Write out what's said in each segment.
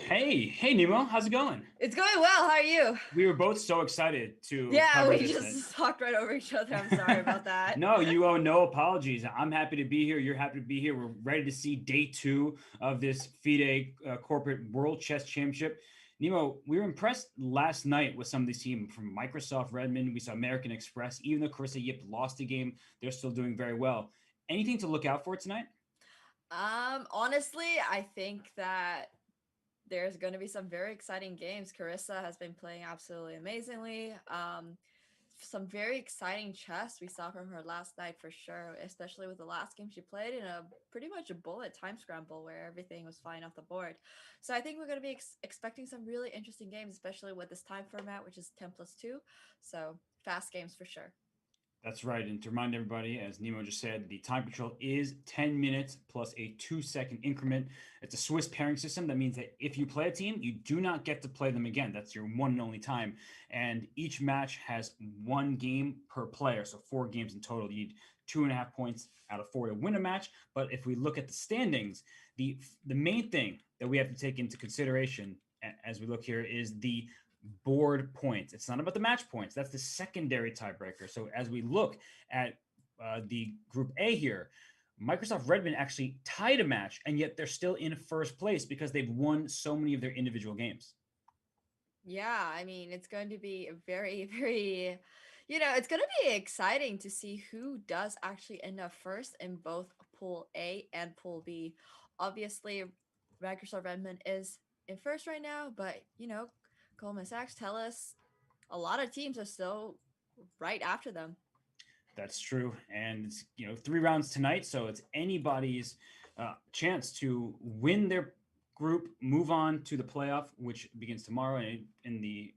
Hey, Nemo, how's it going? It's going well. How are you? We were both so excited to Yeah, cover we this. just talked right over each other. I'm sorry about that. No, you owe no apologies. I'm happy to be here. You're happy to be here. We're ready to see day two of this FIDE Corporate World Chess Championship. Nemo, we were impressed last night with some of these teams from Microsoft, Redmond. We saw American Express. Even though Carissa Yip lost the game, they're still doing very well. Anything to look out for tonight? Honestly, I think that there's going to be some very exciting games. Carissa has been playing absolutely amazingly. Some very exciting chess we saw from her last night for sure, especially with the last game she played in a pretty much a bullet time scramble where everything was flying off the board. So I think we're going to be expecting some really interesting games, especially with this time format, which is 10+2. So fast games for sure. That's right. And to remind everybody, as Nemo just said, the time control is 10 minutes plus a 2 second increment. It's a Swiss pairing system. That means that if you play a team, you do not get to play them again. That's your one and only time. And each match has one game per player. So 4 games in total. You need 2.5 points out of 4 to win a match. But if we look at the standings, the main thing that we have to take into consideration as we look here is the board points. It's not about the match points. That's the secondary tiebreaker. So as we look at the Group A here, Microsoft Redmond actually tied a match, and yet they're still in first place because they've won so many of their individual games. Yeah, I mean, it's going to be a very, very, it's going to be exciting to see who does actually end up first in both Pool A and Pool B. Obviously, Microsoft Redmond is in first right now, but, Goldman Sachs tell us a lot of teams are still right after them. That's true, and it's 3 rounds tonight, so it's anybody's chance to win their group, move on to the playoff, which begins tomorrow. And in the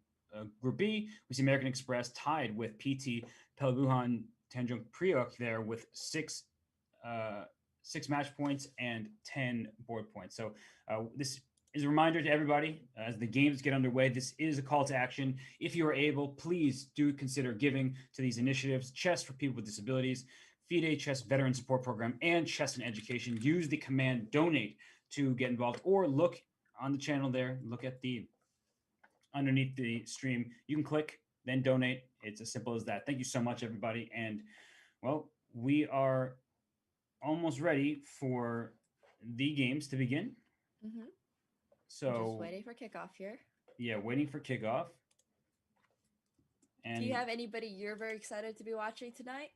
Group B, we see American Express tied with PT Pelabuhan Tanjung Priok there with six match points and 10 board points. So this is a reminder to everybody as the games get underway. This is a call to action. If you are able, please do consider giving to these initiatives: Chess for People with Disabilities, FIDE Chess Veteran Support Program, and Chess and Education. Use the command donate to get involved, or look on the channel there. Look at the underneath the stream. You can click, then donate. It's as simple as that. Thank you so much, everybody. And well, we are almost ready for the games to begin. Mm-hmm. So just waiting for kickoff here. Yeah, waiting for kickoff. And do you have anybody you're very excited to be watching tonight?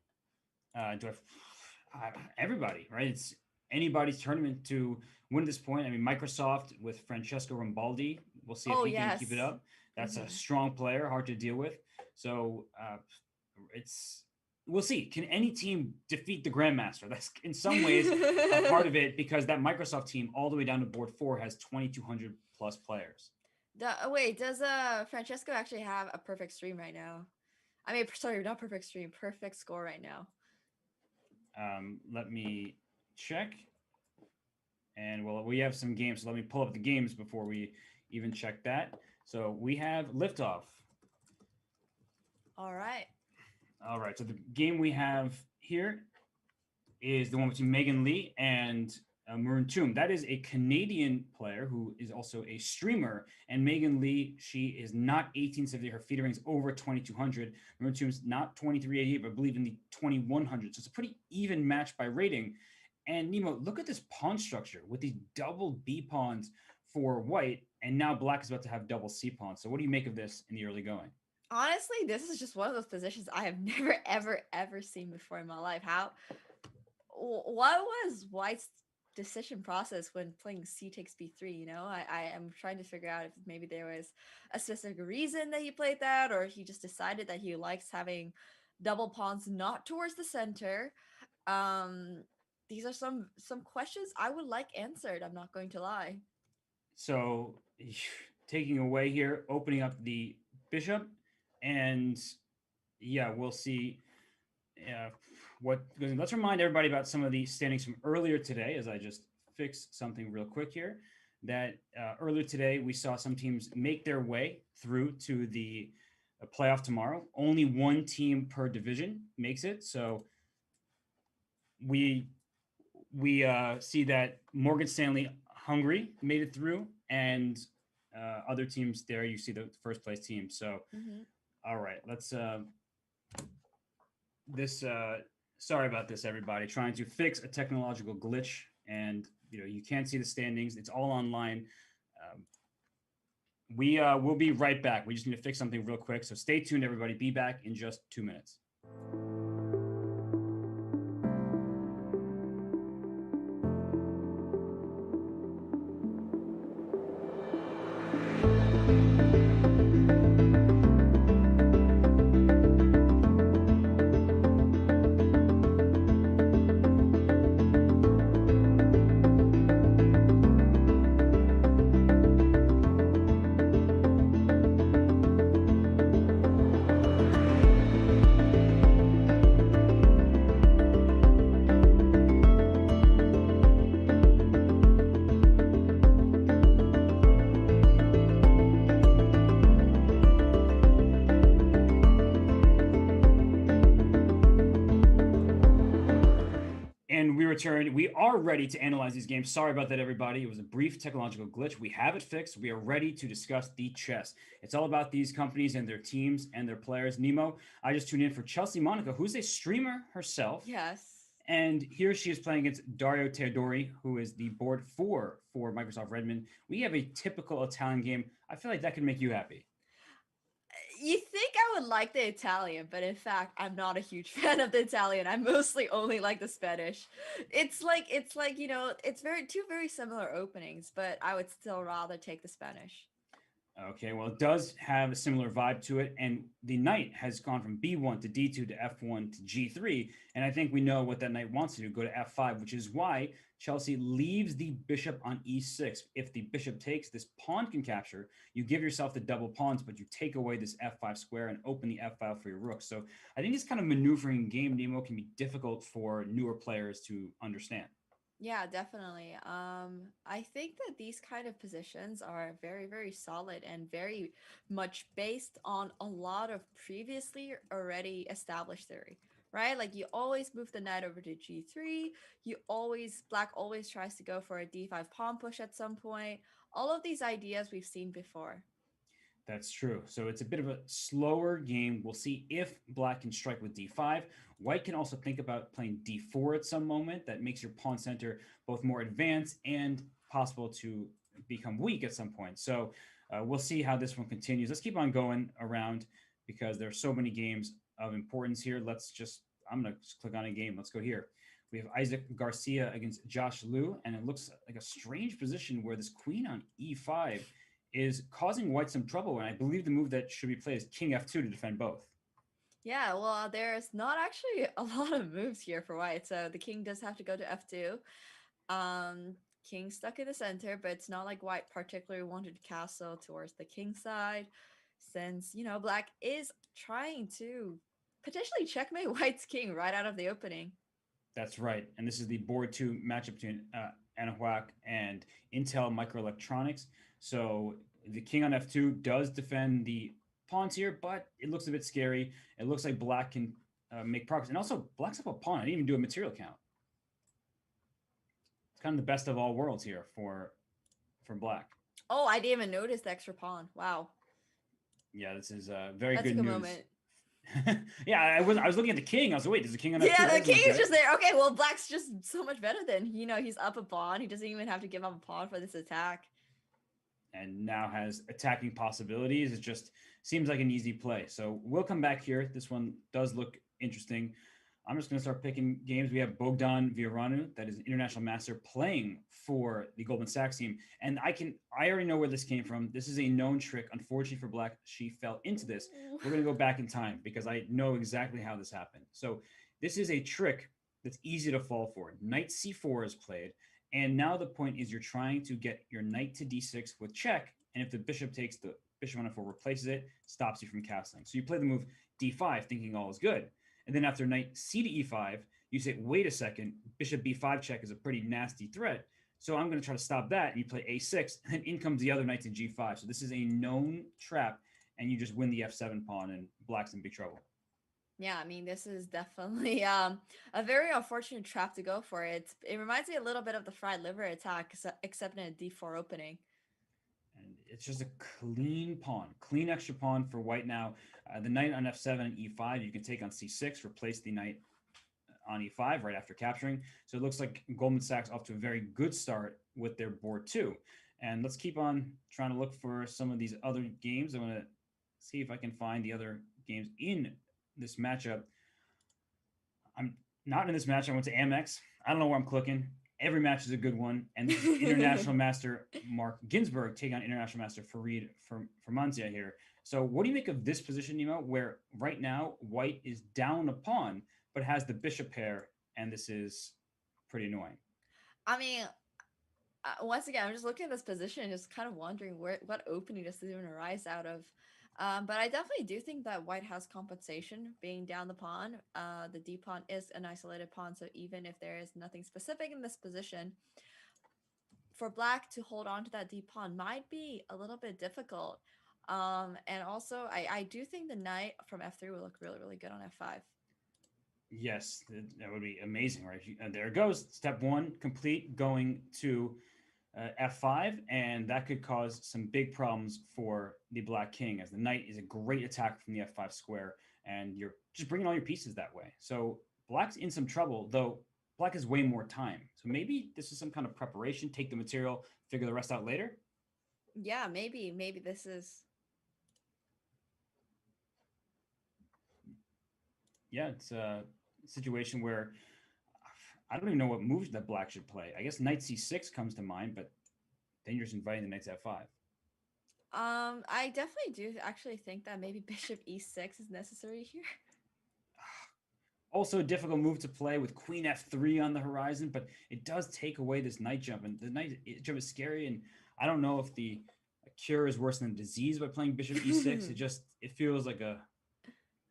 Do everybody, right? It's anybody's tournament to win this point. I mean, Microsoft with Francesco Rambaldi. We'll see if he can keep it up. That's a strong player, hard to deal with. So we'll see. Can any team defeat the Grandmaster? That's in some ways a part of it, because that Microsoft team all the way down to board 4 has 2,200 plus players. Wait, does Francesco actually have a perfect stream right now? I mean, sorry, not perfect stream, perfect score right now. Let me check. And well, we have some games, so let me pull up the games before we even check that. So we have liftoff. All right. All right. So the game we have here is the one between Megan Lee and Maroon Tomb. That is a Canadian player who is also a streamer. And Megan Lee, she is not 1870. Her FIDE rank is over 2,200. Maroon Tomb's not 2,388, but I believe in the 2,100. So it's a pretty even match by rating. And Nemo, look at this pawn structure with these double B pawns for white, and now black is about to have double C pawns. So what do you make of this in the early going? Honestly, this is just one of those positions I have never, ever, ever seen before in my life. What was White's decision process when playing C takes B3? I am trying to figure out if maybe there was a specific reason that he played that, or he just decided that he likes having double pawns not towards the center. These are some questions I would like answered. I'm not going to lie. So taking away here, opening up the bishop, and yeah, we'll see what goes on. Let's remind everybody about some of the standings from earlier today, as I just fix something real quick here. That earlier today, we saw some teams make their way through to the playoff tomorrow. Only one team per division makes it. So we see that Morgan Stanley Hungary made it through, and other teams there. You see the first place team. So, Hmm. all right, let's this. Sorry about this, everybody. Trying to fix a technological glitch, and you can't see the standings. It's all online. Um, we will be right back. We just need to fix something real quick. So stay tuned, everybody. Be back in just 2 minutes. And we returned. We are ready to analyze these games. Sorry about that, everybody. It was a brief technological glitch. We have it fixed. We are ready to discuss the chess. It's all about these companies and their teams and their players. Nemo, I just tuned in for Chelsea Monica, who's a streamer herself. Yes. And here she is playing against Dario Teodori, who is the board four for Microsoft Redmond. We have a typical Italian game. I feel like that could make you happy. You think I would like the Italian, but in fact, I'm not a huge fan of the Italian. I mostly only like the Spanish. It's like it's two very similar openings, but I would still rather take the Spanish. Okay, well, it does have a similar vibe to it, and the knight has gone from b1 to d2 to f1 to g3, and I think we know what that knight wants to do, go to f5, which is why Chelsea leaves the bishop on e6. If the bishop takes, this pawn can capture. You give yourself the double pawns, but you take away this f5 square and open the f file for your rook. So I think this kind of maneuvering game, Nemo, can be difficult for newer players to understand. Yeah, definitely. I think that these kind of positions are very, very solid and very much based on a lot of previously already established theory, right? Like you always move the knight over to g3. Black always tries to go for a d5 pawn push at some point. All of these ideas we've seen before. That's true. So it's a bit of a slower game. We'll see if black can strike with d5. White can also think about playing d4 at some moment. That makes your pawn center both more advanced and possible to become weak at some point. So we'll see how this one continues. Let's keep on going around because there are so many games of importance here. I'm going to just click on a game. Let's go here. We have Isaac Garcia against Josh Liu, and it looks like a strange position where this queen on e5 is causing white some trouble, and I believe the move that should be played is king f2 to defend both. Yeah, well, there's not actually a lot of moves here for white, so the king does have to go to f2. King stuck in the center, but it's not like white particularly wanted to castle towards the king side, since black is trying to potentially checkmate white's king right out of the opening. That's right, and this is the board two matchup between Anahuac and Intel Microelectronics. So the king on f2 does defend the pawns here, but it looks a bit scary. It looks like black can make progress, and also black's up a pawn. I didn't even do a material count. It's kind of the best of all worlds here for black. Oh, I didn't even notice the extra pawn. Wow. Yeah, this is very That's good a good news. moment. Yeah, I was looking at the king. I was like, wait, does the king on f2? Yeah, the king is just there. Okay, well, black's just so much better than he's up a pawn. He doesn't even have to give up a pawn for this attack. And now has attacking possibilities. It just seems like an easy play. So we'll come back here. This one does look interesting. I'm just going to start picking games. We have Bogdan Vioranu, that is an international master playing for the Goldman Sachs team. And I already know where this came from. This is a known trick. Unfortunately for black, she fell into this. We're going to go back in time because I know exactly how this happened. So this is a trick that's easy to fall for. Knight c4 is played. And now the point is you're trying to get your knight to d6 with check. And if the bishop takes, the bishop on f4 replaces it, stops you from castling. So you play the move d5 thinking all is good. And then after knight c to e5, you say, wait a second, bishop b5 check is a pretty nasty threat. So I'm going to try to stop that. And you play a6, and then in comes the other knight to g5. So this is a known trap, and you just win the f7 pawn, and black's in big trouble. Yeah, I mean, this is definitely a very unfortunate trap to go for. It reminds me a little bit of the fried liver attack, except in a d4 opening. And it's just a clean pawn, clean extra pawn for white now. The knight on f7 and e5, you can take on c6, replace the knight on e5 right after capturing. So it looks like Goldman Sachs off to a very good start with their board too. And let's keep on trying to look for some of these other games. I'm going to see if I can find the other games in this matchup. I'm not in this match. I went to Amex. I don't know where I'm clicking. Every match is a good one. And this is International Master Mark Ginsburg taking on International Master Farid Fermanzia here. So what do you make of this position, Nemo, where right now white is down a pawn, but has the bishop pair, and this is pretty annoying? I mean, once again, I'm just looking at this position and just kind of wondering what opening does this even arise out of. But I definitely do think that white has compensation being down the pawn. The d pawn is an isolated pawn, so even if there is nothing specific in this position, for black to hold on to that d pawn might be a little bit difficult. And also, I do think the knight from f3 will look really, really good on f5. Yes, that would be amazing, right? And there it goes. Step one complete, going to f5, and that could cause some big problems for the black king, as the knight is a great attack from the f5 square, and you're just bringing all your pieces that way. So black's in some trouble, though black has way more time. So maybe this is some kind of preparation, take the material, figure the rest out later. Yeah, maybe this is. Yeah, it's a situation where I don't even know what moves that black should play. I guess knight c6 comes to mind, but then you're just inviting the knight to f5. I definitely do actually think that maybe bishop e6 is necessary here. Also a difficult move to play with queen f3 on the horizon, but it does take away this knight jump, and the knight jump is scary, and I don't know if the cure is worse than disease by playing bishop e6. It feels like a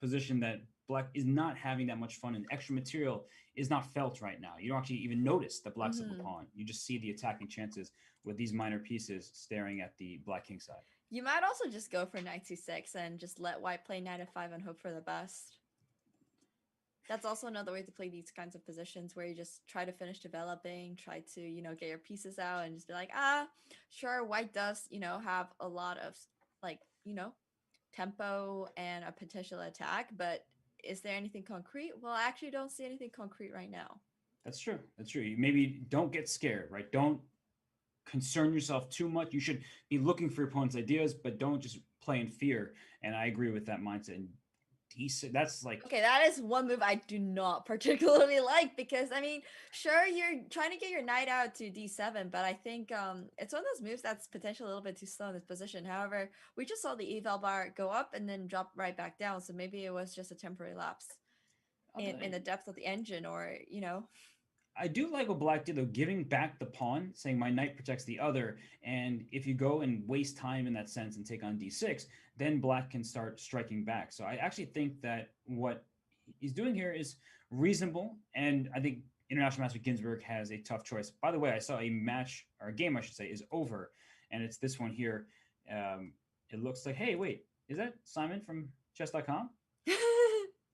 position that black is not having that much fun, and extra material is not felt right now. You don't actually even notice that black's up a pawn. You just see the attacking chances with these minor pieces staring at the black king side. You might also just go for knight c6 and just let white play knight f5 and hope for the best. That's also another way to play these kinds of positions, where you just try to finish developing, try to, get your pieces out and just be like, sure, white does, have a lot of like, tempo and a potential attack, but is there anything concrete? Well, I actually don't see anything concrete right now. That's true. That's true. You maybe don't get scared, right? Don't concern yourself too much. You should be looking for your opponent's ideas, but don't just play in fear. And I agree with that mindset. And that's like, okay, that is one move I do not particularly like, because I mean, sure, you're trying to get your knight out to d7, but I think it's one of those moves that's potentially a little bit too slow in this position. However, we just saw the eval bar go up and then drop right back down, so maybe it was just a temporary lapse in the depth of the engine, or I do like what black did, though, giving back the pawn, saying my knight protects the other. And if you go and waste time in that sense and take on d6, then black can start striking back. So I actually think that what he's doing here is reasonable. And I think International Master Ginsburg has a tough choice. By the way, I saw a match, or a game, I should say, is over. And it's this one here. It looks like, hey, wait, is that Simon from chess.com?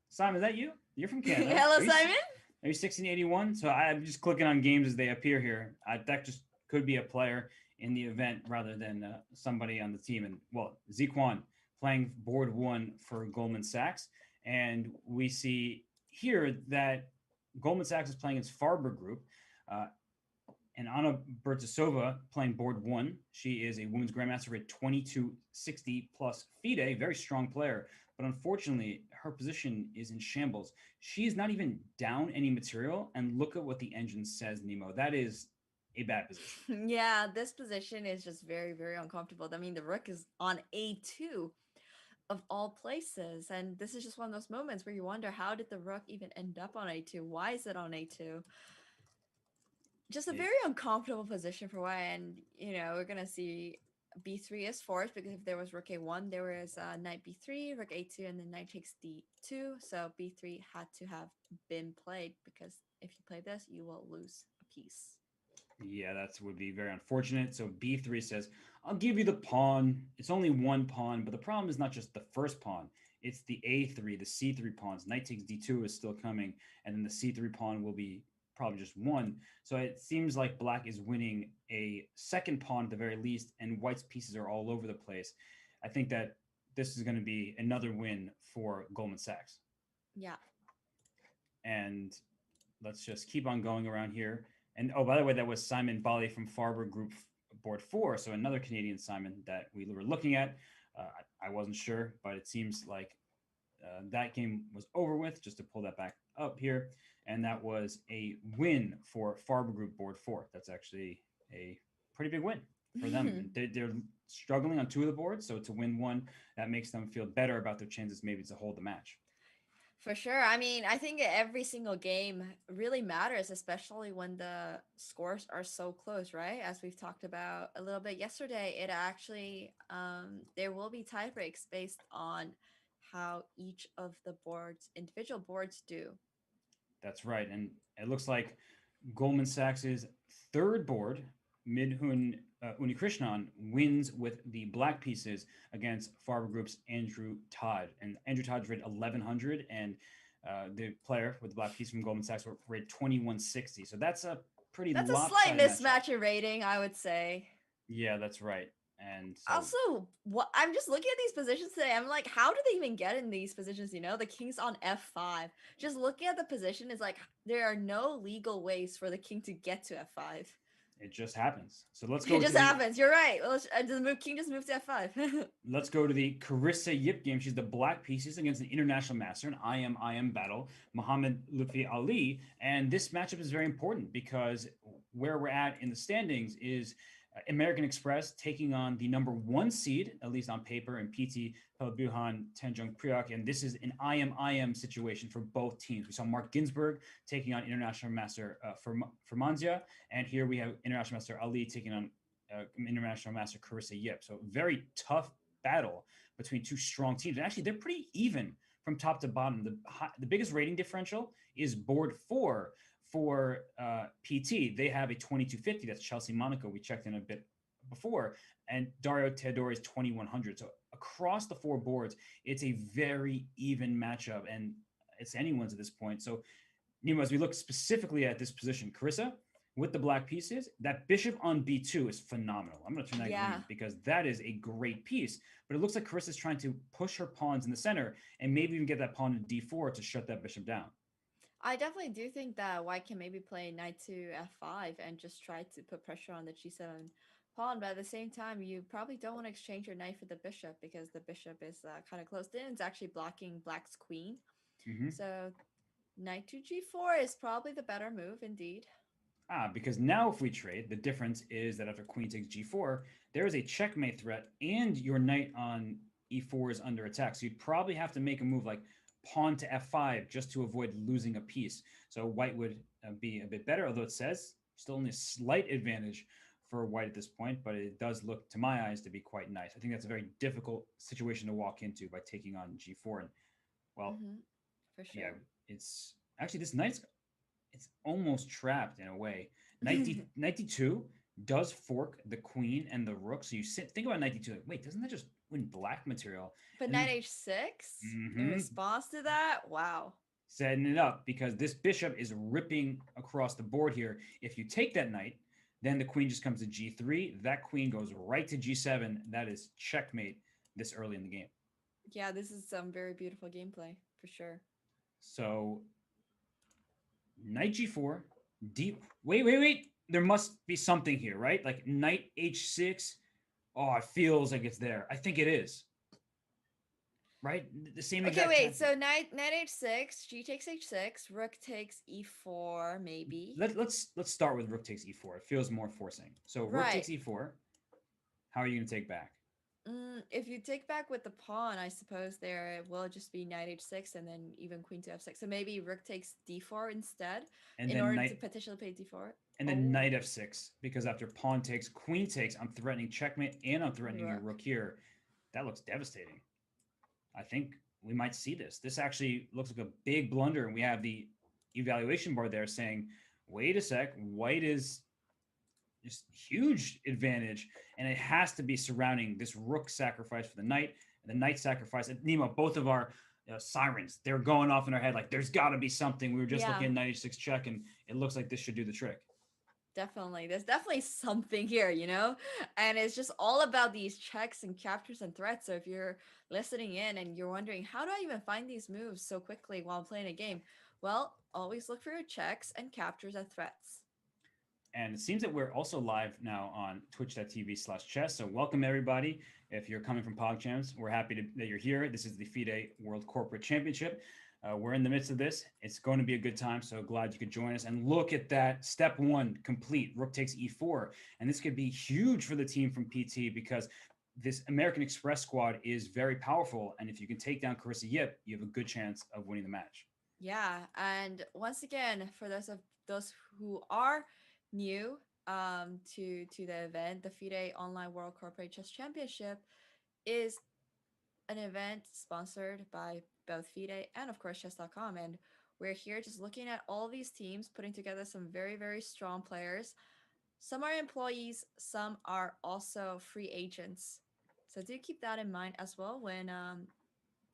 Simon, is that you? You're from Canada. Hello, Simon. Maybe 1681. So I'm just clicking on games as they appear here. That just could be a player in the event rather than somebody on the team. And well, Ziquan playing board one for Goldman Sachs. And we see here that Goldman Sachs is playing its Farber group. And Anna Bertasova playing board one. She is a women's grandmaster at 2260 plus FIDE, very strong player. But unfortunately, her position is in shambles. She's not even down any material. And look at what the engine says, Nemo. That is a bad position. Yeah, this position is just very, very uncomfortable. I mean, the rook is on a2 of all places. And this is just one of those moments where you wonder, how did the rook even end up on a2? Why is it on a2? Just a very uncomfortable position for white. And, we're going to see b3 is forced, because if there was rook a1, there was knight b3, rook a2, and then knight takes d2. So b3 had to have been played, because if you play this, you will lose a piece. Yeah, that would be very unfortunate. So b3 says, I'll give you the pawn. It's only one pawn, but the problem is not just the first pawn. It's the a3, the c3 pawns. Knight takes d2 is still coming, and then the c3 pawn will be probably just one. So it seems like black is winning a second pawn at the very least, and white's pieces are all over the place. I think that this is going to be another win for Goldman Sachs. Yeah. And let's just keep on going around here. And oh, by the way, that was Simon Bali from Farber Group Board 4. So another Canadian Simon that we were looking at. I wasn't sure, but it seems like that game was over with. Just to pull that back up here. And that was a win for Farber Group Board 4. That's actually a pretty big win for them. They're struggling on two of the boards. So to win one, that makes them feel better about their chances maybe to hold the match. For sure. I mean, I think every single game really matters, especially when the scores are so close, right? As we've talked about a little bit yesterday, it actually there will be tie breaks based on how each of the individual boards do. That's right. And it looks like Goldman Sachs's third board, Midhun Unikrishnan, wins with the black pieces against Farber Group's Andrew Todd. And Andrew Todd's rated 1100, and the player with the black piece from Goldman Sachs rated 2160. So that's a pretty That's a slight lopsided mismatch in rating, I would say. Yeah, that's right. And so, Also, what I'm just looking at these positions today. I'm like, how do they even get in these positions? The king's on f5. Just looking at the position is like there are no legal ways for the king to get to f5. it just happens. So let's go. It just happens. You're right. King just moved to f5. Let's go to the Carissa Yip game. She's the black pieces against an international master, an IM battle, Muhammad Lutfi Ali. And this matchup is very important because where we're at in the standings is American Express taking on the number 1 seed, at least on paper, in PT Pelabuhan Tanjung Priok. And this is an IM situation for both teams. We saw Mark Ginsburg taking on international master Firmanzia. And here we have international master Ali taking on international master Carissa Yip. So very tough battle between two strong teams. And actually, they're pretty even from top to bottom. The biggest rating differential is board 4 for PT. They have a 2250. That's Chelsea Monaco. We checked in a bit before. And Dario Teodori is 2100. So across the 4 boards, it's a very even matchup. And it's anyone's at this point. So, Nemo, as we look specifically at this position, Carissa, with the black pieces, that bishop on b2 is phenomenal. I'm going to turn that green because that is a great piece. But it looks like Carissa's trying to push her pawns in the center and maybe even get that pawn to d4 to shut that bishop down. I definitely do think that white can maybe play knight to f5 and just try to put pressure on the g7 pawn. But at the same time, you probably don't want to exchange your knight for the bishop because the bishop is kind of closed in. It's actually blocking black's queen. So knight to g4 is probably the better move indeed. Because now if we trade, the difference is that after queen takes g4, there is a checkmate threat and your knight on e4 is under attack. So you'd probably have to make a move like pawn to f5 just to avoid losing a piece. So white would be a bit better, although it says still only a slight advantage for white at this point, but it does look, to my eyes, to be quite nice. I think that's a very difficult situation to walk into by taking on g4. And, well, for sure. Yeah, it's actually this knight's it's almost trapped in a way. Knight d2 does fork the queen and the rook. So you think about knight d2. Like, wait, doesn't that just win black material? But and knight h6 in response to that, wow. Setting it up because this bishop is ripping across the board here. If you take that knight, then the queen just comes to g3. That queen goes right to g7. That is checkmate this early in the game. Yeah, this is some very beautiful gameplay for sure. So knight g4, deep. Wait. There must be something here, right? Like knight h6. Oh, it feels like it's there. I think it is. Right? The same exact. Okay, wait. So knight h6, g takes h6, rook takes e4, maybe. Let's start with rook takes e4. It feels more forcing. So rook takes e4. How are you going to take back? If you take back with the pawn, I suppose there will just be knight h6 and then even queen to f6. So maybe rook takes d4 instead in order to potentially play d4. And then knight f6, because after pawn takes, queen takes, I'm threatening checkmate and I'm threatening your rook here. That looks devastating. I think we might see this. This actually looks like a big blunder. And we have the evaluation bar there saying, wait a sec, white is just huge advantage. And it has to be surrounding this rook sacrifice for the knight and the knight sacrifice. And Nemo, both of our sirens. They're going off in our head like there's got to be something. We were just Yeah, looking at 96 check, and it looks like this should do the trick. definitely. There's definitely something here, you know? And it's just all about these checks and captures and threats. So if you're listening in and you're wondering, how do I even find these moves so quickly while I'm playing a game? Well, always look for your checks and captures and threats. And it seems that we're also live now on twitch.tv/chess. So welcome everybody. If you're coming from PogChamps, we're happy that you're here. This is the FIDE World Corporate Championship. We're in the midst of this. It's going to be a good time. So glad you could join us. And look at that. Step one complete. Rook takes e4. And this could be huge for the team from PT because this American Express squad is very powerful. And if you can take down Carissa Yip, you have a good chance of winning the match. Yeah, and once again, for those who are new to the event, the FIDE Online World Corporate Chess Championship is an event sponsored by both FIDE and of course chess.com, and we're here just looking at all these teams, putting together some very, very strong players. Some are employees, some are also free agents. So do keep that in mind as well when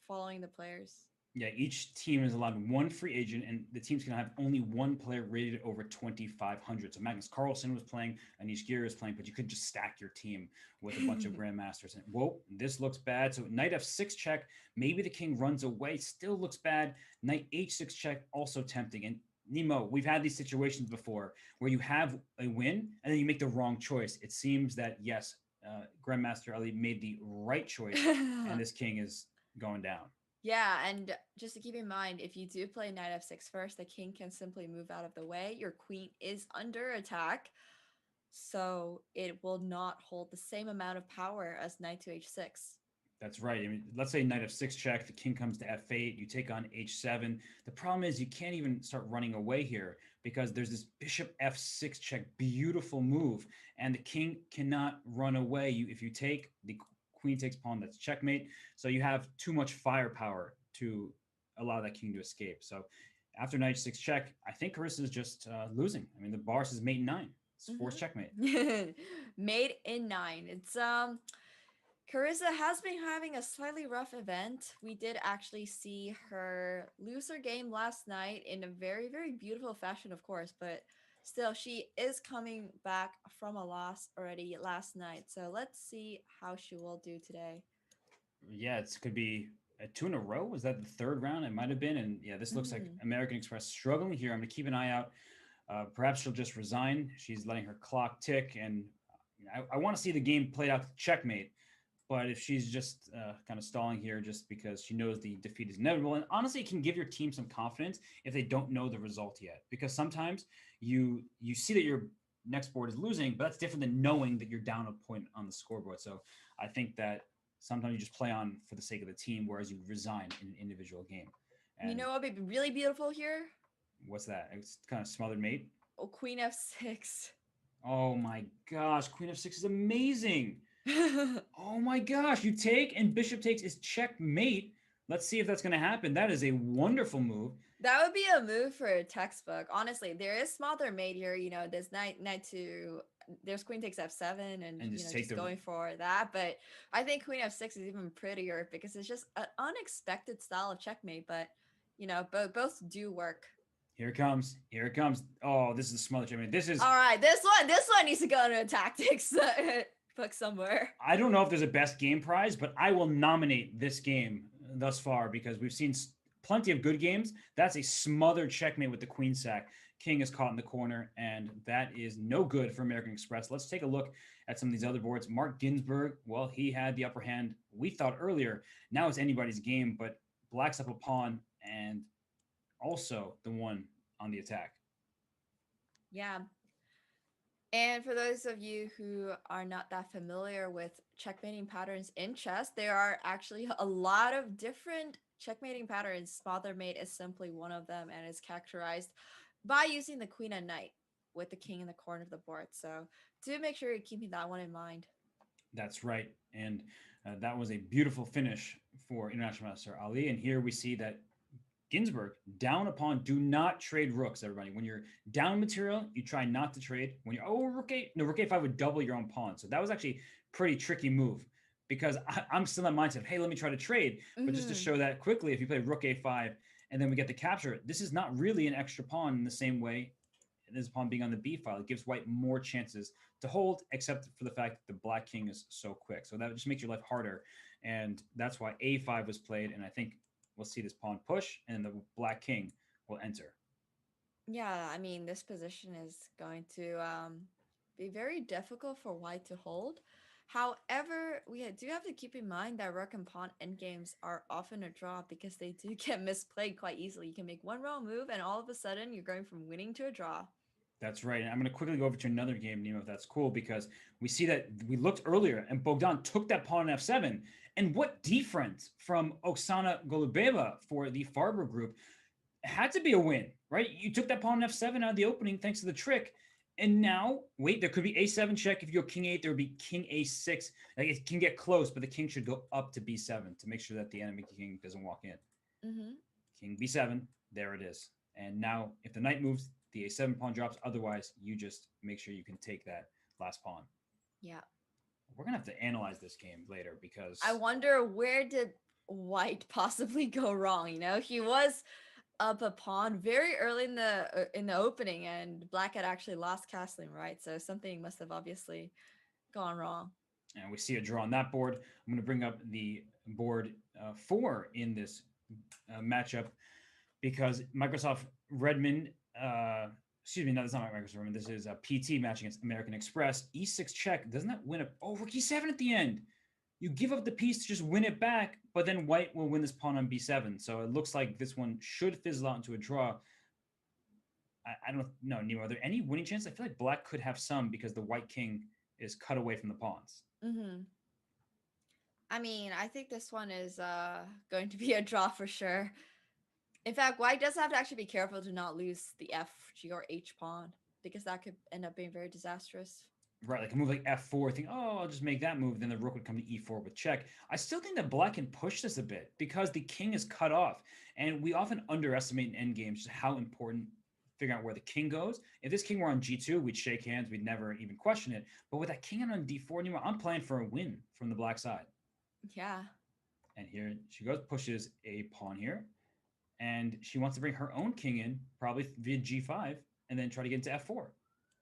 following the players. Yeah, each team is allowed one free agent, and the teams can have only one player rated over 2,500. So Magnus Carlsen was playing, Anish Giri was playing, but you could just stack your team with a bunch of grandmasters. And whoa, this looks bad. So knight f6 check, maybe the king runs away, still looks bad. Knight h6 check, also tempting. And Nemo, we've had these situations before where you have a win and then you make the wrong choice. It seems that yes, Grandmaster Ali made the right choice, and this king is going down. Yeah, and just to keep in mind, if you do play knight f6 first, the king can simply move out of the way. Your queen is under attack, so it will not hold the same amount of power as knight to h6. That's right. I mean, let's say knight f6 check, the king comes to f8, you take on h7. The problem is you can't even start running away here because there's this bishop f6 check, beautiful move, and the king cannot run away. If you take, the queen takes pawn, that's checkmate. So you have too much firepower to allow that king to escape. So after knight h6 check, I think Carissa is just losing. I mean, the bar says mate in 9. It's forced checkmate. Mate in 9. It's Carissa has been having a slightly rough event. We did actually see her lose her game last night in a very, very beautiful fashion, of course, but still, she is coming back from a loss already last night. So let's see how she will do today. Yeah, it could be a two in a row. Was that the third round? It might have been. And yeah, this looks like American Express struggling here. I'm going to keep an eye out. Perhaps she'll just resign. She's letting her clock tick. And I want to see the game played out to checkmate. But if she's just kind of stalling here just because she knows the defeat is inevitable, and honestly, it can give your team some confidence if they don't know the result yet. Because sometimes you see that your next board is losing, but that's different than knowing that you're down a point on the scoreboard. So I think that sometimes you just play on for the sake of the team, whereas you resign in an individual game. And you know what would be really beautiful here? what's that? It's kind of smothered mate. Oh, Queen f6. Oh my gosh, Queen f6 is amazing. Oh my gosh, you take and bishop takes is checkmate. Let's see if that's going to happen. That is a wonderful move. That would be a move for a textbook. Honestly, there is smothered mate here. You know, there's knight to there's queen takes f7 and you just know take just the going for that. But I think queen f6 is even prettier because it's just an unexpected style of checkmate. But you know, both do work. Here it comes. Here it comes. Oh, this is a smothered checkmate. This is All right. This one needs to go into a tactics book somewhere. I don't know if there's a best game prize, but I will nominate this game thus far because we've seen plenty of good games. That's a smothered checkmate with the queen sack. King is caught in the corner, and that is no good for American Express. Let's take a look at some of these other boards. Mark Ginsburg, well, he had the upper hand, we thought earlier. Now it's anybody's game, but black's up a pawn and also the one on the attack. Yeah. And for those of you who are not that familiar with checkmating patterns in chess, there are actually a lot of different checkmating patterns. Smothered mate is simply one of them and is characterized by using the queen and knight with the king in the corner of the board. So do make sure you're keeping that one in mind. That's right. And that was a beautiful finish for International Master Ali. And here we see that Ginsburg, down a pawn, do not trade rooks, everybody. When you're down material, you try not to trade. When you're, rook 8, no, rook a5 would double your own pawn. So that was actually a pretty tricky move. because I'm still in that mindset of, hey, let me try to trade. But just to Mm-hmm. show that quickly, if you play rook a5 and then we get the capture, this is not really an extra pawn in the same way as pawn being on the b file. It gives white more chances to hold, except for the fact that the black king is so quick. So that just makes your life harder. And that's why a5 was played. And I think we'll see this pawn push, and the black king will enter. Yeah, I mean, this position is going to be very difficult for white to hold. However, do have to keep in mind that rook and pawn endgames are often a draw because they do get misplayed quite easily. You can make one wrong move, and all of a sudden, you're going from winning to a draw. That's right. And I'm going to quickly go over to another game, Nemo, if that's cool, because we see that we looked earlier and Bogdan took that pawn on f7. And what defense from Oksana Golubeva for the Farber group had to be a win, right? You took that pawn on f7 out of the opening thanks to the trick. And now, wait, there could be a7 check. If you go king 8, there would be king a6. Like, it can get close, but the king should go up to b7 to make sure that the enemy king doesn't walk in. Mm-hmm. King b7, there it is. And now, if the knight moves, the a7 pawn drops. Otherwise, you just make sure you can take that last pawn. Yeah. We're going to have to analyze this game later because I wonder, where did white possibly go wrong? You know, he was up a pawn very early in the opening, and black had actually lost castling, right? So something must have obviously gone wrong. and we see a draw on that board. I'm going to bring up the board 4 in this matchup because Microsoft Redmond, excuse me, no, that's not Microsoft Redmond. This is a PT match against American Express. E6 check. Doesn't that win a... Oh, rook e7 at the end. You give up the piece to just win it back, but then white will win this pawn on b7. So it looks like this one should fizzle out into a draw. I don't know, Nemo, are there any winning chances? I feel like black could have some because the white king is cut away from the pawns. Mm-hmm. I mean, I think this one is going to be a draw for sure. In fact, white does have to actually be careful to not lose the f, g, or h pawn, because that could end up being very disastrous. Right, like a move like f4, think, oh, I'll just make that move. Then the rook would come to e4 with check. I still think that black can push this a bit because the king is cut off. And we often underestimate in endgames just how important figuring out where the king goes. If this king were on g2, we'd shake hands. We'd never even question it. But with that king on d4, anymore, I'm playing for a win from the black side. Yeah. And here she goes, pushes a pawn here. And she wants to bring her own king in, probably via g5, and then try to get into f4.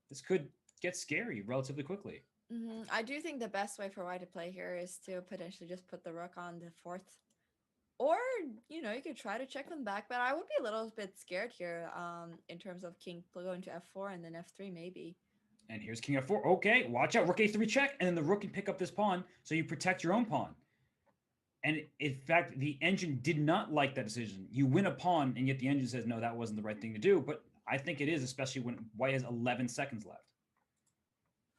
This could get scary relatively quickly. Mm-hmm. I do think the best way for white to play here is to potentially just put the rook on the fourth. Or, you know, you could try to check them back, but I would be a little bit scared here in terms of king going to f4 and then f3 maybe. And here's king f4. Okay, watch out. Rook a3 check, and then the rook can pick up this pawn, so you protect your own pawn. And in fact, the engine did not like that decision. You win a pawn, and yet the engine says, no, that wasn't the right thing to do. But I think it is, especially when white has 11 seconds left.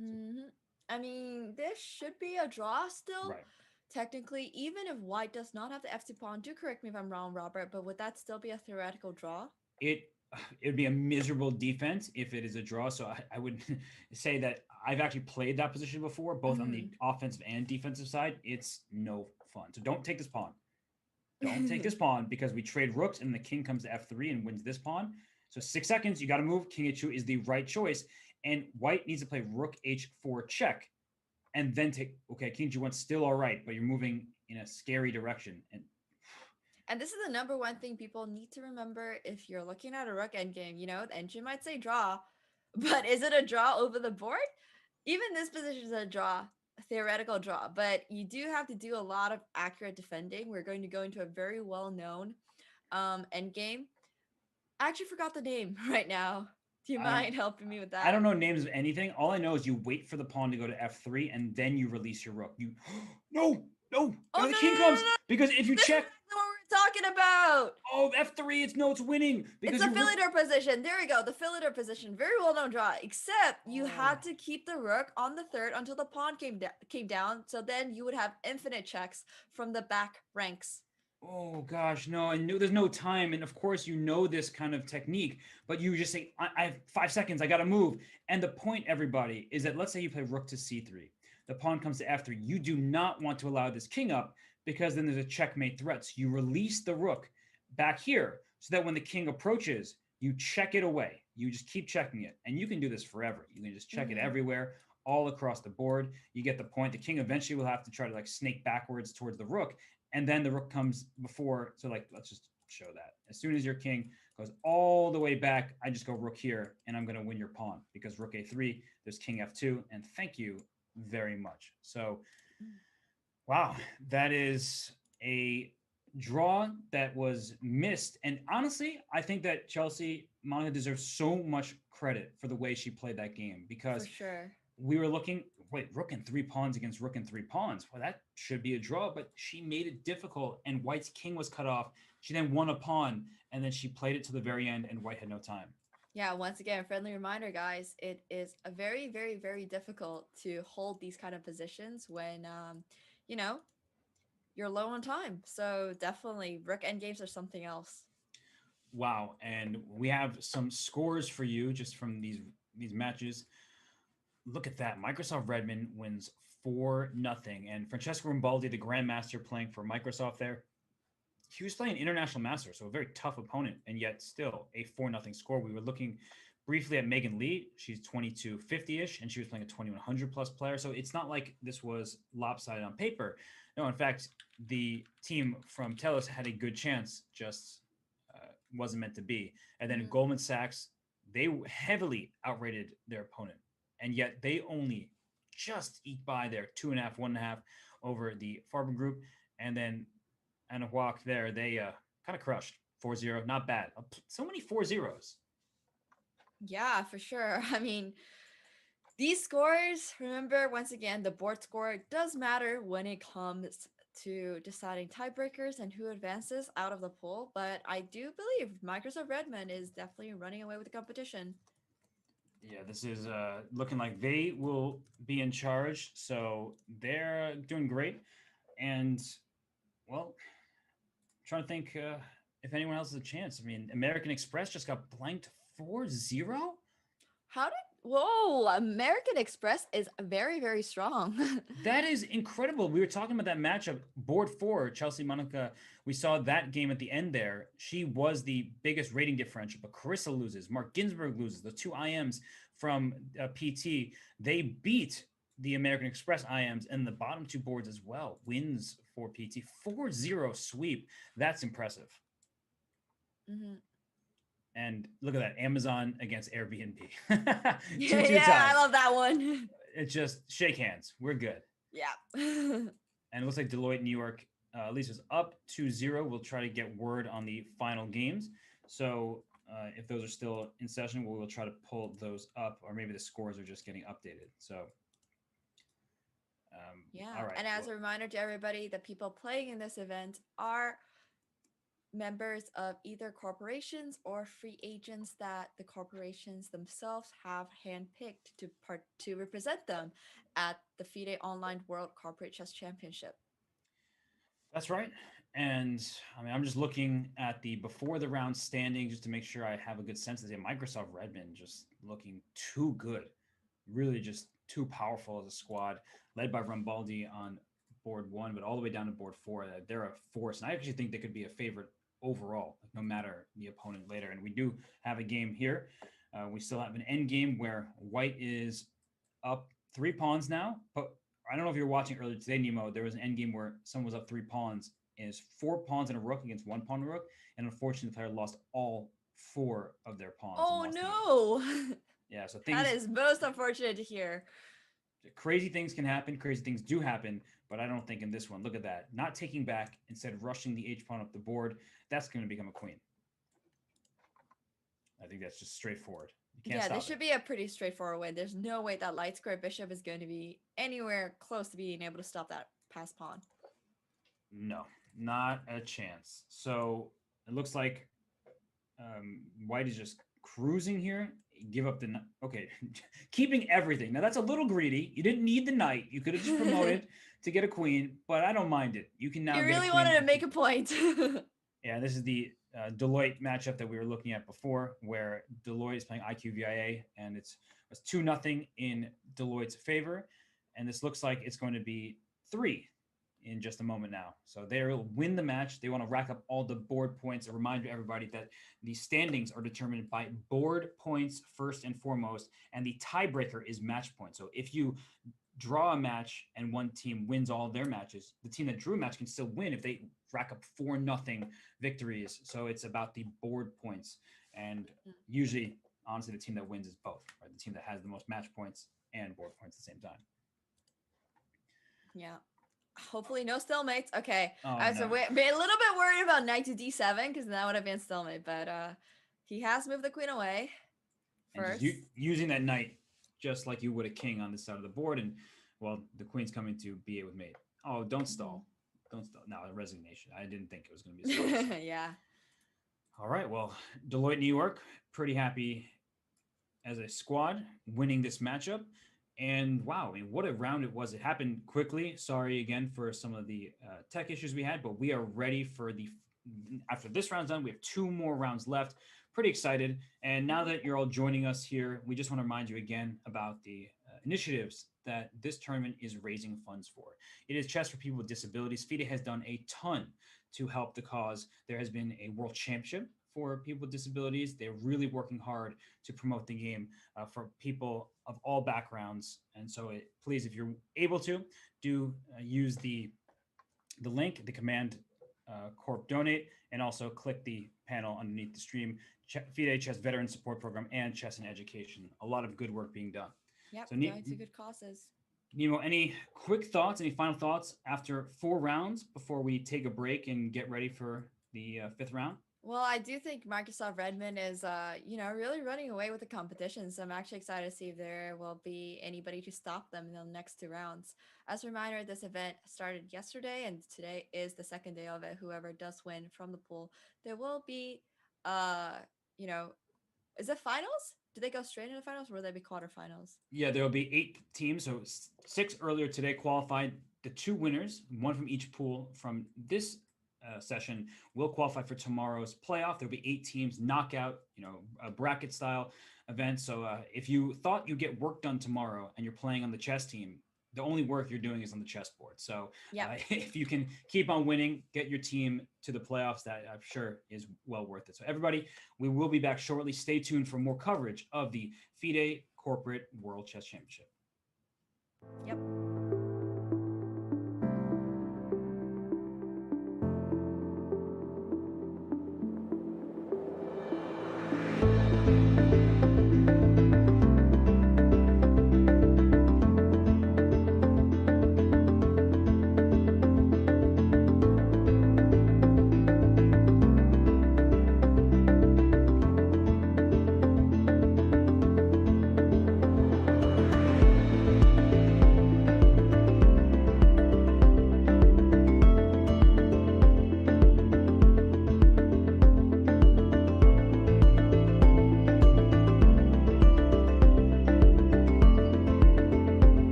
Mm-hmm. I mean, this should be a draw still. Right. Technically, even if white does not have the f2 pawn, do correct me if I'm wrong, Robert, but would that still be a theoretical draw? It would be a miserable defense if it is a draw. So I would say that I've actually played that position before, both on the offensive and defensive side. It's no fun. So don't take this pawn. Don't take this pawn because we trade rooks and the king comes to f3 and wins this pawn. So 6 seconds, you got to move. King h2 is the right choice. And white needs to play rook h4 check and then take, okay, king g1 still all right, but you're moving in a scary direction. And this is the number one thing people need to remember if you're looking at a rook endgame. You know, the engine might say draw, but is it a draw over the board? Even this position is a draw, a theoretical draw, but you do have to do a lot of accurate defending. We're going to go into a very well-known endgame. I actually forgot the name right now. Do you mind helping me with that? I don't know names of anything. All I know is you wait for the pawn to go to f3 and then you release your rook. You no, Oh, the king comes because if you check. This is what we're talking about. Oh, f3, it's winning. Because it's a filater position. There we go. The filater position. Very well known draw. Except you had to keep the rook on the third until the pawn came down. So then you would have infinite checks from the back ranks. Oh gosh, no, and there's no time. And of course, you know this kind of technique, but you just say, I have 5 seconds, I got to move. And the point, everybody, is that let's say you play rook to c3. The pawn comes to f3. You do not want to allow this king up because then there's a checkmate threat. So you release the rook back here so that when the king approaches, you check it away. You just keep checking it. And you can do this forever. You can just check it everywhere. all across the board. You get the point. The king eventually will have to try to like snake backwards towards the rook, and then the rook comes before. So like, let's just show that. As soon as your king goes all the way back, I just go rook here, and I'm going to win your pawn because rook a3, there's king f2, and thank you very much. So, wow, that is a draw that was missed. And honestly, I think that Chelsea Monica deserves so much credit for the way she played that game For because sure. we were looking, wait, rook and three pawns against rook and three pawns. Well, that should be a draw, but she made it difficult, and White's king was cut off. She then won a pawn, and then she played it to the very end, and White had no time. Yeah, once again, friendly reminder, guys, it is a very, very, very difficult to hold these kind of positions when, you know, you're low on time. So definitely, rook endgames are something else. Wow, and we have some scores for you just from these matches. Look at that. Microsoft Redmond wins 4-0. And Francesco Rambaldi, the grandmaster playing for Microsoft there, he was playing international master, so a very tough opponent, and yet still a 4-0 score. We were looking briefly at Megan Lee. She's 2250-ish, and she was playing a 2100 plus player. So it's not like this was lopsided on paper. No, in fact, the team from Telos had a good chance, just wasn't meant to be. And then Goldman Sachs, they heavily outrated their opponent, and yet they only just eke by there 2.5, 1.5 over the Farber group. And then and a walk there, they kind of crushed 4-0. Not bad. So many 4-0s. Yeah, for sure. I mean, these scores, remember, once again, the board score does matter when it comes to deciding tiebreakers and who advances out of the pool. But I do believe Microsoft Redmond is definitely running away with the competition. Yeah, this is looking like they will be in charge. So they're doing great. And, well, trying to think if anyone else has a chance. I mean, American Express just got blanked 4-0. How did Whoa, American Express is very, very strong. That is incredible. We were talking about that matchup, board 4, Chelsea Monica. We saw that game at the end there. She was the biggest rating differential, but Carissa loses. Mark Ginsburg loses. The two IMs from PT, they beat the American Express IMs and the bottom two boards as well. Wins for PT. 4-0 sweep. That's impressive. Mm-hmm. And look at that, Amazon against Airbnb. Yeah, Two ties. I love that one. It's just shake hands. We're good. Yeah. And it looks like Deloitte New York at least is up 2-0. We'll try to get word on the final games. So if those are still in session, we'll try to pull those up, or maybe the scores are just getting updated. So yeah. All right. And as a reminder to everybody, the people playing in this event are members of either corporations or free agents that the corporations themselves have handpicked to represent them at the FIDE Online World Corporate Chess Championship. That's right. And I mean, I'm just looking at the before the round standing just to make sure I have a good sense of the Microsoft Redmond just looking too good, really just too powerful as a squad, led by Rambaldi on board 1, but all the way down to board 4. They're a force, and I actually think they could be a favorite overall, like no matter the opponent later. And we do have a game here. We still have an end game where White is up 3 pawns now, but I don't know if you were watching earlier today, Nemo. There was an end game where someone was up 3 pawns. And it's 4 pawns and a rook against 1 pawn and rook, and unfortunately, the player lost all 4 of their pawns. Oh no! Yeah, so things, that is most unfortunate to hear. Crazy things can happen. Crazy things do happen, but I don't think in this one. Look at that. Not taking back, instead of rushing the H pawn up the board. That's going to become a queen. I think that's just straightforward. You can't stop this should be a pretty straightforward win. There's no way that light square bishop is going to be anywhere close to being able to stop that pass pawn. No, not a chance. So it looks like White is just cruising here. Give up the okay, keeping everything. Now that's a little greedy. You didn't need the knight. You could have just promoted to get a queen, but I don't mind it. You can now. You get really a queen. wanted to make a point. Yeah, this is the Deloitte matchup that we were looking at before, where Deloitte is playing IQVIA, and it's 2-0 in Deloitte's favor, and this looks like it's going to be 3. in just a moment now. So they'll win the match. They want to rack up all the board points. A reminder to everybody that the standings are determined by board points first and foremost, and the tiebreaker is match points. So if you draw a match and one team wins all their matches, the team that drew a match can still win if they rack up 4-0 victories. So it's about the board points. And usually, honestly, the team that wins is both, right? The team that has the most match points and board points at the same time. Yeah. Hopefully no stalemates. Okay. Oh, So no. we're a little bit worried about knight to d7 because that would have been stalemate, but he has moved the queen away first. And using that knight just like you would a king on this side of the board, and well, the queen's coming to b8 with mate. Oh, don't stall. Don't stall. No, resignation. I didn't think it was going to be a stall. Yeah. All right. Well, Deloitte, New York, pretty happy as a squad winning this matchup. And wow, I mean, what a round it was. It happened quickly. Sorry again for some of the tech issues we had, but we are ready for after this round's done, we have 2 more rounds left. Pretty excited. And now that you're all joining us here, we just want to remind you again about the initiatives that this tournament is raising funds for. It is chess for people with disabilities. FIDE has done a ton to help the cause. There has been a world championship for people with disabilities. They're really working hard to promote the game for people of all backgrounds. And so please, if you're able to, do use the link, the command Corp donate, and also click the panel underneath the stream. FIDE Chess Veteran Support Program and Chess and Education. A lot of good work being done. Yep, so, to good causes. Nemo, any quick thoughts, any final thoughts after 4 rounds before we take a break and get ready for the 5th round? Well, I do think Microsoft Redmond is, really running away with the competition. So I'm actually excited to see if there will be anybody to stop them in the next 2 rounds. As a reminder, this event started yesterday, and today is the 2nd day of it. Whoever does win from the pool, there will be, is it finals? Do they go straight into finals, or will they be quarterfinals? Yeah, there will be 8 teams. So 6 earlier today qualified. The 2 winners, 1 from each pool from this session, will qualify for tomorrow's playoff. There'll be 8 teams, knockout, a bracket style event. So if you thought you'd get work done tomorrow and you're playing on the chess team, the only work you're doing is on the chessboard. So if you can keep on winning, get your team to the playoffs, that I'm sure is well worth it. So everybody, we will be back shortly. Stay tuned for more coverage of the FIDE Corporate World Chess Championship. Yep.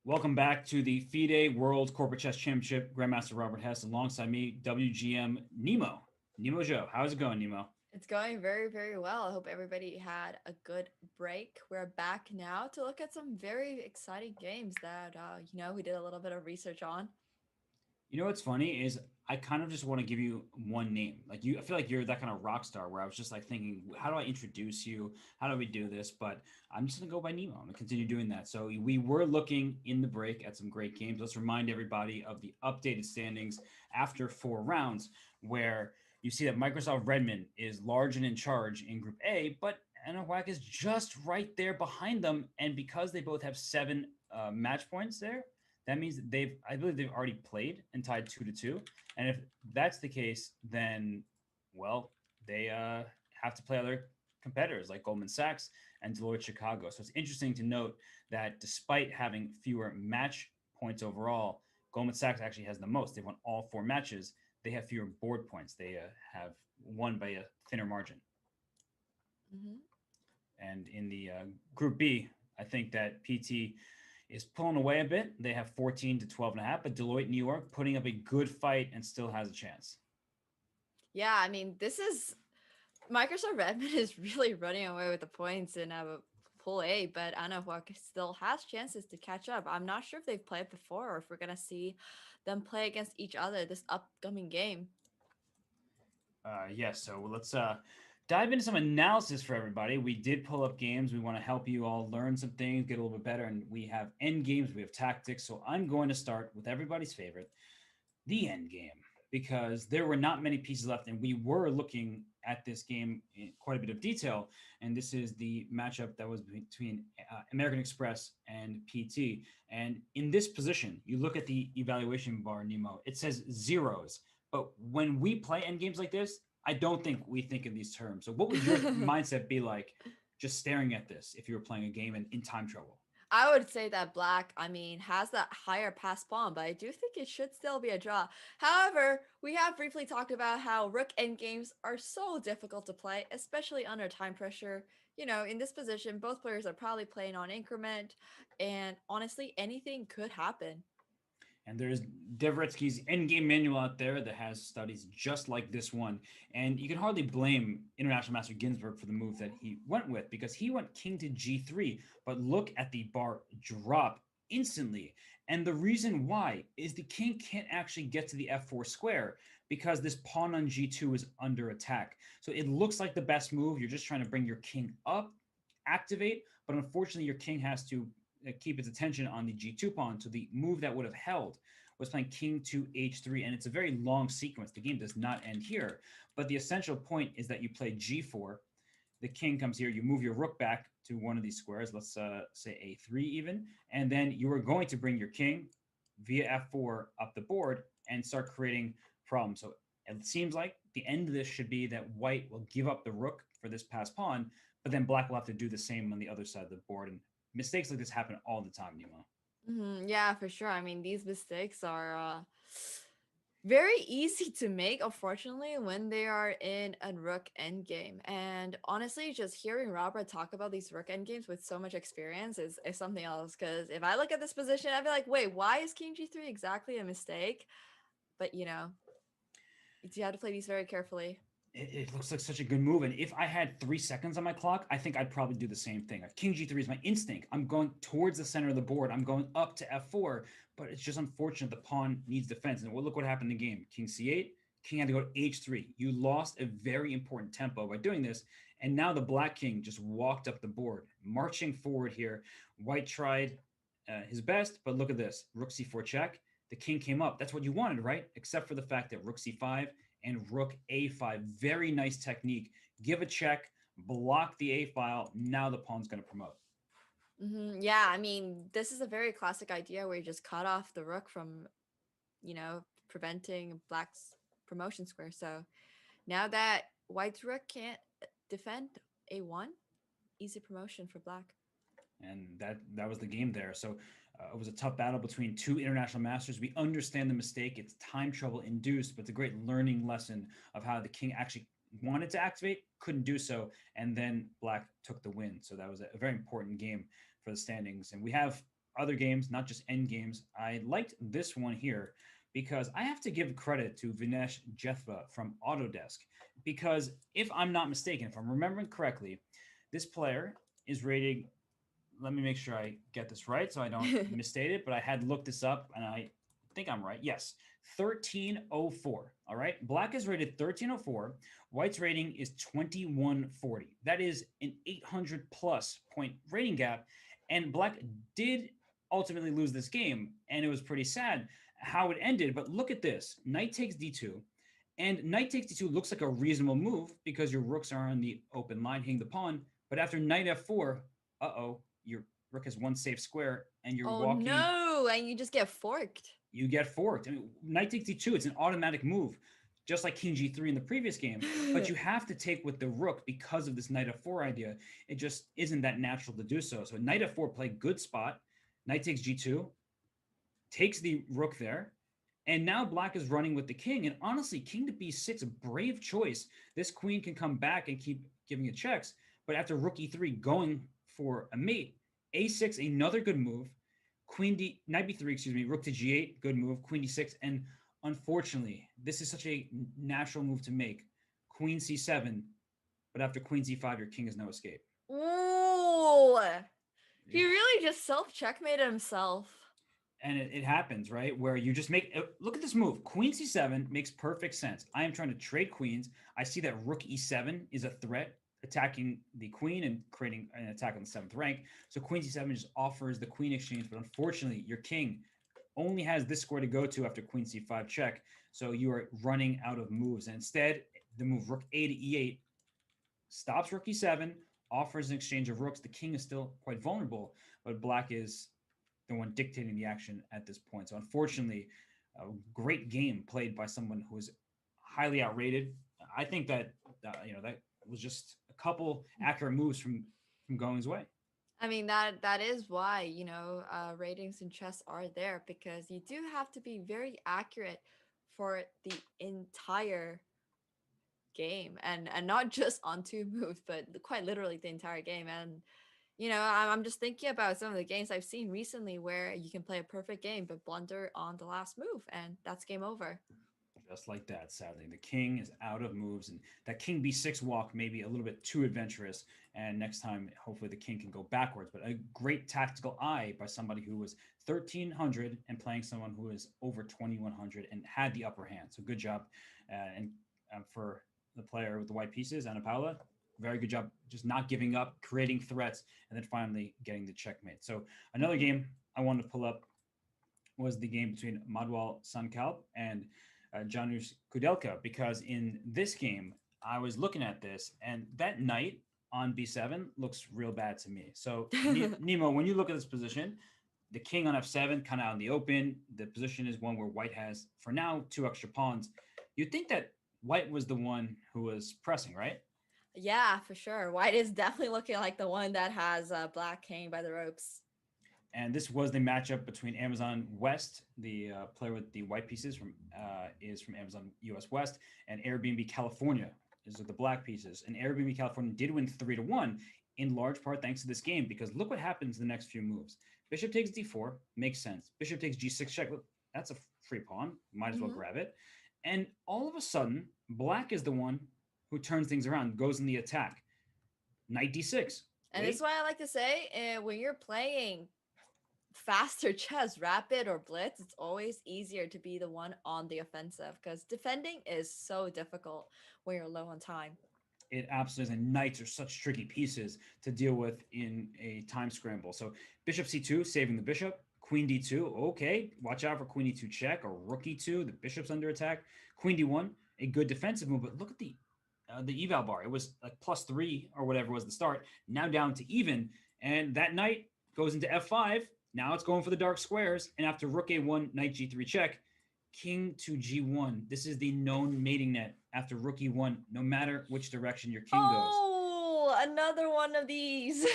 Welcome back to the FIDE World Corporate Chess Championship. Grandmaster Robert Hess alongside me, WGM Nemo. Nemo Zhou. How's it going, Nemo? It's going very, very well. I hope everybody had a good break. We're back now to look at some very exciting games that, we did a little bit of research on. You know what's funny is I kind of just want to give you one name. Like you, I feel like you're that kind of rock star where I was just like thinking, how do I introduce you? How do we do this? But I'm just gonna go by Nemo. I'm gonna continue doing that. So we were looking in the break at some great games. Let's remind everybody of the updated standings after 4 rounds, where you see that Microsoft Redmond is large and in charge in Group A, but Anahuac is just right there behind them. And because they both have 7 match points there, that means that I believe they've already played and tied 2-2. And if that's the case, then, well, they have to play other competitors like Goldman Sachs and Deloitte Chicago. So it's interesting to note that despite having fewer match points overall, Goldman Sachs actually has the most. They've won all 4 matches. They have fewer board points. They have won by a thinner margin. Mm-hmm. And in the Group B, I think that PT is pulling away a bit. They have 14 to 12.5, but Deloitte New York putting up a good fight and still has a chance. Yeah, I mean, this is Microsoft Redmond is really running away with the points in Pool A, but Anahuac still has chances to catch up. I'm not sure if they've played before or if we're going to see them play against each other this upcoming game. Yes, so let's dive into some analysis for everybody. We did pull up games. We want to help you all learn some things, get a little bit better, and we have end games, we have tactics. So I'm going to start with everybody's favorite, the end game, because there were not many pieces left, and we were looking at this game in quite a bit of detail. And this is the matchup that was between American Express and PT. And in this position, you look at the evaluation bar, Nemo, it says zeros. But when we play end games like this, I don't think we think in these terms. So what would your mindset be like just staring at this if you were playing a game and in time trouble? I would say that Black, I mean, has that higher pass pawn, but I do think it should still be a draw. However, we have briefly talked about how rook endgames are so difficult to play, especially under time pressure. You know, in this position, both players are probably playing on increment, and honestly, anything could happen. And there's Dvoretsky's endgame manual out there that has studies just like this one. And you can hardly blame International Master Ginsburg for the move that he went with, because he went king to g3. But look at the bar drop instantly. And the reason why is the king can't actually get to the f4 square because this pawn on g2 is under attack. So it looks like the best move. You're just trying to bring your king up, activate, but unfortunately your king has to keep its attention on the g2 pawn. So the move that would have held was playing king to h3, and it's a very long sequence. The game does not end here, but the essential point is that you play g4, the king comes here, you move your rook back to one of these squares, let's say a3 even, and then you are going to bring your king via f4 up the board and start creating problems. So it seems like the end of this should be that white will give up the rook for this passed pawn, but then black will have to do the same on the other side of the board. And mistakes like this happen all the time, Nemo. Yeah, for sure. I mean, these mistakes are very easy to make, unfortunately, when they are in a rook endgame. And honestly, just hearing Robert talk about these rook endgames with so much experience is something else. Because if I look at this position, I'd be like, wait, why is king g3 exactly a mistake? But, you know, you have to play these very carefully. it looks like such a good move. And if I had 3 seconds on my clock, I think I'd probably do the same thing. Like King G3 is my instinct. I'm going towards the center of the board. I'm going up to F4, but it's just unfortunate the pawn needs defense. And look what happened in the game. King C8, King had to go to H3. You lost a very important tempo by doing this. And now the Black King just walked up the board, marching forward here. White tried his best, but look at this. Rook C4 check. The King came up. That's what you wanted, right? Except for the fact that Rook C5 and Rook A5. Very nice technique. Give a check, block the A file. Now the pawn's going to promote. Yeah, I mean, this is a very classic idea where you just cut off the rook from, preventing black's promotion square. So now that white's rook can't defend A1, easy promotion for black. And that was the game there. So it was a tough battle between two international masters. We understand the mistake. It's time trouble induced, but it's a great learning lesson of how the king actually wanted to activate, couldn't do so, and then black took the win. So that was a very important game for the standings. And we have other games, not just end games. I liked this one here because I have to give credit to Vinesh Jethva from Autodesk, because if I'm not mistaken, if I'm remembering correctly, this player is rated, let me make sure I get this right so I don't misstate it, but I had looked this up and I think I'm right. Yes, 1304. All right. Black is rated 1304. White's rating is 2140. That is an 800 plus point rating gap. And black did ultimately lose this game. And it was pretty sad how it ended. But look at this. Knight takes d2. And knight takes d2 looks like a reasonable move because your rooks are on the open line hitting the pawn. But after knight f4, your rook has one safe square and you're walking. No, and you just get forked. You get forked. I mean, knight takes d2, it's an automatic move, just like king g3 in the previous game. But you have to take with the rook because of this knight f4 idea. It just isn't that natural to do so. So knight f4 play good spot. Knight takes g2, takes the rook there. And now black is running with the king. And honestly, king to b6, a brave choice. This queen can come back and keep giving it checks. But after rook e3 going for a mate, a6, another good move. Knight b3, rook to g8, good move. Queen d6, and unfortunately, this is such a natural move to make. Queen c7, but after queen c5, your king has no escape. Ooh, he really just self-checkmated himself. And it happens, right? Where you just look at this move. Queen c7 makes perfect sense. I am trying to trade queens. I see that rook e7 is a threat, attacking the queen and creating an attack on the 7th rank. So queen c7 just offers the queen exchange, but unfortunately, your king only has this square to go to after queen c5 check. So you are running out of moves. And instead, the move rook a to e8 stops rook e7, offers an exchange of rooks. The king is still quite vulnerable, but black is the one dictating the action at this point. So unfortunately, a great game played by someone who is highly outrated. I think that that was just a couple accurate moves from going his way. I mean, that is why, ratings in chess are there, because you do have to be very accurate for the entire game, and not just on two moves, but quite literally the entire game. And I'm just thinking about some of the games I've seen recently where you can play a perfect game but blunder on the last move, and that's game over. Just like that, sadly. The king is out of moves, and that king b6 walk may be a little bit too adventurous. And next time, hopefully the king can go backwards. But a great tactical eye by somebody who was 1300 and playing someone who is over 2100 and had the upper hand. So good job. And for the player with the white pieces, Ana Paula, very good job just not giving up, creating threats, and then finally getting the checkmate. So another game I wanted to pull up was the game between Madwal Sankalp and Janusz Kudelka, because in this game, I was looking at this, and that knight on b7 looks real bad to me. So, Nemo, when you look at this position, the king on f7, kind of out in the open, the position is one where white has, for now, 2 extra pawns. You'd think that white was the one who was pressing, right? Yeah, for sure. White is definitely looking like the one that has black hanging by the ropes. And this was the matchup between Amazon West, the player with the white pieces is from Amazon US West, and Airbnb California is with the black pieces. And Airbnb California did win 3-1, in large part thanks to this game, because look what happens in the next few moves. Bishop takes d4, makes sense. Bishop takes g6 check. Look, that's a free pawn. Might as well grab it. And all of a sudden, black is the one who turns things around, goes in the attack. Knight d6. And this is why I like to say, when you're playing faster chess, rapid or blitz, it's always easier to be the one on the offensive because defending is so difficult when you're low on time. It absolutely is. And knights are such tricky pieces to deal with in a time scramble. So bishop c2, saving the bishop. Queen d2, okay. Watch out for queen e2 check or rook e2. The bishop's under attack. Queen d1, a good defensive move. But look at the eval bar. It was like +3 or whatever was the start. Now down to even. And that knight goes into f5. Now it's going for the dark squares. And after rook a1, knight g3 check, king to g1. This is the known mating net after rook e1, no matter which direction your king goes. Oh, another one of these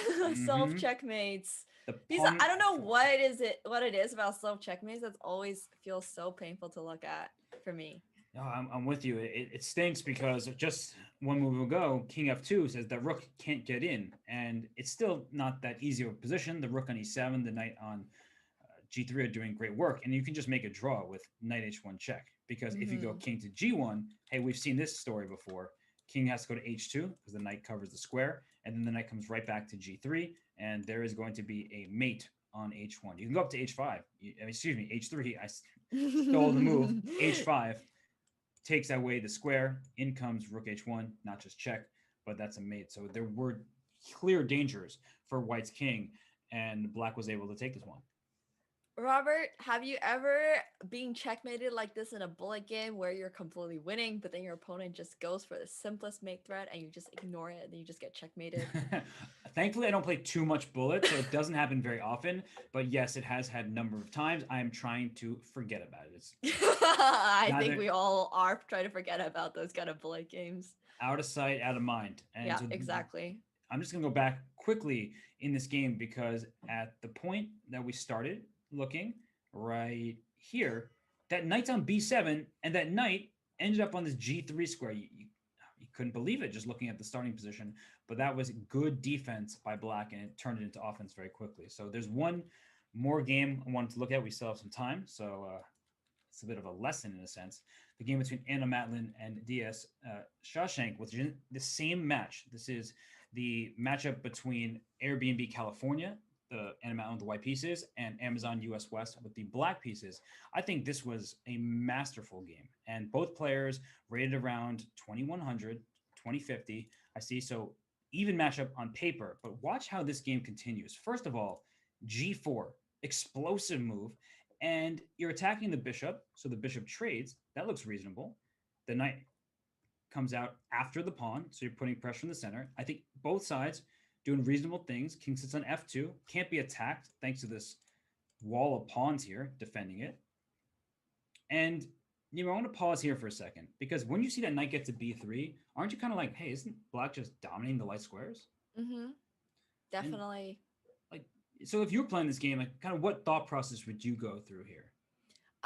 self checkmates. These I don't know what it is about self checkmates that's always feels so painful to look at for me. No, I'm with you. It stinks because just one move ago, king f2 says that rook can't get in, and it's still not that easy of a position. The rook on e7, the knight on g3 are doing great work, and you can just make a draw with knight h1 check. Because if you go king to g1, hey, we've seen this story before. King has to go to h2 because the knight covers the square, and then the knight comes right back to g3, and there is going to be a mate on h1. You can go up to h5. Excuse me, h3. I stole the move. h5 takes away the square. In comes rook h1, not just check, but that's a mate. So there were clear dangers for white's king, and black was able to take this one. Robert, have you ever been checkmated like this in a bullet game where you're completely winning, but then your opponent just goes for the simplest mate threat and you just ignore it and then you just get checkmated? Thankfully, I don't play too much bullet, so it doesn't happen very often. But yes, it has had a number of times. I am trying to forget about it. I think we all are trying to forget about those kind of bullet games. Out of sight, out of mind. And yeah, so exactly. I'm just going to go back quickly in this game because at the point that we started, looking right here, that knight's on b7, and that knight ended up on this g3 square. You couldn't believe it just looking at the starting position, but that was good defense by black, and it turned it into offense very quickly. So there's one more game I wanted to look at. We still have some time, so it's a bit of a lesson in a sense. The game between Anna Matlin and DS Shawshank was the same match. This is the matchup between Airbnb California, the Anna Matlin with the white pieces, and Amazon US West with the black pieces. I think this was a masterful game, and both players rated around 2100, 2050. I see, so even matchup on paper, but watch how this game continues. First of all, g4, explosive move, and you're attacking the bishop, so the bishop trades. That looks reasonable. The knight comes out after the pawn, so you're putting pressure in the center. I think both sides doing reasonable things. King sits on f2, can't be attacked thanks to this wall of pawns here defending it. And I want to pause here for a second, because when you see that knight get to b3, aren't you kind of like, hey, isn't black just dominating the light squares? Definitely. And, so if you were playing this game, like, kind of what thought process would you go through here?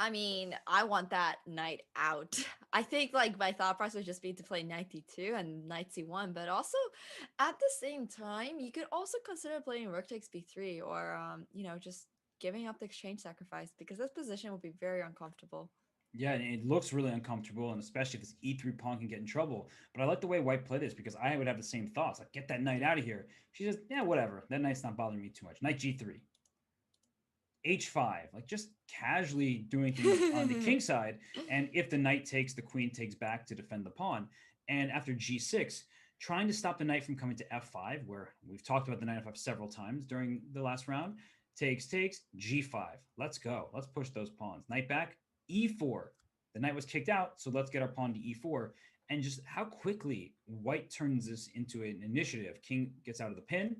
I mean, I want that knight out. I think like my thought process would just be to play knight d2 and knight c1, but also at the same time, you could also consider playing rook takes b3 or, just giving up the exchange sacrifice, because this position would be very uncomfortable. Yeah, and it looks really uncomfortable, and especially if this e3 pawn can get in trouble. But I like the way white played this, because I would have the same thoughts. Like, get that knight out of here. She says, yeah, whatever. That knight's not bothering me too much. Knight g3. h5, like just casually doing things on the king side. And if the knight takes, the queen takes back to defend the pawn. And after g6, trying to stop the knight from coming to f5, where we've talked about the knight f5 several times during the last round. Takes, g5. Let's go. Let's push those pawns. Knight back, e4. The knight was kicked out, so let's get our pawn to e4. And just how quickly white turns this into an initiative. King gets out of the pin,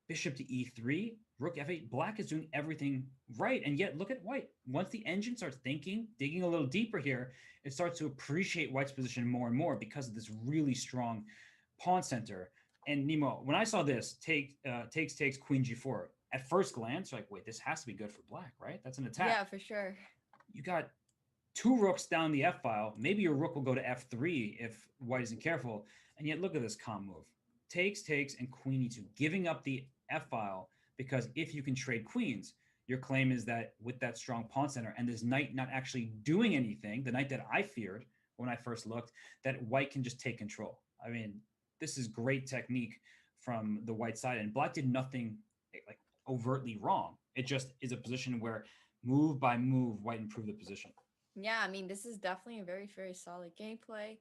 bishop to e3, rook f8. Black is doing everything right, and yet look at white. Once the engine starts thinking, digging a little deeper here, it starts to appreciate white's position more and more because of this really strong pawn center. And Nemo, when I saw this, takes, queen g4, at first glance, you're like, wait, this has to be good for black, right? That's an attack. Yeah, for sure. You got two rooks down the f file. Maybe your rook will go to f3 if white isn't careful. And yet look at this calm move. Takes, and queen e2, giving up the f file, because if you can trade queens, your claim is that with that strong pawn center and this knight not actually doing anything, the knight that I feared when I first looked, that white can just take control. I mean, this is great technique from the white side, and black did nothing like overtly wrong. It just is a position where move by move, white improved the position. Yeah, I mean, this is definitely a very, very solid gameplay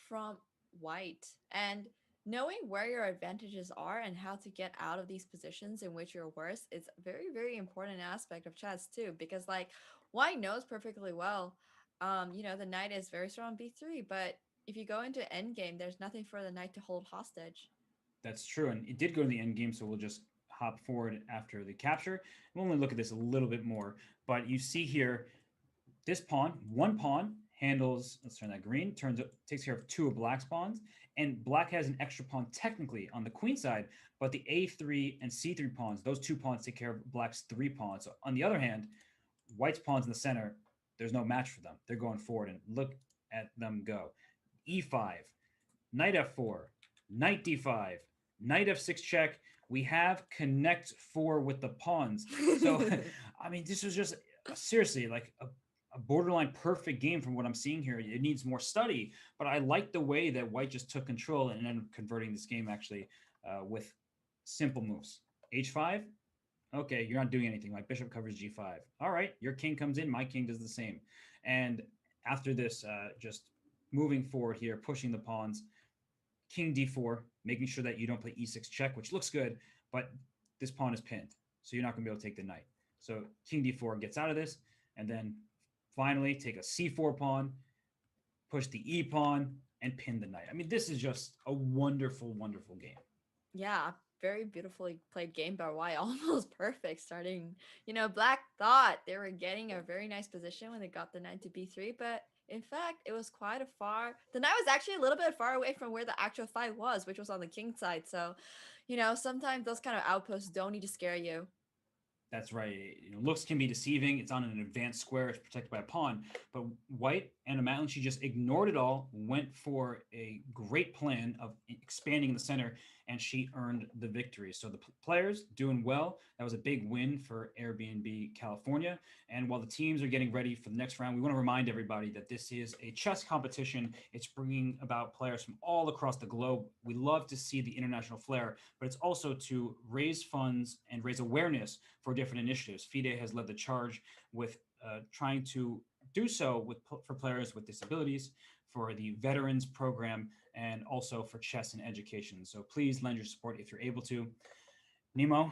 from White. And knowing where your advantages are and how to get out of these positions in which you're worse is a very, very important aspect of chess too. Because like White knows perfectly well, the knight is very strong on b3, but if you go into endgame, there's nothing for the knight to hold hostage. That's true, and it did go to the end game, so we'll just hop forward after the capture. We'll only look at this a little bit more, but you see here, this pawn, one pawn handles, let's turn that green, takes care of two of black's pawns, and black has an extra pawn technically on the queen side, but the a3 and c3 pawns, those two pawns take care of black's three pawns. So on the other hand, white's pawns in the center, there's no match for them. They're going forward, and look at them go. e5, knight f4, knight d5, knight f6 check. We have connect 4 with the pawns. So, I mean, this was just seriously like a borderline perfect game from what I'm seeing here. It needs more study, but I like the way that white just took control and ended up converting this game actually with simple moves. h5, okay, you're not doing anything. My bishop covers g5. All right, your king comes in, my king does the same. And after this, just moving forward here, pushing the pawns, king d4, making sure that you don't play e6 check, which looks good, but this pawn is pinned, so you're not going to be able to take the knight. So king d4 gets out of this, and then finally take a c4 pawn, push the e pawn, and pin the knight. I mean, this is just a wonderful, wonderful game. Yeah, very beautifully played game by White, almost perfect starting. Black thought they were getting a very nice position when they got the knight to b3, but in fact, it was quite the knight was actually a little bit far away from where the actual fight was, which was on the king side. So, sometimes those kind of outposts don't need to scare you. That's right. Looks can be deceiving. It's on an advanced square. It's protected by a pawn. But white and Matlin, she just ignored it all, went for a great plan of expanding in the center, and she earned the victory. So the players doing well. That was a big win for Airbnb California. And while the teams are getting ready for the next round, we want to remind everybody that this is a chess competition. It's bringing about players from all across the globe. We love to see the international flair, but it's also to raise funds and raise awareness for different initiatives. FIDE has led the charge with trying to do so for players with disabilities, for the veterans program, and also for chess and education. So please lend your support if you're able to. Nemo,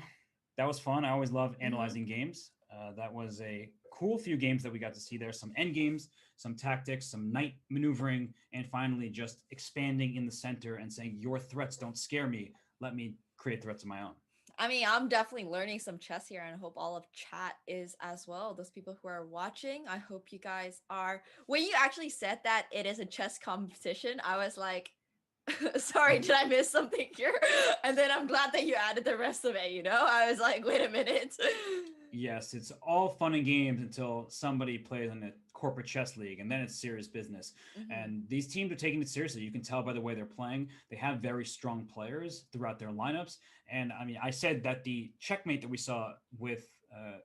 that was fun. I always love analyzing games. That was a cool few games that we got to see there. Some end games, some tactics, some knight maneuvering, and finally just expanding in the center and saying, your threats don't scare me. Let me create threats of my own. I mean, I'm definitely learning some chess here, and I hope all of chat is as well. Those people who are watching, I hope you guys are. When you actually said that it is a chess competition, I was like, sorry, did I miss something here? And then I'm glad that you added the rest of it, I was like, wait a minute. Yes, it's all fun and games until somebody plays in a corporate chess league, and then it's serious business. And these teams are taking it seriously. You can tell by the way they're playing. They have very strong players throughout their lineups. And I mean, I said that the checkmate that we saw with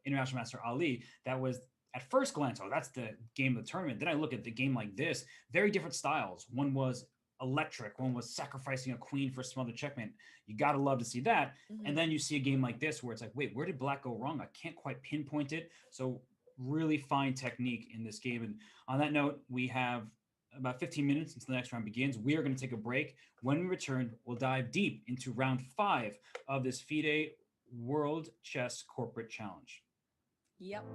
International Master Ali, that was at first glance, oh, that's the game of the tournament. Then I look at the game like this, very different styles. One was electric, one was sacrificing a queen for a smothered checkmate. You got to love to see that. And then you see a game like this where it's like, wait, where did black go wrong? I can't quite pinpoint it. So really fine technique in this game. And on that note, we have about 15 minutes until the next round begins. We are going to take a break. When we return, we'll dive deep into round 5 of this FIDE World Chess Corporate Challenge. Yep.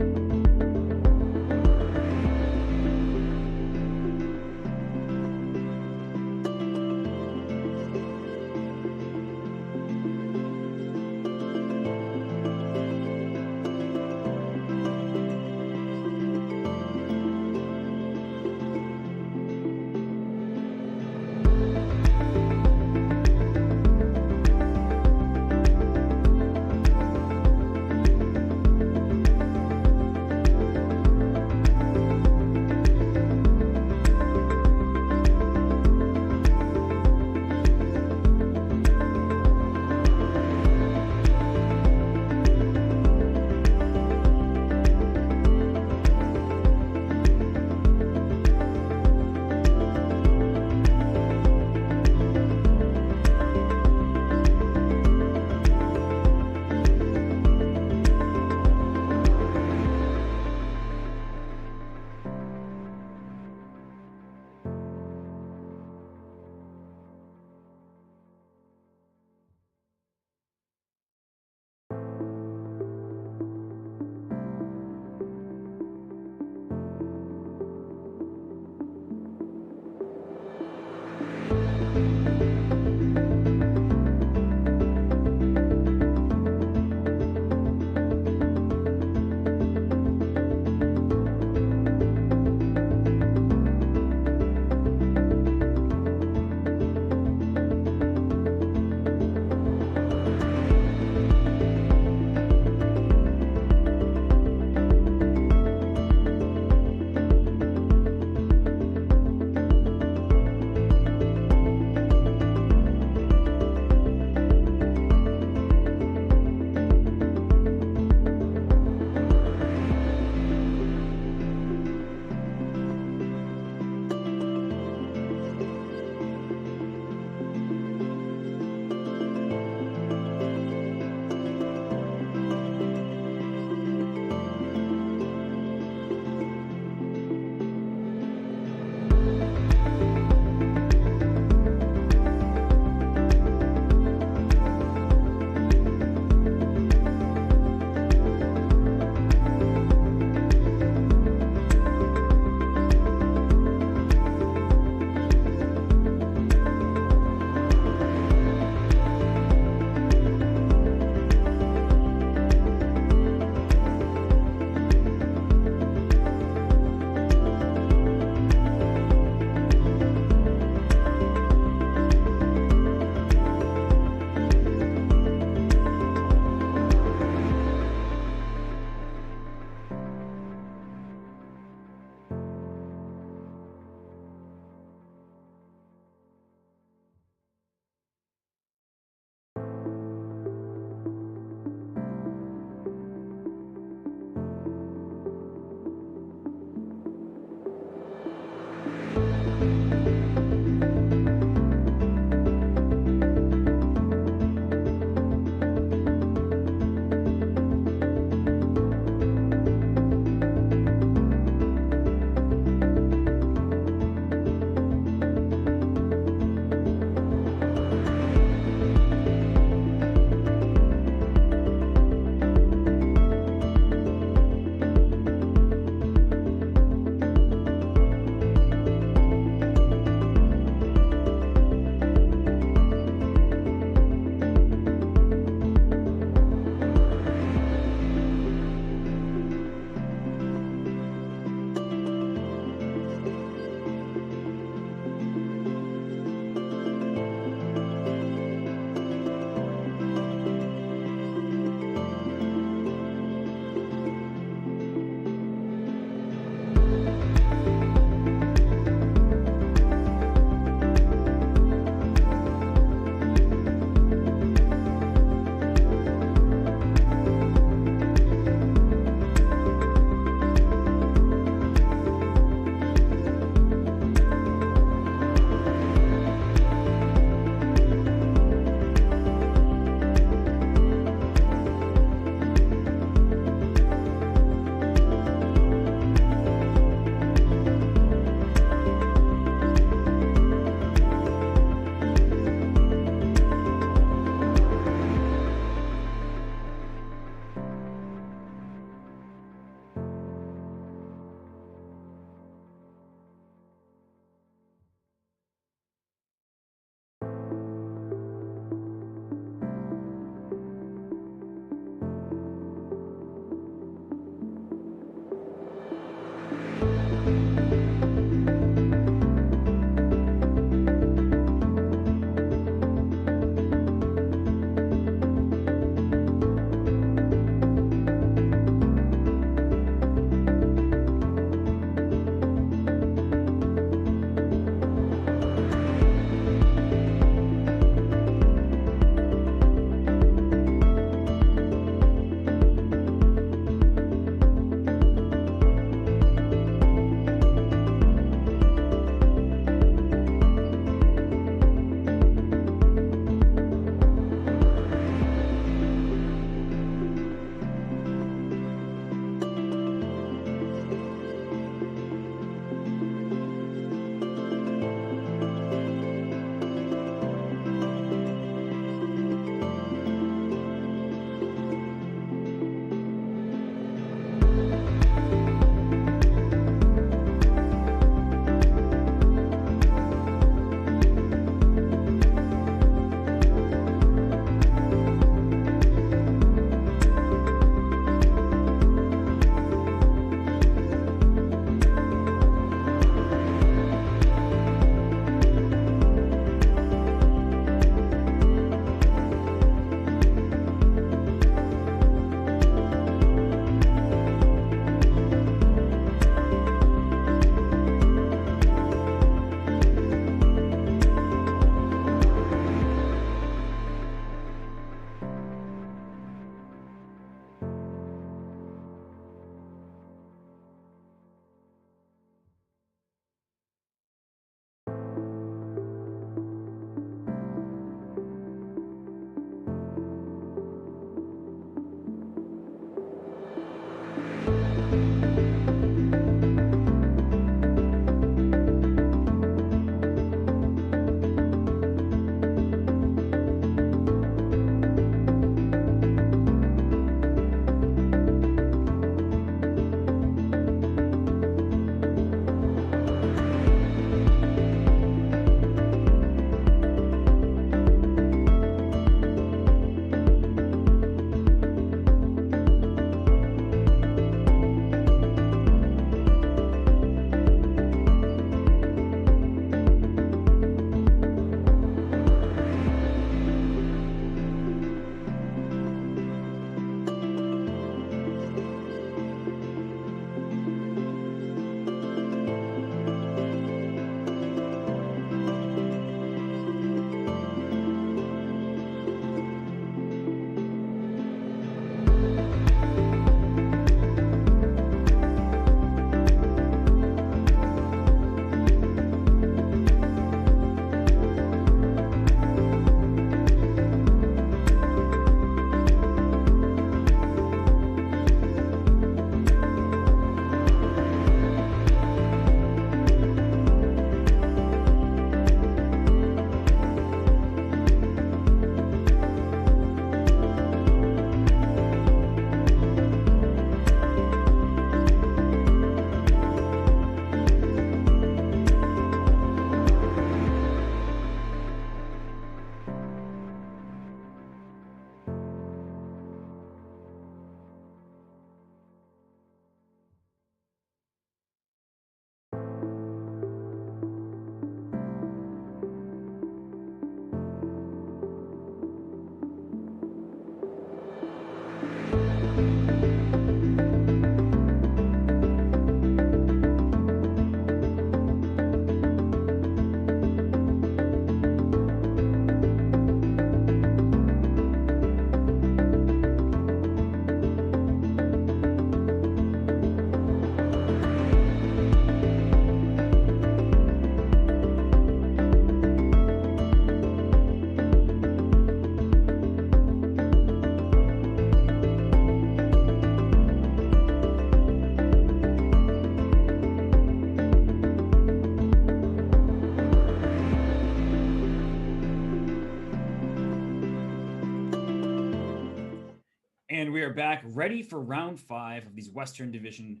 And we are back ready for round five of these Western Division.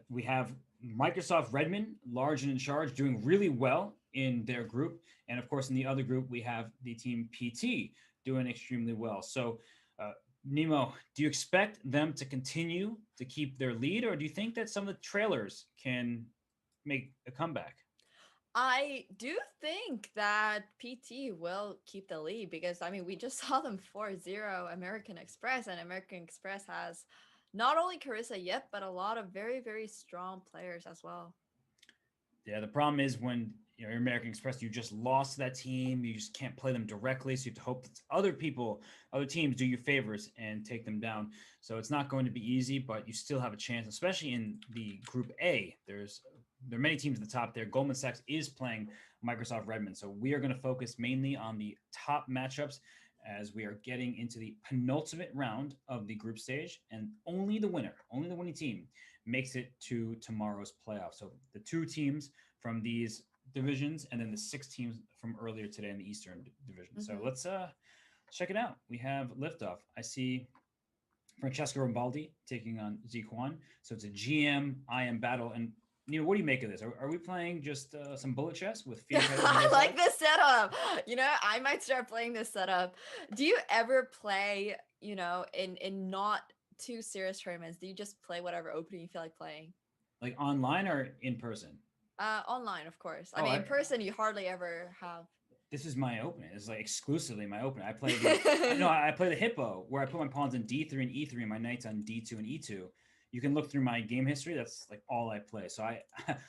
We have Microsoft Redmond, large and in charge, doing really well in their group. And of course, in the other group, we have the team PT doing extremely well. So, Nemo, do you expect them to continue to keep their lead, or do you think that some of the trailers can make a comeback? I do think that PT will keep the lead because I mean we just saw them 4-0 American Express, and American Express has not only Carissa Yip but a lot of very very strong players as well. Yeah, the problem is when you're American Express, you just lost that team. You just can't play them directly, so you have to hope that other people, other teams, do you favors and take them down. So it's not going to be easy, but you still have a chance, especially in the Group A. There are many teams at the top there. Goldman Sachs is playing Microsoft Redmond, so we are going to focus mainly on the top matchups as we are getting into the penultimate round of the group stage, and only the winner, only the winning team, makes it to tomorrow's playoff. So the two teams from these divisions, and then the six teams from earlier today in the Eastern Division. So Hmm. let's check it out. We have liftoff. I see Francesco Rambaldi taking on Ziquan. So it's a GM IM battle. And what do you make of this? Are we playing just some bullet chess with field headers on I both like sides? this setup. I might start playing this setup. Do you ever play, in not too serious tournaments? Do you just play whatever opening you feel like playing? Like online or in person? Online, of course. I Oh, mean, in person, you hardly ever have. this is my opening. It's like exclusively my opening. I play no, I play the hippo where I put my pawns on D3 and E3 and my knights on D2 and E2. You can look through my game history. That's like all I play. So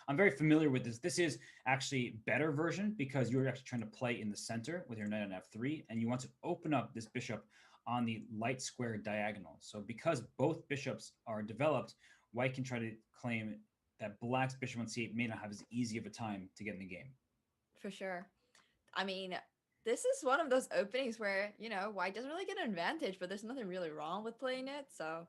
I'm very familiar with this. This is actually better version because you're actually trying to play in the center with your knight on F3, and you want to open up this bishop on the light square diagonal. So because both bishops are developed, white can try to claim that black's bishop on C8 may not have as easy of a time to get in the game. For sure. I mean, this is one of those openings where, white doesn't really get an advantage, but there's nothing really wrong with playing it. So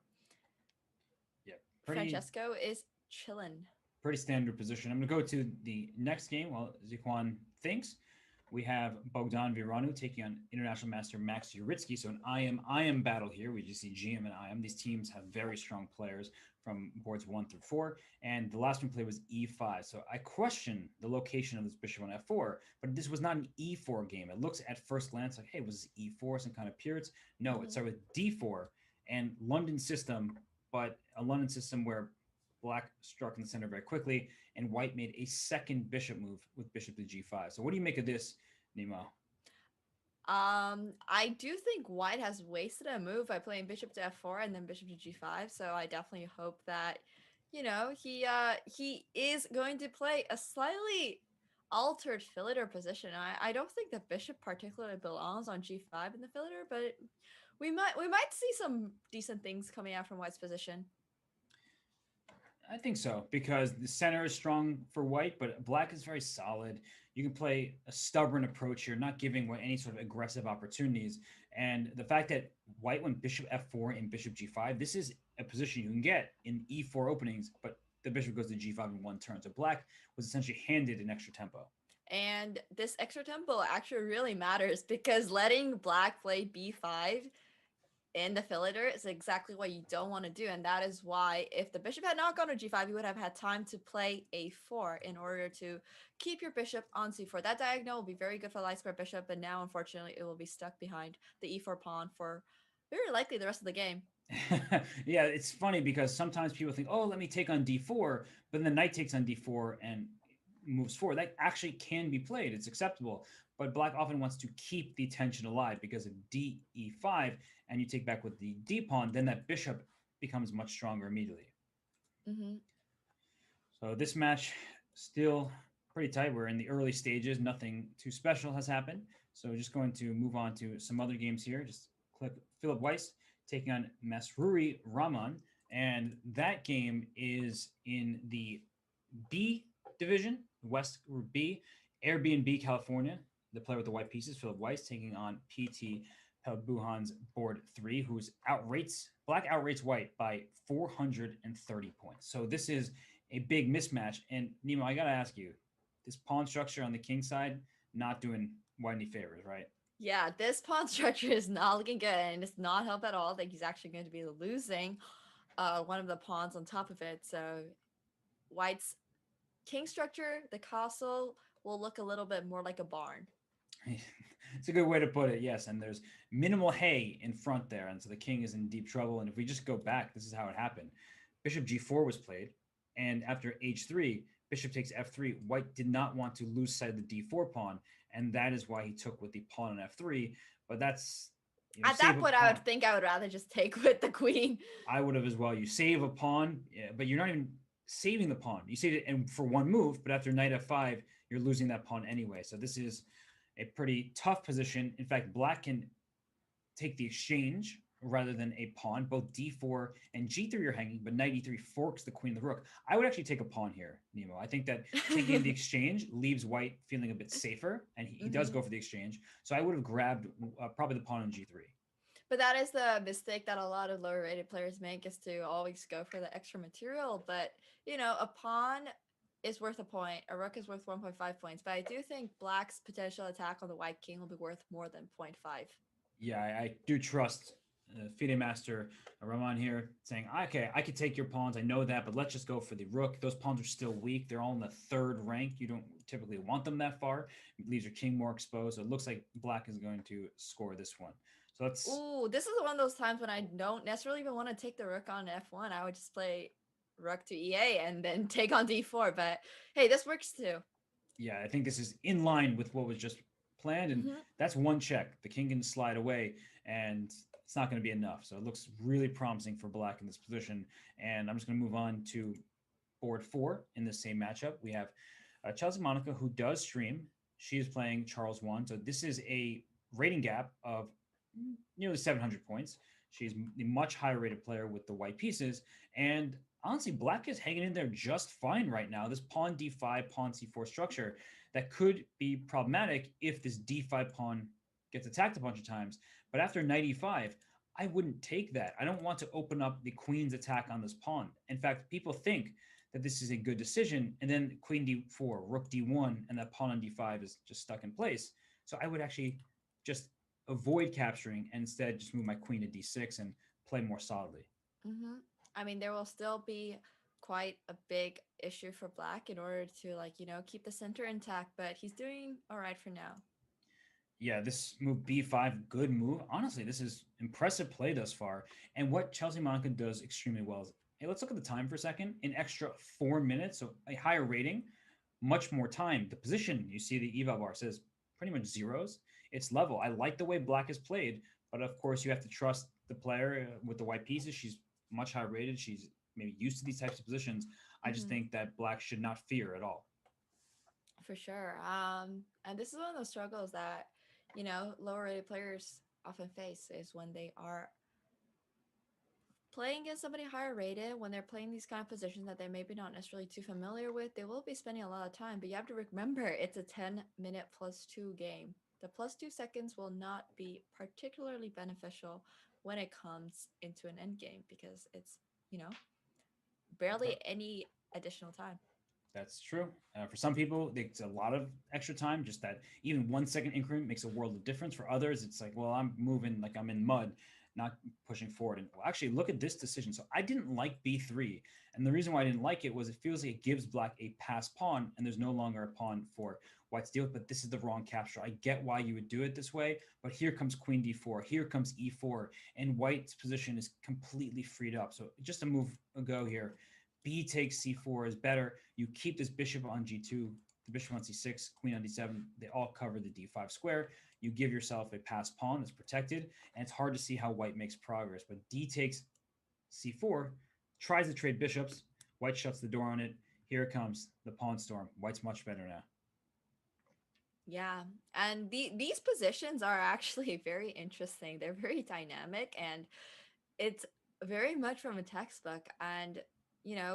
Yeah, pretty Francesco is chillin'. pretty standard position. I'm going to go to the next game while Ziquan thinks. We have Bogdan Viranu taking on international master Max Uritsky. So an IM battle here. We just see GM and IM. These teams have very strong players from boards 1 through 4. And the last one played was E5. So I question the location of this bishop on F4, but this was not an E4 game. It looks at first glance like, hey, was this E4 some kind of Pirates? No, it Mhm. started with D4 and London system, but a London system where black struck in the center very quickly, and white made a second bishop move with bishop to g5. So what do you make of this, Nemo? I do think white has wasted a move by playing bishop to f4 and then bishop to g5. So I definitely hope that, he is going to play a slightly altered filater position. I don't think the bishop particularly belongs on g5 in the filater, but we might see some decent things coming out from white's position. I think so because the center is strong for white, but black is very solid. You can play a stubborn approach here, not giving white any sort of aggressive opportunities. And the fact that white went bishop f4 and bishop g5, this is a position you can get in e4 openings, but the bishop goes to g5 in one turn. So black was essentially handed an extra tempo. And this extra tempo actually really matters because letting black play b5 in the filater is exactly what you don't want to do. And that is why if the bishop had not gone to g5, you would have had time to play a4 in order to keep your bishop on c4. That diagonal will be very good for light square bishop, but now unfortunately it will be stuck behind the e4 pawn for very likely the rest of the game. Yeah, it's funny because sometimes people think, oh, let me take on d4, but then the knight takes on d4 and moves forward. That actually can be played. It's acceptable. But black often wants to keep the tension alive because of d e5, and you take back with the d pawn, then that bishop becomes much stronger immediately. Mm-hmm. So this match still pretty tight. We're in the early stages. Nothing too special has happened. So we're just going to move on to some other games here. Just click Philip Weiss taking on Masruri Rahman. And that game is in the B division, West Group B, Airbnb California. The player with the white pieces, Philip Weiss, taking on PT Pelbuhan's board 3, who's black outrates white by 430 points. So this is a big mismatch. And Nemo, I gotta ask you, this pawn structure on the king side not doing white any favors, right? Yeah, this pawn structure is not looking good and it's not help at all. I think he's actually going to be losing one of the pawns on top of it. So white's king structure, the castle, will look a little bit more like a barn. It's a good way to put it, yes. And there's minimal hay in front there, and so the king is in deep trouble. And if we just go back, this is how it happened. Bishop g4 was played, and after h3, bishop takes f3, white did not want to lose sight of the d4 pawn, and that is why he took with the pawn on f3. But that's, you At that save a point, I pawn. would think I would rather just take with the queen. I would have as well. You save a pawn, but you're not even saving the pawn. You save it and for one move, but after knight f5, you're losing that pawn anyway. So this is a pretty tough position. In fact, black can take the exchange rather than a pawn. Both d4 and g3 are hanging, but knight e3 forks the queen and the rook. I would actually take a pawn here, Nemo. I think that taking the exchange leaves white feeling a bit safer, and he does go for the exchange. So I would have grabbed probably the pawn on g3. But that is the mistake that a lot of lower rated players make, is to always go for the extra material. But, a pawn is worth a point. A rook is worth 1.5 points. But I do think black's potential attack on the white king will be worth more than 0.5. Yeah, I do trust FIDE Master Rahman here saying, okay, I could take your pawns. I know that, but let's just go for the rook. Those pawns are still weak. They're all in the third rank. You don't typically want them that far. It leaves your king more exposed. So it looks like black is going to score this one. So that's... Ooh, this is one of those times when I don't necessarily even want to take the rook on f1. I would just play rook to e8 and then take on d4. But hey, this works too. Yeah, I think this is in line with what was just planned, and that's one check. The king can slide away, and it's not going to be enough. So it looks really promising for black in this position. And I'm just going to move on to board 4 in the same matchup. We have Chelsea Monica, who does stream. She is playing Charles 1. So this is a rating gap of nearly 700 points. She's the much higher rated player with the white pieces. And honestly, black is hanging in there just fine right now. This pawn d5, pawn c4 structure that could be problematic if this d5 pawn gets attacked a bunch of times. But after knight e5, I wouldn't take that. I don't want to open up the queen's attack on this pawn. In fact, people think that this is a good decision, and then queen d4, rook d1, and that pawn on d5 is just stuck in place. So I would actually just avoid capturing and instead just move my queen to d6 and play more solidly. I mean, there will still be quite a big issue for black in order to, keep the center intact, but he's doing all right for now. Yeah, this move b5, good move. Honestly, this is impressive play thus far. And what Chelsea Monica does extremely well is, hey, let's look at the time for a second. An extra 4 minutes, so a higher rating, much more time. The position, you see the eval bar says pretty much zeros. It's level. I like the way black is played, but of course you have to trust the player with the white pieces. She's much higher rated. She's maybe used to these types of positions. I just think that black should not fear at all. For sure. And this is one of those struggles that, lower rated players often face, is when they are playing against somebody higher rated, when they're playing these kind of positions that they're maybe not necessarily too familiar with. They will be spending a lot of time, but you have to remember it's a 10-minute +2 game. The +2 seconds will not be particularly beneficial when it comes into an endgame, because it's, barely any additional time. That's true. For some people, it's a lot of extra time. Just that even 1 second increment makes a world of difference. For others, it's like, well, I'm moving like I'm in mud, not pushing forward. And well, actually, look at this decision. So I didn't like b3. And the reason why I didn't like it was it feels like it gives black a pass pawn, and there's no longer a pawn for white to deal with. But this is the wrong capture. I get why you would do it this way. But here comes queen d4. Here comes e4. And white's position is completely freed up. So just a move ago here. B takes c4 is better. You keep this bishop on g2, the bishop on c6, queen on d7. They all cover the d5 square. You give yourself a pass pawn that's protected, and it's hard to see how white makes progress. But d takes c4, tries to trade bishops. White shuts the door on it. Here it comes, the pawn storm. White's much better now. Yeah, and these positions are actually very interesting. They're very dynamic, and it's very much from a textbook. And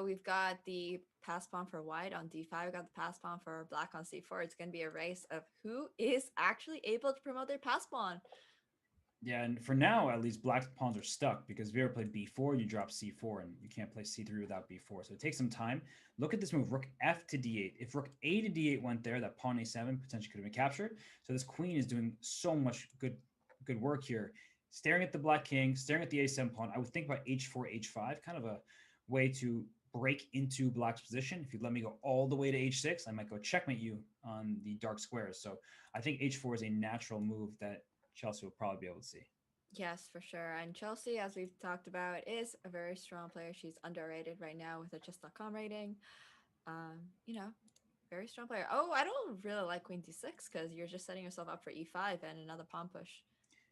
we've got the pass pawn for white on d5. We've got the pass pawn for black on c4. It's going to be a race of who is actually able to promote their pass pawn. Yeah, and for now, at least black's pawns are stuck because if you ever played b4, you drop c4, and you can't play c3 without b4. So it takes some time. Look at this move, rook f to d8. If rook a to d8 went there, that pawn a7 potentially could have been captured. So this queen is doing so much good work here. Staring at the black king, staring at the a7 pawn. I would think about h4, h5, kind of a way to break into black's position. If you let me go all the way to h6, I might go checkmate you on the dark squares. So I think h4 is a natural move that Chelsea will probably be able to see. Yes, for sure. And Chelsea, as we've talked about, is a very strong player. She's underrated right now with a chess.com rating. You know, very strong player. Oh, I don't really like queen d6 because you're just setting yourself up for e5 and another pawn push.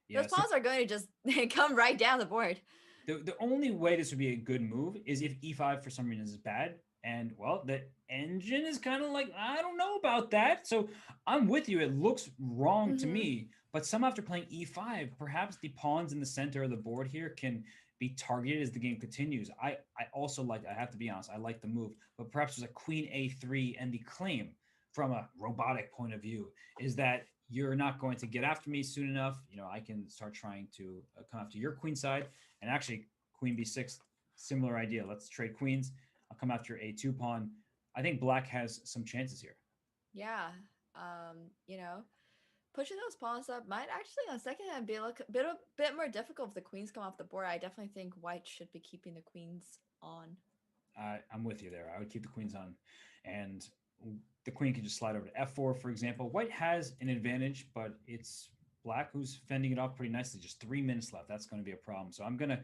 Those Yeah, so pawns are going to just come right down the board. the only way this would be a good move is if e5 for some reason is bad. And well, the engine is kind of like, I don't know about that. So I'm with you. It looks wrong to Mm-hmm. me. But some after playing e5, perhaps the pawns in the center of the board here can be targeted as the game continues. I also like, I have to be honest, I like the move. But perhaps there's a queen a3, and the claim from a robotic point of view is that you're not going to get after me soon enough. I can start trying to come after your queen side. And actually, queen b6, similar idea. Let's trade queens. I'll come after your a2 pawn. I think black has some chances here. Yeah. You know, pushing those pawns up might actually on second hand be a bit more difficult if the queens come off the board. I definitely think white should be keeping the queens on. I'm with you there. I would keep the queens on, and the queen can just slide over to f4, for example. White has an advantage, but it's black who's fending it off pretty nicely. Just 3 minutes left. That's going to be a problem. So I'm going to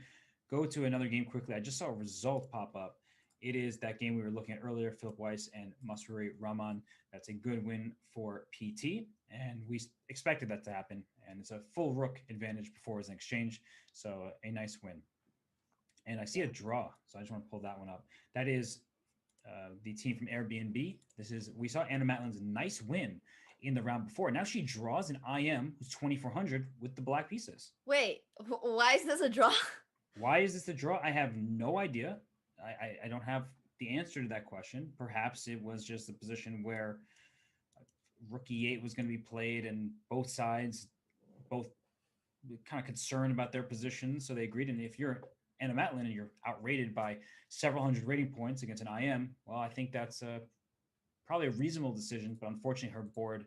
go to another game quickly. I just saw a result pop up. It is that game we were looking at earlier, Philip Weiss and Masuri Rahman. That's a good win for PT, and we expected that to happen. And it's a full rook advantage before his exchange, so a nice win. And I see a Yeah. draw, so I just want to pull that one up. That is the team from Airbnb. We saw Anna Matlin's nice win in the round before. Now she draws an IM who's 2,400 with the black pieces. Wait, why is this a draw? Why is this a draw? I have no idea. I don't have the answer to that question. Perhaps it was just a position where rook e8 was going to be played, and both kind of concerned about their position, so they agreed. And if you're Anna Matlin and you're outrated by several hundred rating points against an IM, well, I think that's probably a reasonable decision. But unfortunately, her board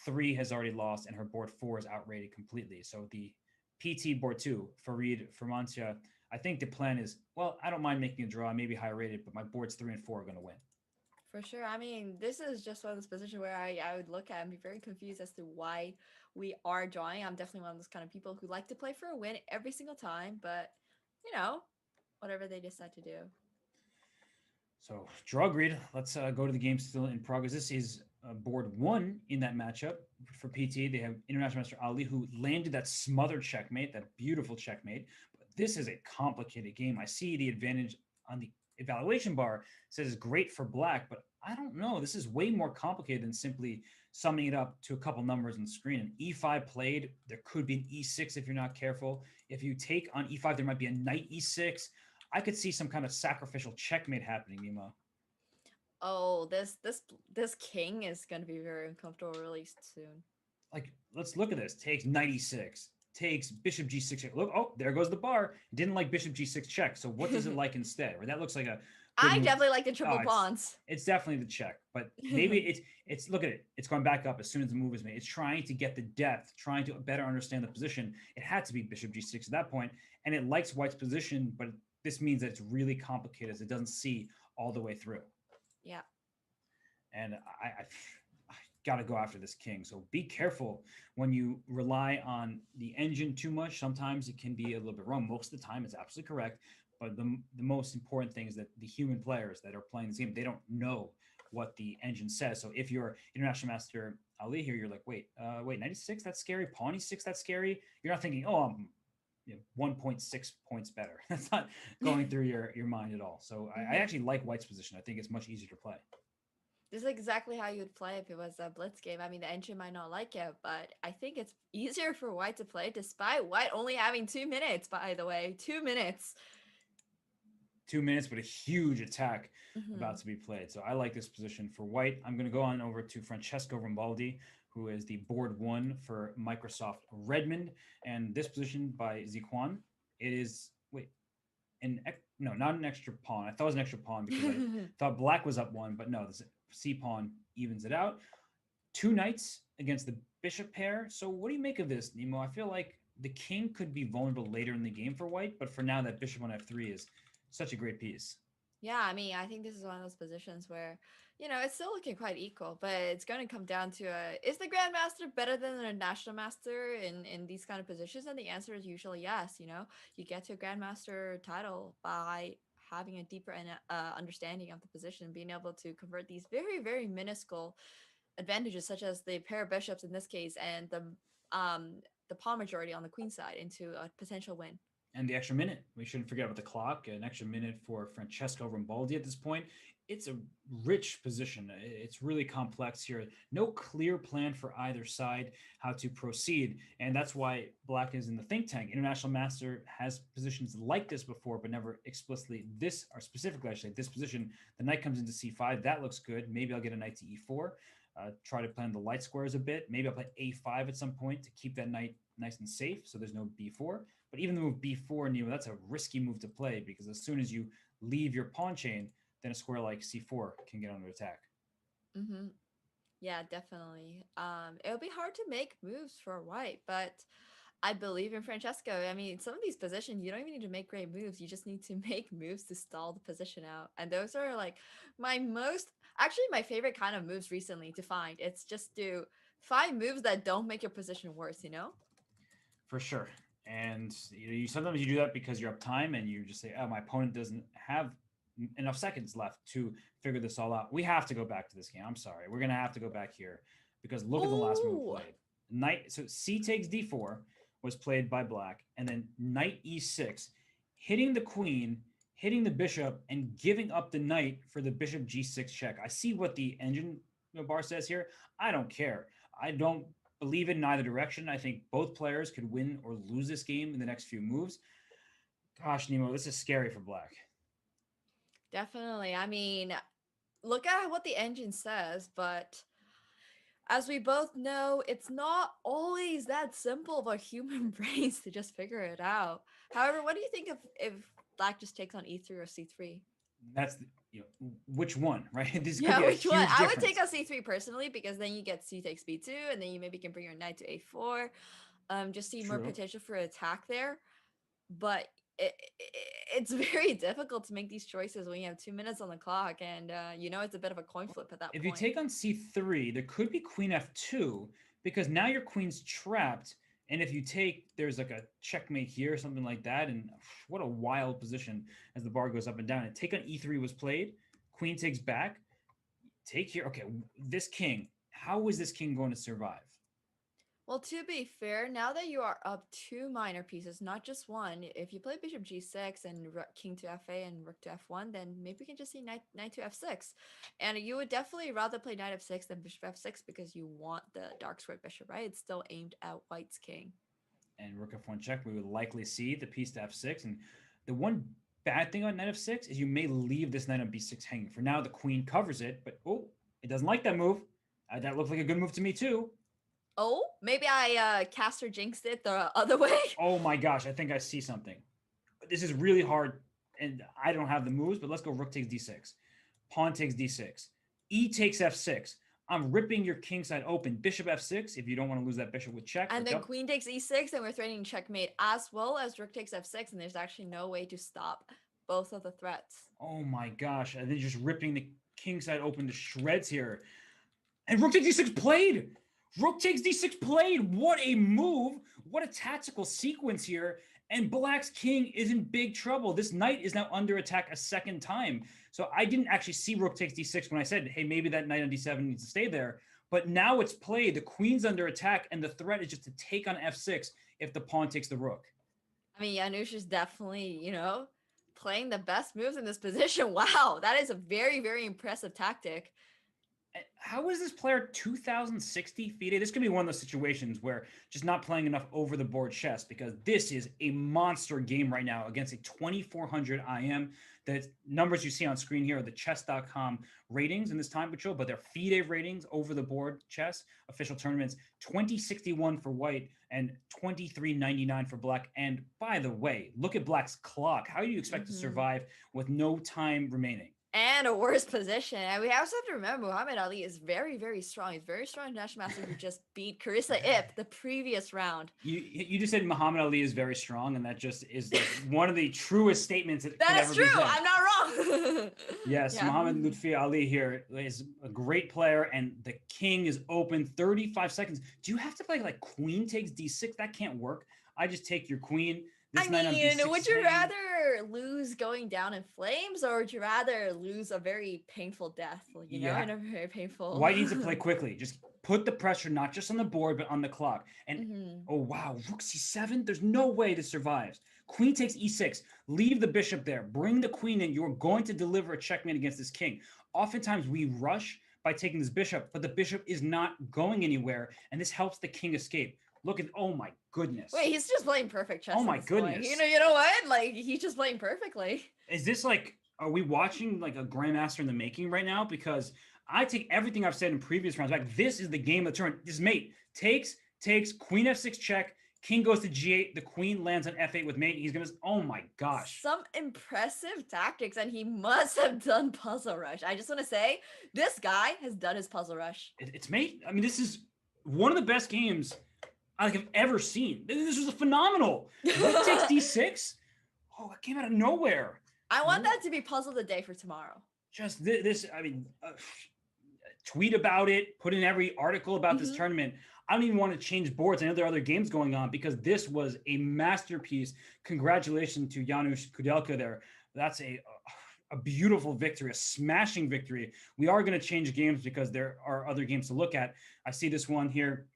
3 has already lost, and her board 4 is outrated completely. So the PT board 2, Farid Fermancia, I think the plan is, well, I don't mind making a draw, maybe higher rated, but my boards 3 and 4 are going to win. For sure. I mean, this is just one of those positions where I would look at and be very confused as to why we are drawing. I'm definitely one of those kind of people who like to play for a win every single time, but you know, whatever they decide to do. So draw agreed. Let's go to the game still in progress. This is board 1 in that matchup for PT. They have International Master Ali, who landed that smothered checkmate, that beautiful checkmate. But this is a complicated game. I see the advantage on the evaluation bar. It says it's great for black, but I don't know. This is way more complicated than simply summing it up to a couple numbers on the screen. An e5 played. There could be an e6 if you're not careful. If you take on e5, there might be a knight e6. I could see some kind of sacrificial checkmate happening, Nemo. Oh, this king is going to be very uncomfortable really soon. Like, let's look at this. Takes knight e6. Takes bishop g6 check. Look, oh, there goes the bar. Didn't like bishop g6 check. So what does it like instead? Or that looks like a good I move. definitely like the Oh, triple pawns. it's definitely the check, but maybe it's look at it. It's going back up as soon as the move is made. It's trying to get the depth, trying to better understand the position. It had to be bishop g6 at that point, and it likes white's position, but this means that it's really complicated as it doesn't see all the way through. Yeah. And I got to go after this king. So be careful when you rely on the engine too much. Sometimes it can be a little bit wrong. Most of the time, it's absolutely correct. But the most important thing is that the human players that are playing this game, they don't know what the engine says. So if you're International Master Ali here, you're like, wait, 96, that's scary. Pawn e6, that's scary. You're not thinking, oh, I'm 1.6 points better. That's not going through your mind at all. So I actually like white's position. I think it's much easier to play. This is exactly how you would play if it was a blitz game. I mean, the engine might not like it, but I think it's easier for white to play despite white only having 2 minutes, by the way. 2 minutes. 2 minutes, but a huge attack Mm-hmm. about to be played. So I like this position for white. I'm going to go on over to Francesco Rambaldi, who is the board 1 for Microsoft Redmond. And this position by Ziquan, it is, no, not an extra pawn. I thought it was an extra pawn because I thought black was up 1, but no, this C pawn evens it out. 2 knights against the bishop pair. So what do you make of this, Nemo? I feel like the king could be vulnerable later in the game for white, but for now, that bishop on f3 is such a great piece. Yeah, I mean, I think this is one of those positions where, it's still looking quite equal, but it's going to come down to is the grandmaster better than a national master in these kind of positions? And the answer is usually yes. You get to a grandmaster title by having a deeper understanding of the position, being able to convert these very, very minuscule advantages, such as the pair of bishops in this case, and the pawn majority on the queen side, into a potential win. And the extra minute. We shouldn't forget about the clock. An extra minute for Francesco Rambaldi at this point. It's a rich position. It's really complex here. No clear plan for either side how to proceed. And that's why Black is in the think tank. International Master has positions like this before, but never explicitly this, or specifically, I should say, this position. The knight comes into c5. That looks good. Maybe I'll get a knight to e4. Try to plan the light squares a bit. Maybe I'll play a5 at some point to keep that knight nice and safe, so there's no b4. But even the move b4, Nemo, that's a risky move to play, because as soon as you leave your pawn chain, then a square like c4 can get under attack. Mm-hmm. Yeah, definitely. It'll be hard to make moves for white, but I believe in Francesco. I mean, some of these positions, you don't even need to make great moves. You just need to make moves to stall the position out. And those are like my favorite kind of moves recently to find. It's just to find moves that don't make your position worse, you know? For sure. And you sometimes you do that because you're up time and you just say, oh, my opponent doesn't have enough seconds left to figure this all out. We have to go back to this game. I'm sorry. We're going to have to go back here because look at the last move played. Knight. So c takes d4 was played by Black, and then knight e6, hitting the queen, hitting the bishop, and giving up the knight for the bishop g6 check. I see what the engine bar says here. I don't care. I don't believe it in either direction. I think both players could win or lose this game in the next few moves. Gosh, Nemo, this is scary for Black. Definitely. I mean, look at what the engine says, but as we both know, it's not always that simple of a human brains to just figure it out. However, what do you think if Black just takes on e3 or c3? That's which one, right? This yeah, could be which one? difference. I would take on c3 personally, because then you get c takes b2, and then you maybe can bring your knight to a4. Just see more potential for attack there. But it's very difficult to make these choices when you have 2 minutes on the clock, and it's a bit of a coin flip at that point. If you take on c3, there could be queen f2, because now your queen's trapped, and if you take, there's like a checkmate here, something like that, and what a wild position as the bar goes up and down. And take on e3 was played, queen takes back, take here. Okay, this king, how is this king going to survive? Well, to be fair, now that you are up 2 minor pieces, not just one, if you play bishop g6 and king to fa and rook to f1, then maybe we can just see knight to f6. And you would definitely rather play knight f6 than bishop f6, because you want the dark squared bishop, right? It's still aimed at white's king. And rook f1 check, we would likely see the piece to f6. And the one bad thing on knight f6 is you may leave this knight on b6 hanging. For now, the queen covers it, but it doesn't like that move. That looks like a good move to me too. Oh, maybe I cast or jinxed it the other way. Oh my gosh, I think I see something. This is really hard, and I don't have the moves, but let's go rook takes d6. Pawn takes d6. E takes f6. I'm ripping your king side open. Bishop f6 if you don't want to lose that bishop with check. And then queen takes e6, and we're threatening checkmate, as well as rook takes f6, and there's actually no way to stop both of the threats. Oh my gosh, and then just ripping the king side open to shreds here. And rook takes d6 played! Rook takes d6 played. What a move. What a tactical sequence here. And Black's king is in big trouble. This knight is now under attack a second time. So I didn't actually see rook takes d6 when I said, hey, maybe that knight on d7 needs to stay there. But now it's played. The queen's under attack, and the threat is just to take on f6 if the pawn takes the rook. I mean, Janusz is definitely, playing the best moves in this position. Wow, that is a very, very impressive tactic. How is this player 2,060 FIDE? This could be one of those situations where just not playing enough over the board chess, because this is a monster game right now against a 2,400 IM. The numbers you see on screen here are the chess.com ratings in this time patrol, but they're FIDE ratings over the board chess official tournaments. 2061 for white and 2399 for Black. And by the way, look at Black's clock. How do you expect to survive with no time remaining? And a worse position. And we also have to remember, Muhammad Ali is very, very strong. He's very strong international master who just beat Carissa Yip the previous round. You just said Muhammad Ali is very strong, and that just is like one of the truest statements that that could is ever true. be said. I'm not wrong. Yes, yeah. Muhammad Lutfi Ali here is a great player, and the king is open. 35 seconds. Do you have to play like queen takes d6? That can't work. I just take your queen. This I knight on mean, b6 would is you hitting. rather lose going down in flames, or would you rather lose a very painful death? You know, Yeah. in a very painful. White needs to play quickly. Just put the pressure not just on the board, but on the clock. And Mhm. oh wow, rook c7. There's no way this survives. Queen takes e6. Leave the bishop there. Bring the queen in. You're going to deliver a checkmate against this king. Oftentimes we rush by taking this bishop, but the bishop is not going anywhere, and this helps the king escape. Look at, oh my goodness. Wait, he's just playing perfect chess Oh at my this point. goodness. You know what? Like he's just playing perfectly. Is this like, are we watching like a grandmaster in the making right now? Because I take everything I've said in previous rounds back. This is the game of the turn. This mate takes, queen f6 check, king goes to g8, the queen lands on f8 with mate. He's gonna, oh my gosh. Some impressive tactics, and he must have done puzzle rush. I just want to say, this guy has done his puzzle rush. It's mate. I mean, this is one of the best games I think I've ever seen. This was a phenomenal. Rook takes d6. Oh, it came out of nowhere. I want that to be puzzle of the day for tomorrow. Just this, I mean, tweet about it, put in every article about this tournament. I don't even want to change boards. I know there are other games going on because this was a masterpiece. Congratulations to Janusz Kudelka there. That's a beautiful victory, a smashing victory. We are going to change games because there are other games to look at. I see this one here.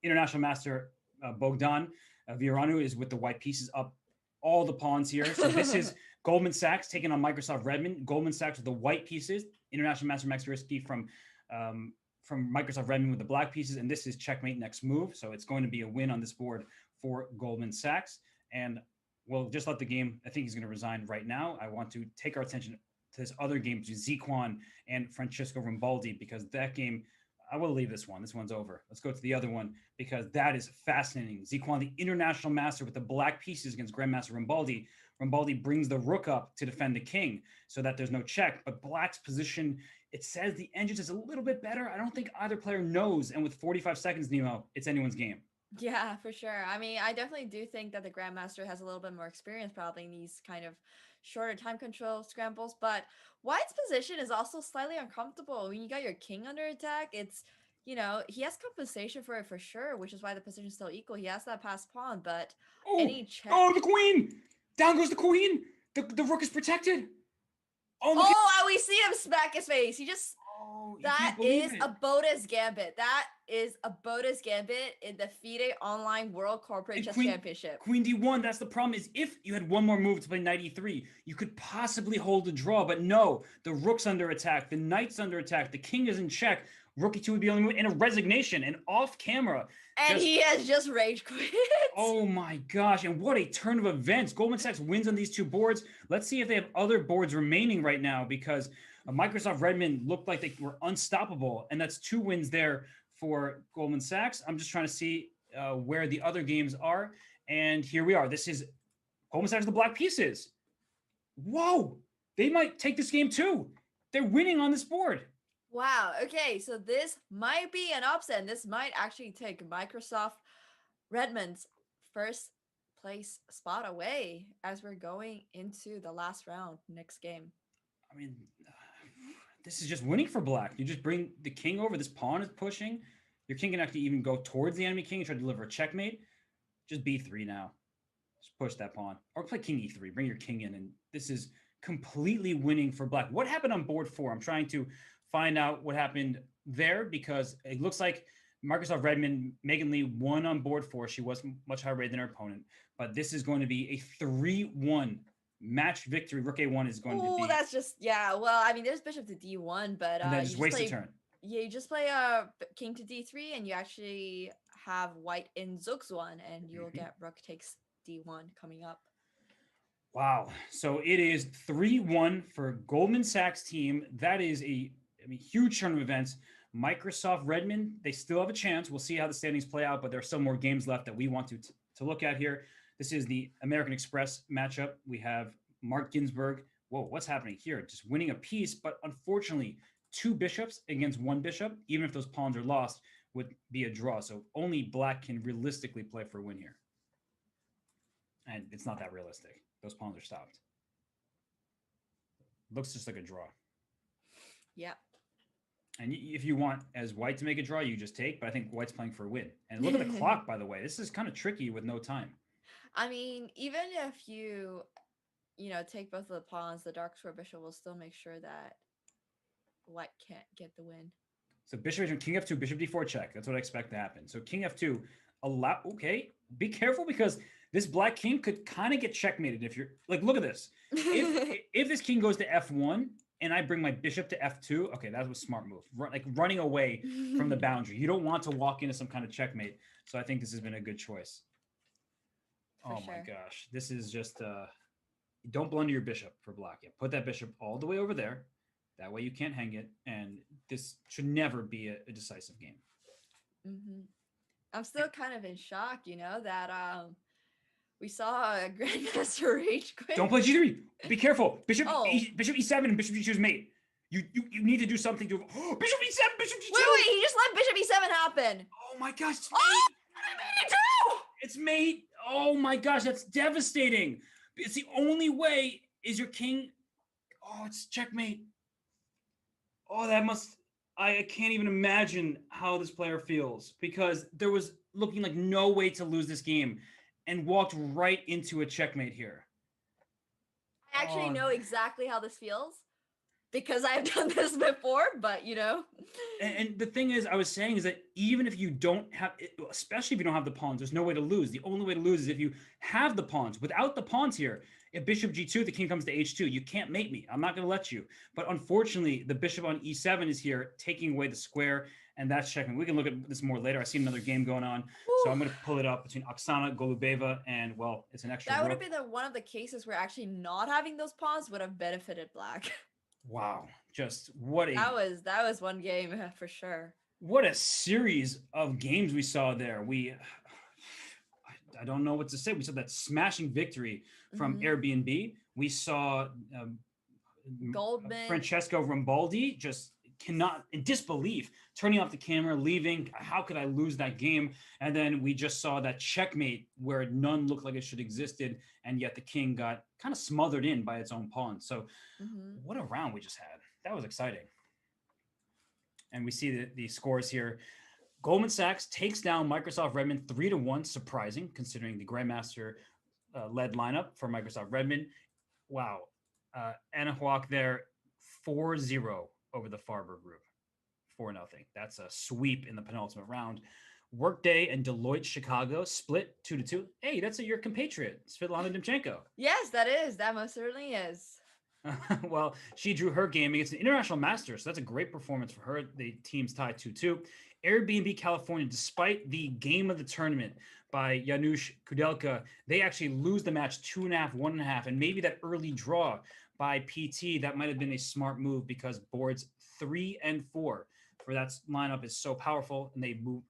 International Master Bogdan Viranu is with the white pieces up all the pawns here. So this is Goldman Sachs taking on Microsoft Redmond. Goldman Sachs with the white pieces. International Master Max Risky from Microsoft Redmond with the black pieces. And this is checkmate next move. So it's going to be a win on this board for Goldman Sachs. And we'll just let the game, I think he's going to resign right now. I want to take our attention to this other game between Ziquan and Francisco Rambaldi, because that game, I will leave this one. This one's over. Let's go to the other one because that is fascinating. Ziquan, the international master with the black pieces against Grandmaster Rambaldi. Rambaldi brings the rook up to defend the king so that there's no check. But black's position, it says the engine is a little bit better. I don't think either player knows. And with 45 seconds, Nemo, it's anyone's game. Yeah, for sure. I mean, I definitely do think that the Grandmaster has a little bit more experience probably in these kind of shorter time control scrambles, but White's position is also slightly uncomfortable. When you got your king under attack, it's, you know, he has compensation for it for sure, which is why the position is still equal. He has that passed pawn, but any check. Oh, the queen! Down goes the queen! The rook is protected! Oh, we see him smack his face. He just... That is a bonus gambit. That is a bonus gambit in the FIDE Online World Corporate Chess Championship. Queen d1, that's the problem, is if you had one more move to play knight e3, you could possibly hold a draw, but no, the rook's under attack, the knight's under attack, the king is in check, rook e2 would be the only move, and a resignation, and off camera. And he has just rage quit. Oh my gosh, and what a turn of events. Goldman Sachs wins on these two boards. Let's see if they have other boards remaining right now, because Microsoft Redmond looked like they were unstoppable, and that's 2 wins there for Goldman Sachs. I'm just trying to see where the other games are, and here we are. This is Goldman Sachs, the black pieces. Whoa, they might take this game too. They're winning on this board. Wow, okay, so this might be an upset, and this might actually take Microsoft Redmond's first place spot away as we're going into the last round, next game. I mean, this is just winning for black. You just bring the king over. This pawn is pushing. Your king can actually even go towards the enemy king and try to deliver a checkmate. Just b3 now. Just push that pawn. Or play king e3. Bring your king in. And this is completely winning for black. What happened on board 4? I'm trying to find out what happened there, because it looks like Microsoft Redmond, Megan Lee won on board 4. She was much higher rated than her opponent. But this is going to be a 3-1 match victory. Rook a1 is going to be. Oh, that's just, yeah. Well, I mean, there's bishop to d1, but and then just waste a turn. Yeah, you just play king to d3, and you actually have white in Zugzwan, and you'll get rook takes d1 coming up. Wow. So it is 3-1 for Goldman Sachs team. That is a huge turn of events. Microsoft Redmond, they still have a chance. We'll see how the standings play out, but there are still more games left that we want to look at here. This is the American Express matchup. We have Mark Ginsburg. Whoa, what's happening here? Just winning a piece, but unfortunately, 2 bishops against 1 bishop, even if those pawns are lost, would be a draw. So only black can realistically play for a win here. And it's not that realistic. Those pawns are stopped. Looks just like a draw. Yeah. And if you want as white to make a draw, you just take. But I think white's playing for a win. And look at the clock, by the way. This is kind of tricky with no time. I mean, even if you take both of the pawns, the dark square bishop will still make sure that white can't get the win. So bishop h1, king f2, bishop d4 check. That's what I expect to happen. So king f2, allow. Okay, be careful because this black king could kind of get checkmated if you're like. Look at this. If this king goes to f1 and I bring my bishop to f2, okay, that was a smart move. Like running away from the boundary. You don't want to walk into some kind of checkmate. So I think this has been a good choice. For Oh sure. my gosh, this is just. Don't blunder your bishop for black. Yeah, put that bishop all the way over there. That way you can't hang it, and this should never be a decisive game. Hmm. I'm still kind of in shock, that we saw a grandmaster rage quit. Don't play g3. Be careful. Bishop Oh. bishop e7 and bishop g2 is mate. You need to do something to. Oh, bishop e7, bishop g2. Wait, he just let bishop e7 happen. Oh my gosh, it's mate. Oh, I made it too. It's mate. Oh my gosh, that's devastating. It's the only way is your king. Oh, it's checkmate. Oh, that must. I can't even imagine how this player feels because there was looking like no way to lose this game and walked right into a checkmate here. I actually know exactly how this feels because I've done this before, but And the thing is, I was saying is that even if you don't have, especially if you don't have the pawns, there's no way to lose. The only way to lose is if you have the pawns. Without the pawns here, if bishop g2, the king comes to h2. You can't mate me. I'm not going to let you. But unfortunately, the bishop on e7 is here, taking away the square, and that's checking. We can look at this more later. I see another game going on, so I'm going to pull it up between Oksana Golubeva and, well, it's an extra. That would have been one of the cases where actually not having those pawns would have benefited black. Wow, just what a that was one game for sure. What a series of games we saw there. I don't know what to say. We saw that smashing victory from Airbnb. We saw Goldman, Francesco Rambaldi just cannot, in disbelief, turning off the camera, leaving. How could I lose that game? And then we just saw that checkmate where none looked like it should existed, and yet the king got kind of smothered in by its own pawn. So what a round we just had. That was exciting. And we see the scores here. Goldman Sachs takes down Microsoft Redmond 3-1, surprising considering the Grandmaster led lineup for Microsoft Redmond. Wow. Anna Huok there 4-0 over the Farber group. 4-0. That's a sweep in the penultimate round. Workday and Deloitte Chicago split 2-2. Hey, that's your compatriot, Svetlana Dimchenko. Yes, that is. That most certainly is. Well, she drew her game against an international master, so that's a great performance for her. The team's tied 2-2. Airbnb California, despite the game of the tournament by Janusz Kudelka, they actually lose the match 2.5, 1.5, and maybe that early draw by PT, that might have been a smart move because boards 3 and 4 for that lineup is so powerful, and they move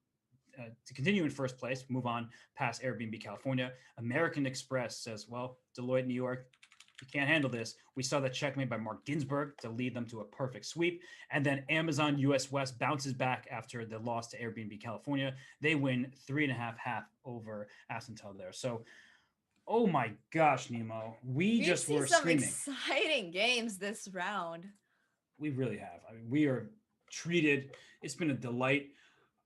to continue in first place, move on past Airbnb California. American Express says, well, Deloitte New York, you can't handle this. We saw that checkmate by Mark Ginsburg to lead them to a perfect sweep. And then Amazon US West bounces back after the loss to Airbnb California. They win 3.5 over Asentel there. So, oh my gosh, Nemo. We just were screaming. Some exciting games this round. We really have. I mean, we are treated. It's been a delight.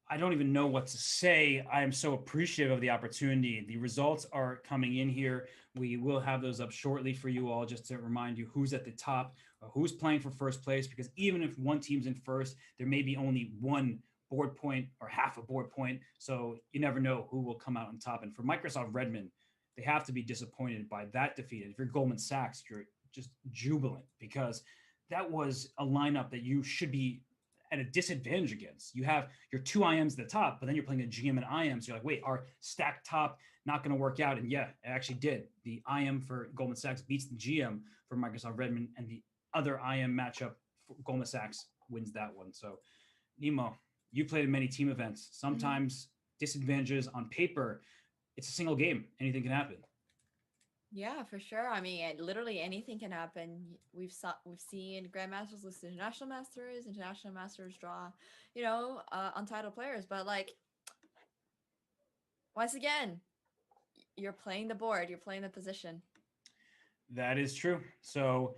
I don't even know what to say. I am so appreciative of the opportunity. The results are coming in here. We will have those up shortly for you all, just to remind you who's at the top, who's playing for first place, because even if one team's in first, there may be only one board point or half a board point. So you never know who will come out on top. And for Microsoft Redmond, they have to be disappointed by that defeat. If you're Goldman Sachs, you're just jubilant because that was a lineup that you should be at a disadvantage against. You have your two IMs at the top, but then you're playing a GM and IM. So you're like, wait, our stacked top not going to work out. And yeah, it actually did. The IM for Goldman Sachs beats the GM for Microsoft Redmond, and the other IM matchup for Goldman Sachs wins that one. So Nemo, you played in many team events. Sometimes disadvantages on paper, it's a single game. Anything can happen. Yeah, for sure. I mean, literally anything can happen. We've seen grandmasters lose to international masters draw, untitled players. But like, once again, you're playing the board, you're playing the position. That is true. So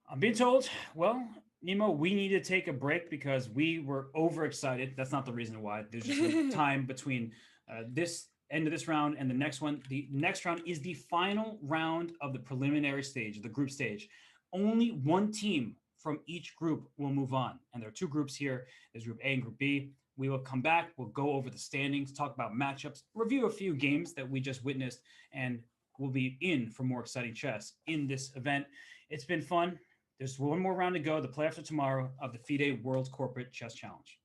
I'm being told, well, Nemo, we need to take a break because we were overexcited. That's not the reason why. There's just time between this end of this round and the next one. The next round is the final round of the preliminary stage, the group stage. Only one team from each group will move on. And there are two groups here. There's Group A and Group B. We will come back. We'll go over the standings, talk about matchups, review a few games that we just witnessed, and we'll be in for more exciting chess in this event. It's been fun. There's one more round to go, the playoffs are tomorrow of the FIDE World Corporate Chess Challenge.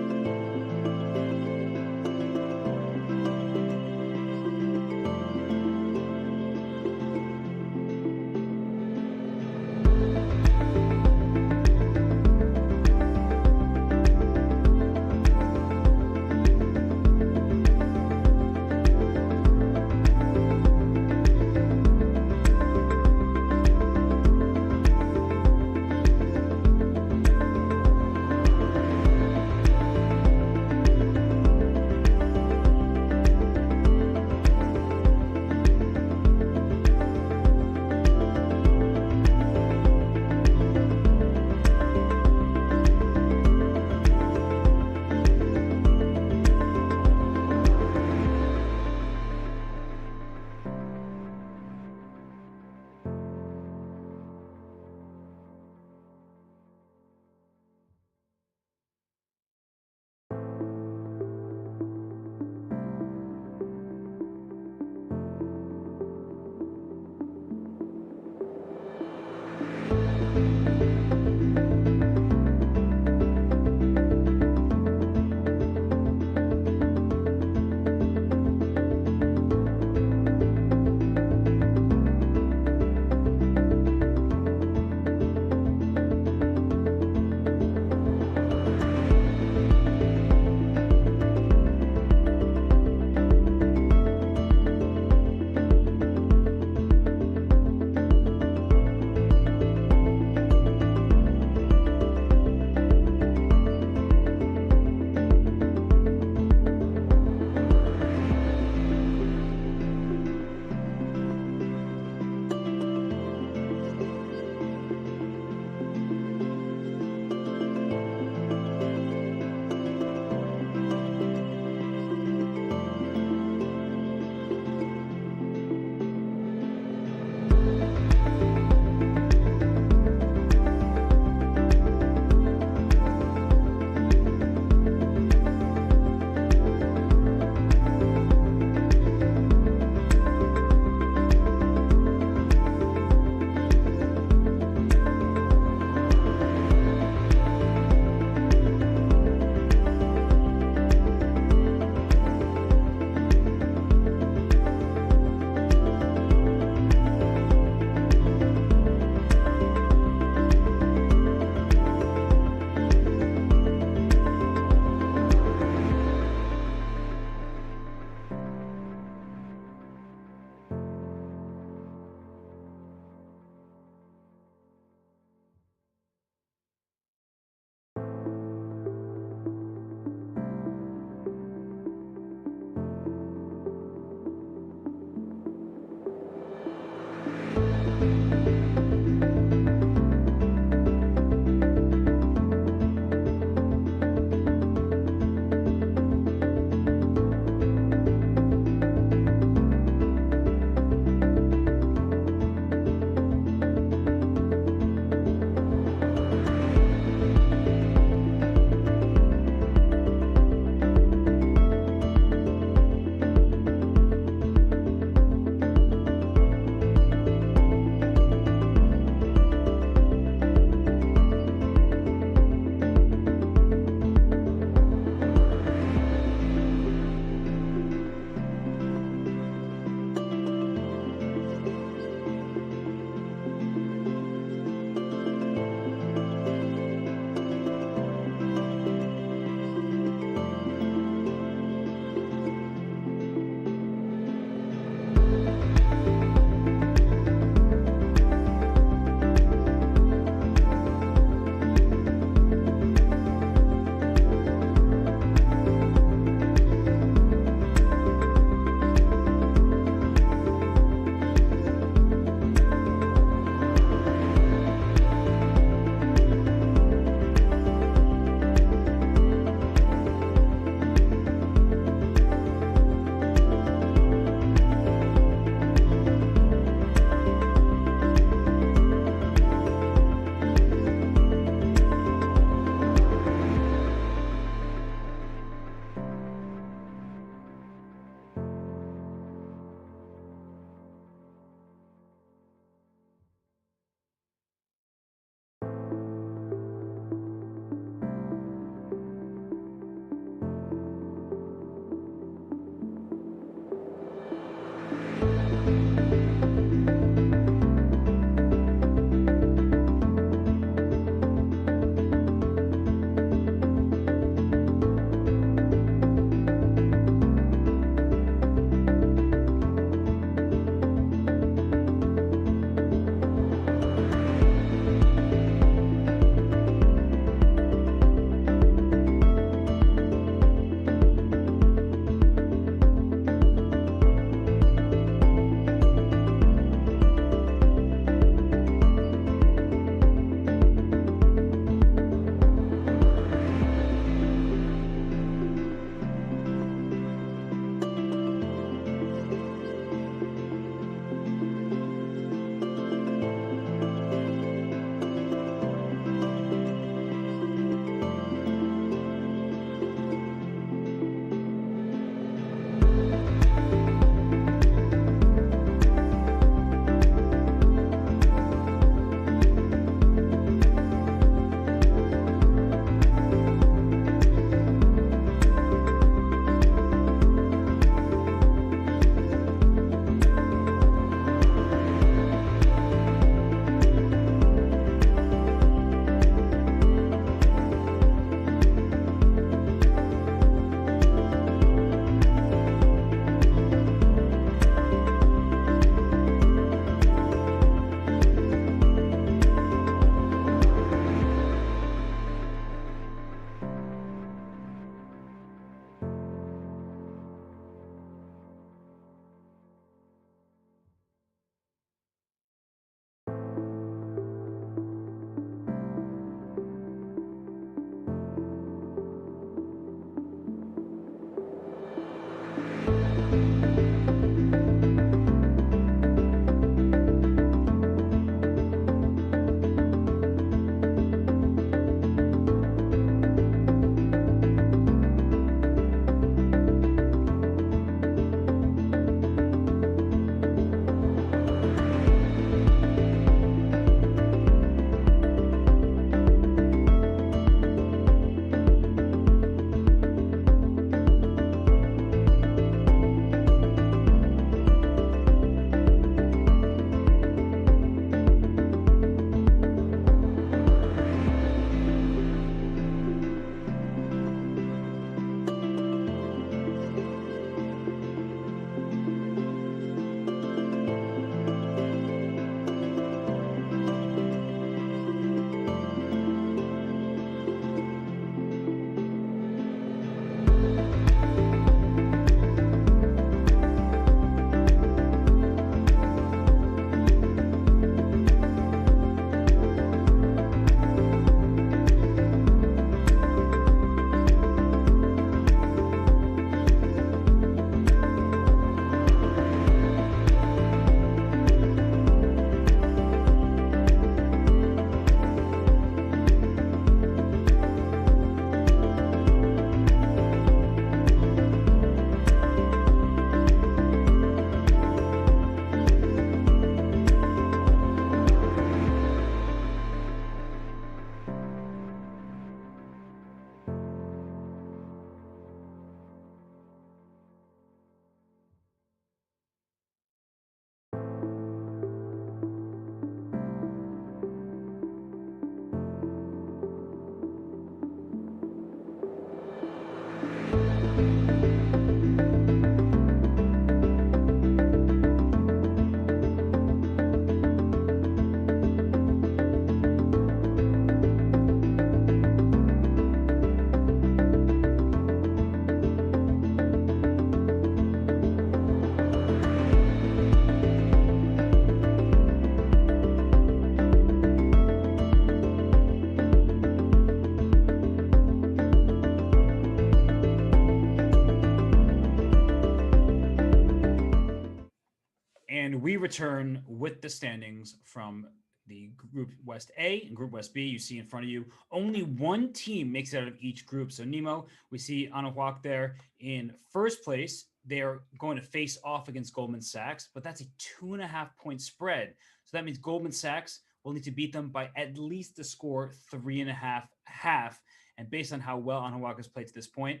And we return with the standings from the Group West A and Group West B. You see in front of you, only one team makes it out of each group. So, Nemo, we see Anahuac there in first place. They are going to face off against Goldman Sachs, but that's a 2.5 point spread. So that means Goldman Sachs will need to beat them by at least the score 3.5. And based on how well Anahuac has played to this point,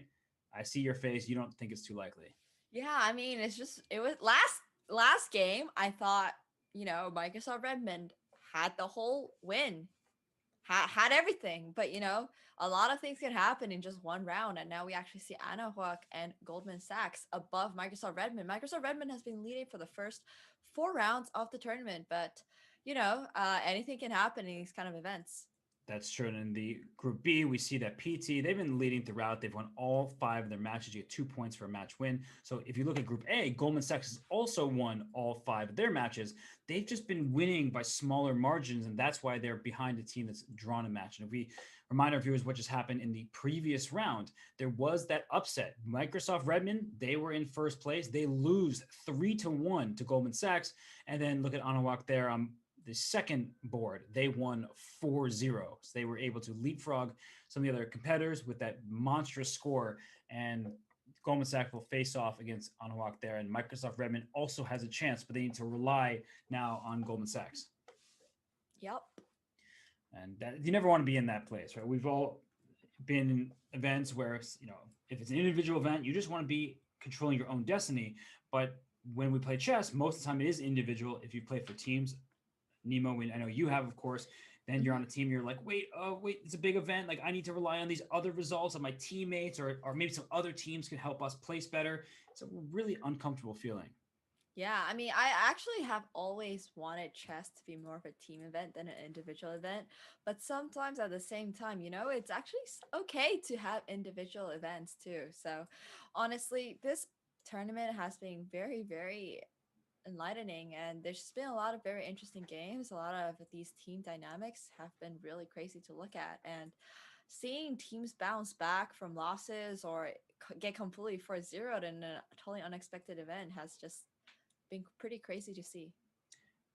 I see your face. You don't think it's too likely. Yeah, I mean, it was last game. I thought, Microsoft Redmond had the whole win, had everything, but a lot of things can happen in just one round, and now we actually see Anahuac and Goldman Sachs above Microsoft Redmond. Microsoft Redmond has been leading for the first 4 rounds of the tournament, but anything can happen in these kind of events. That's true. And in the Group B, we see that PT, they've been leading throughout. They've won all 5 of their matches. You get 2 points for a match win. So if you look at Group A, Goldman Sachs has also won all 5 of their matches. They've just been winning by smaller margins, and that's why they're behind a team that's drawn a match. And if we remind our viewers what just happened in the previous round, there was that upset. Microsoft Redmond, they were in first place. They lose 3-1 to Goldman Sachs. And then look at Anahuac there. The second board, they won 4-0. So they were able to leapfrog some of the other competitors with that monstrous score. And Goldman Sachs will face off against Anahuac there. And Microsoft Redmond also has a chance, but they need to rely now on Goldman Sachs. Yep. And you never want to be in that place, right? We've all been in events where, if it's an individual event, you just want to be controlling your own destiny. But when we play chess, most of the time it is individual. If you play for teams, Nemo, I know you have, of course, then you're on a team, you're like, wait, it's a big event. Like, I need to rely on these other results of my teammates, or maybe some other teams can help us place better. It's a really uncomfortable feeling. Yeah, I mean, I actually have always wanted chess to be more of a team event than an individual event. But sometimes at the same time, it's actually okay to have individual events too. So honestly, this tournament has been very, very enlightening, and there's been a lot of very interesting games. A lot of these team dynamics have been really crazy to look at, and seeing teams bounce back from losses or get completely 4-0 in a totally unexpected event has just been pretty crazy to see.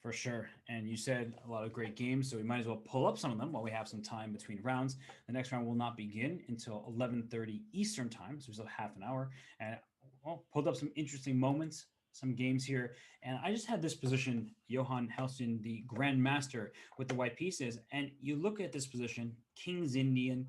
For sure. And you said a lot of great games, so we might as well pull up some of them while we have some time between rounds. The next round will not begin until 11:30 Eastern time, so we still have half an hour. And pulled up some interesting moments, some games here. And I just had this position, Johan Helston, the Grandmaster with the white pieces. And you look at this position, King's Indian,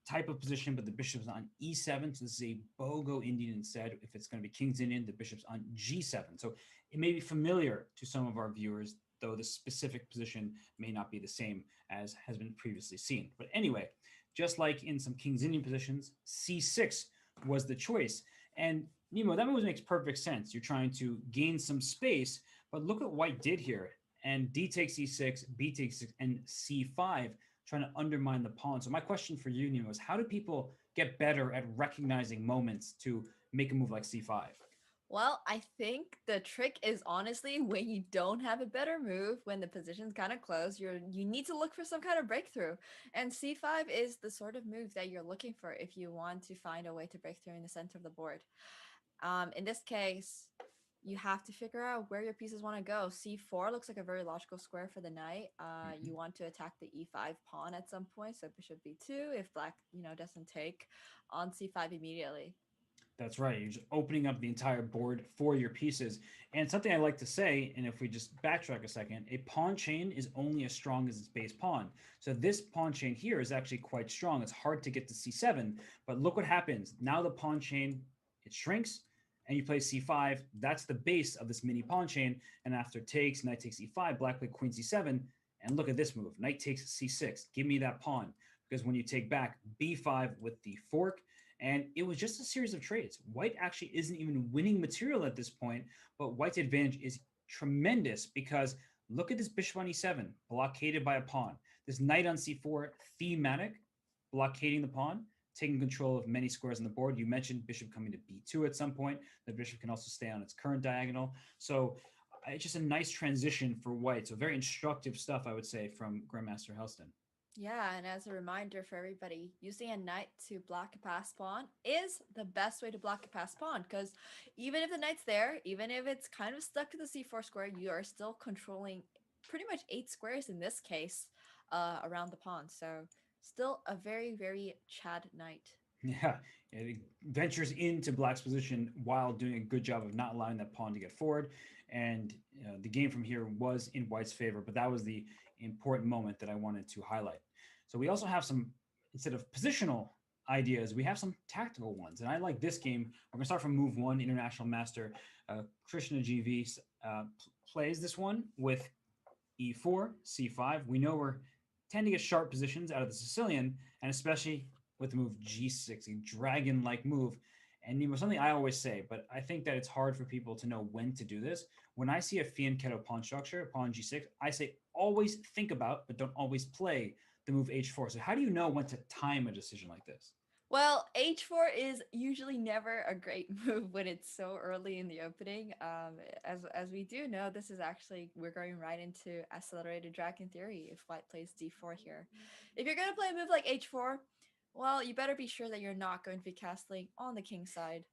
type of position, but the bishop's on e7. So this is a Bogo Indian instead. If it's going to be King's Indian, the bishop's on g7. So it may be familiar to some of our viewers, though the specific position may not be the same as has been previously seen. But anyway, just like in some King's Indian positions, c6 was the choice. And Nemo, that move makes perfect sense. You're trying to gain some space, but look what White did here. And D takes e6, B takes 6, and c5, trying to undermine the pawn. So my question for you, Nemo, is how do people get better at recognizing moments to make a move like c5? Well, I think the trick is honestly when you don't have a better move, when the position's kind of close, you need to look for some kind of breakthrough. And c5 is the sort of move that you're looking for if you want to find a way to break through in the center of the board. In this case, you have to figure out where your pieces want to go. c4 looks like a very logical square for the knight. You want to attack the e5 pawn at some point, so bishop b2 if black, doesn't take on c5 immediately. That's right. You're just opening up the entire board for your pieces. And something I like to say, and if we just backtrack a second, a pawn chain is only as strong as its base pawn. So this pawn chain here is actually quite strong. It's hard to get to c7, but look what happens. Now the pawn chain, it shrinks, and you play c5. That's the base of this mini pawn chain. And after takes, knight takes e5, black play queen c7, and look at this move. Knight takes c6. Give me that pawn. Because when you take back b5 with the fork, and it was just a series of trades. White actually isn't even winning material at this point, but White's advantage is tremendous because look at this bishop on e7, blockaded by a pawn. This knight on c4, thematic, blockading the pawn, taking control of many squares on the board. You mentioned bishop coming to b2 at some point. The bishop can also stay on its current diagonal. So it's just a nice transition for White. So very instructive stuff, I would say, from Grandmaster Helston. Yeah, and as a reminder for everybody, using a knight to block a pass pawn is the best way to block a pass pawn because even if the knight's there, even if it's kind of stuck to the c4 square, you are still controlling pretty much 8 squares in this case around the pawn. So still a very, very Chad knight. Yeah, it ventures into black's position while doing a good job of not allowing that pawn to get forward. And the game from here was in white's favor, but that was the important moment that I wanted to highlight. So we also have some, instead of positional ideas, we have some tactical ones. And I like this game. We're going to start from move one. International master Krishna GV plays this one with e4, c5. We know we're tend to get sharp positions out of the Sicilian, and especially with the move g6, a dragon-like move. And something I always say, but I think that it's hard for people to know when to do this. When I see a fianchetto pawn structure, pawn g6, I say always think about, but don't always play the move h4. So how do you know when to time a decision like this? Well, h4 is usually never a great move when it's so early in the opening. As we do know, this is actually, we're going right into accelerated dragon theory if white plays d4 here. If you're going to play a move like h4, well, you better be sure that you're not going to be castling on the king side.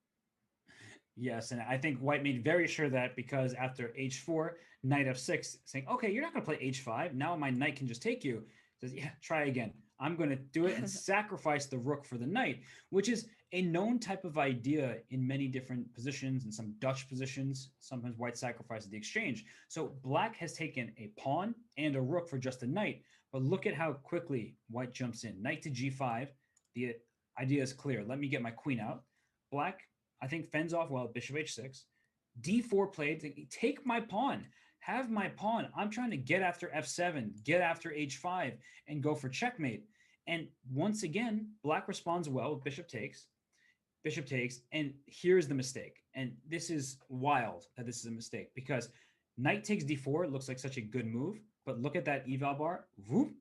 Yes, and I think white made very sure that because after h4, knight f6, saying, okay, you're not going to play h5. Now my knight can just take you. Says, yeah, try again. I'm going to do it and sacrifice the rook for the knight, which is a known type of idea in many different positions and some Dutch positions. Sometimes white sacrifices the exchange. So black has taken a pawn and a rook for just a knight, but look at how quickly white jumps in. Knight to g5. The idea is clear. Let me get my queen out. Black, I think, fends off well, bishop h6. d4 played, take my pawn. Have my pawn. I'm trying to get after f7, get after h5, and go for checkmate. And once again, black responds well with bishop takes, and here's the mistake. And this is wild that this is a mistake because knight takes d4 looks like such a good move, but look at that eval bar, whoop,